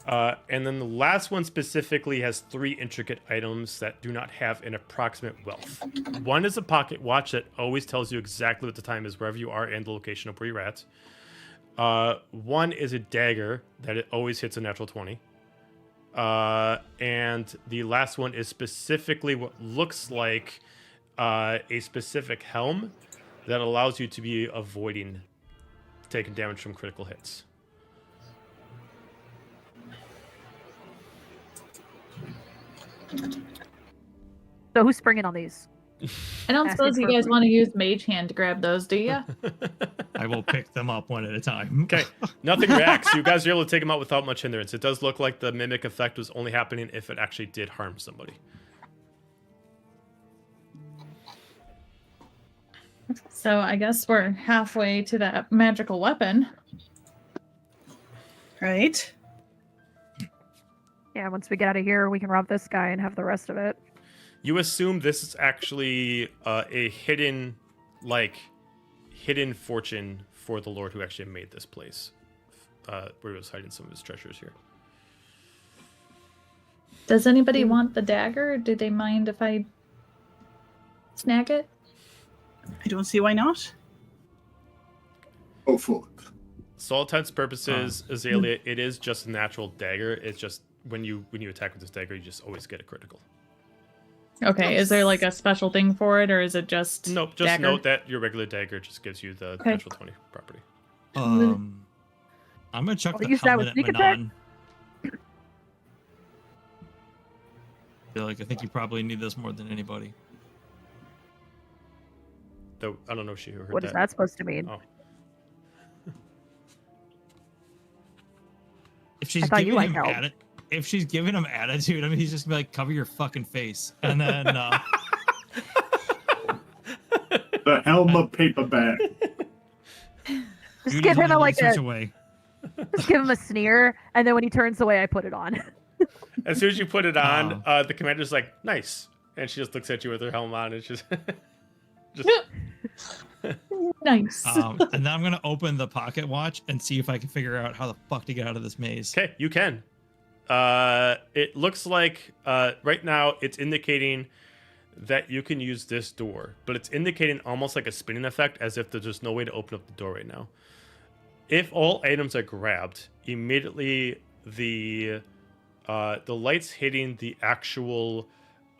And then the last one specifically has 3 intricate items that do not have an approximate wealth. One is a pocket watch that always tells you exactly what the time is wherever you are and the location of where you're at. One is a dagger that it always hits a natural 20. And the last one is specifically what looks like a specific helm that allows you to be avoiding taking damage from critical hits. So who's springing on these? I don't Asking suppose you for guys food. want to use Mage Hand to grab those, do you? I will pick them up one at a time. Okay, nothing reacts. You guys are able to take them out without much hindrance. It does look like the mimic effect was only happening if it actually did harm somebody. So I guess we're halfway to that magical weapon. Right. Yeah, once we get out of here, we can rob this guy and have the rest of it. You assume this is actually a hidden fortune for the Lord who actually made this place, where he was hiding some of his treasures here. Does anybody want the dagger? Do they mind if I snag it? I don't see why not. Go for it. So all intents and purposes, Azalea, it is just a natural dagger. It's just when you attack with this dagger, you just always get a critical. Okay, is there like a special thing for it, or is it just Nope, just dagger? note that your regular dagger just gives you the Okay. natural 20 property. I'm gonna chuck I'll the use that helmet with at sneak attack. Manon. I think you probably need this more than anybody. Though I don't know if she heard What that. is that supposed to mean? Oh. If she's thought you giving liked him help. if she's giving him attitude, I mean, he's just gonna be like, cover your fucking face, and then The helm of paper bag. Just Judy's give him only a, one such a way. just give him a sneer, and then when he turns away, I put it on. As soon as you put it on, Oh. the commander's like, "Nice," and she just looks at you with her helm on. It's just, Nice. And then I'm gonna open the pocket watch and see if I can figure out how the fuck to get out of this maze. okay. You can. It looks like right now it's indicating that you can use this door, but it's indicating almost like a spinning effect, as if there's just no way to open up the door right now. If all items are grabbed, immediately the lights hitting the actual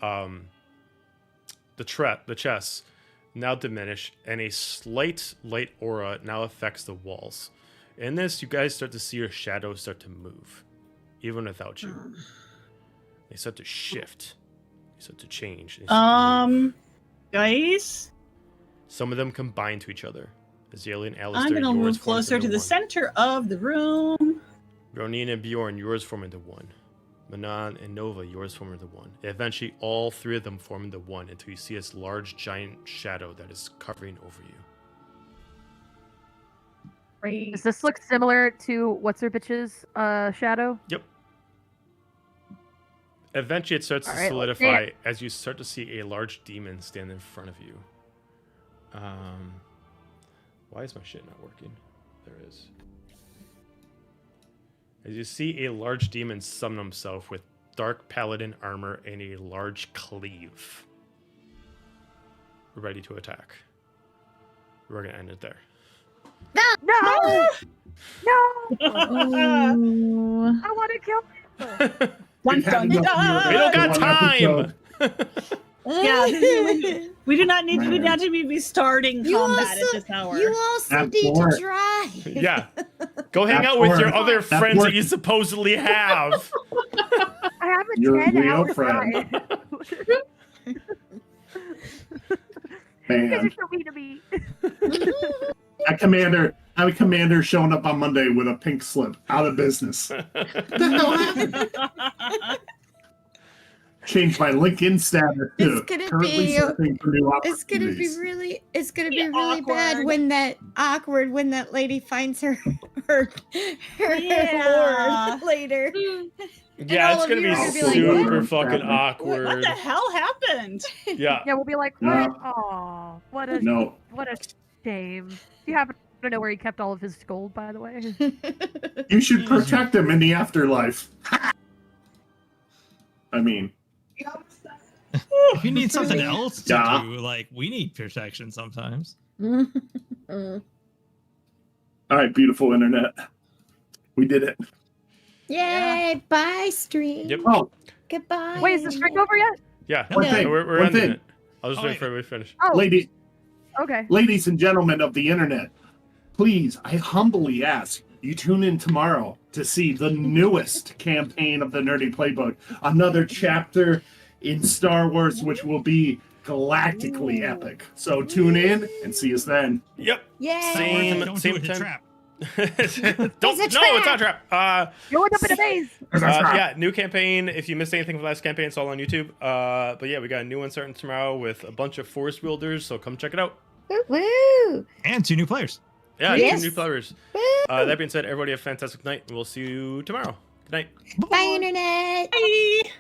the chest now diminish, and a slight light aura now affects the walls. In this, you guys start to see your shadows start to move, even without you. They start to shift. They start to change. They start to move. Guys, Some of them combine to each other. Azalea and Alistair, I'm gonna yours move forms closer into to the one. center of the room. Ronin and Bjorn, yours form into one. Manon and Nova, yours form into one. Eventually, all 3 of them form into one until you see this large, giant shadow that is covering over you. Great. Does this look similar to what's her bitch's shadow? Yep. Eventually, it starts to All right, let's see solidify as you start to see a large demon stand in front of you. Why is my shit not working? There it is. As you see a large demon summon himself with dark paladin armor and a large cleave. Ready to attack. We're gonna end it there. No! No! Ooh. I want to kill people. Dun, We've had dun, enough dun. murder We don't got in one time. episode. Yeah, we do not need to Man. be starting You combat also- at this hour. You also At need four. to drive. Yeah. Go hang At out with your work. other At friends that work. you supposedly have. I have a Your 10-hour real friend. drive. You guys are Man, so mean to me. that commander showing up on Monday with a pink slip, out of business. What the hell happened? Changed my LinkedIn status It's to gonna currently be- searching for new It's gonna be opportunities. really Yeah, bad awkward. when that lady finds her Yeah. lord later. Yeah, all it's of gonna you be are gonna be like, super "What? fucking What awkward. the hell happened? Yeah. Yeah, we'll be like, No. what? Oh, what a No, shame. Do you happen to know where he kept all of his gold, by the way? you should protect him in the afterlife. I mean, If you need something else to Yeah. do, like we need protection sometimes. all right, beautiful internet. We did it. Yay! Bye, stream. Yep. Oh, Goodbye. Wait, is the string over yet? Yeah. One thing, We're one ending thing. it. I'll just Oh, wait for everybody to finish. Oh, ladies okay. and gentlemen of the internet, please, I humbly ask you tune in tomorrow to see the newest campaign of the Nerdy Playbook, another chapter in Star Wars, which will be galactically epic. So tune in and see us then. Yep. Yay! Same- Don't same do it, it's a time. trap. Don't, It's a no, it's not a trap. Going up in a maze. Yeah, new campaign. If you missed anything from the last campaign, it's all on YouTube. But yeah, we got a new one starting tomorrow with a bunch of Force wielders, so come check it out. Woo! And 2 new players. Yeah, Yes. 2 new players. Woo! That being said, everybody have a fantastic night. We'll see you tomorrow. Good night. Bye, internet. Bye.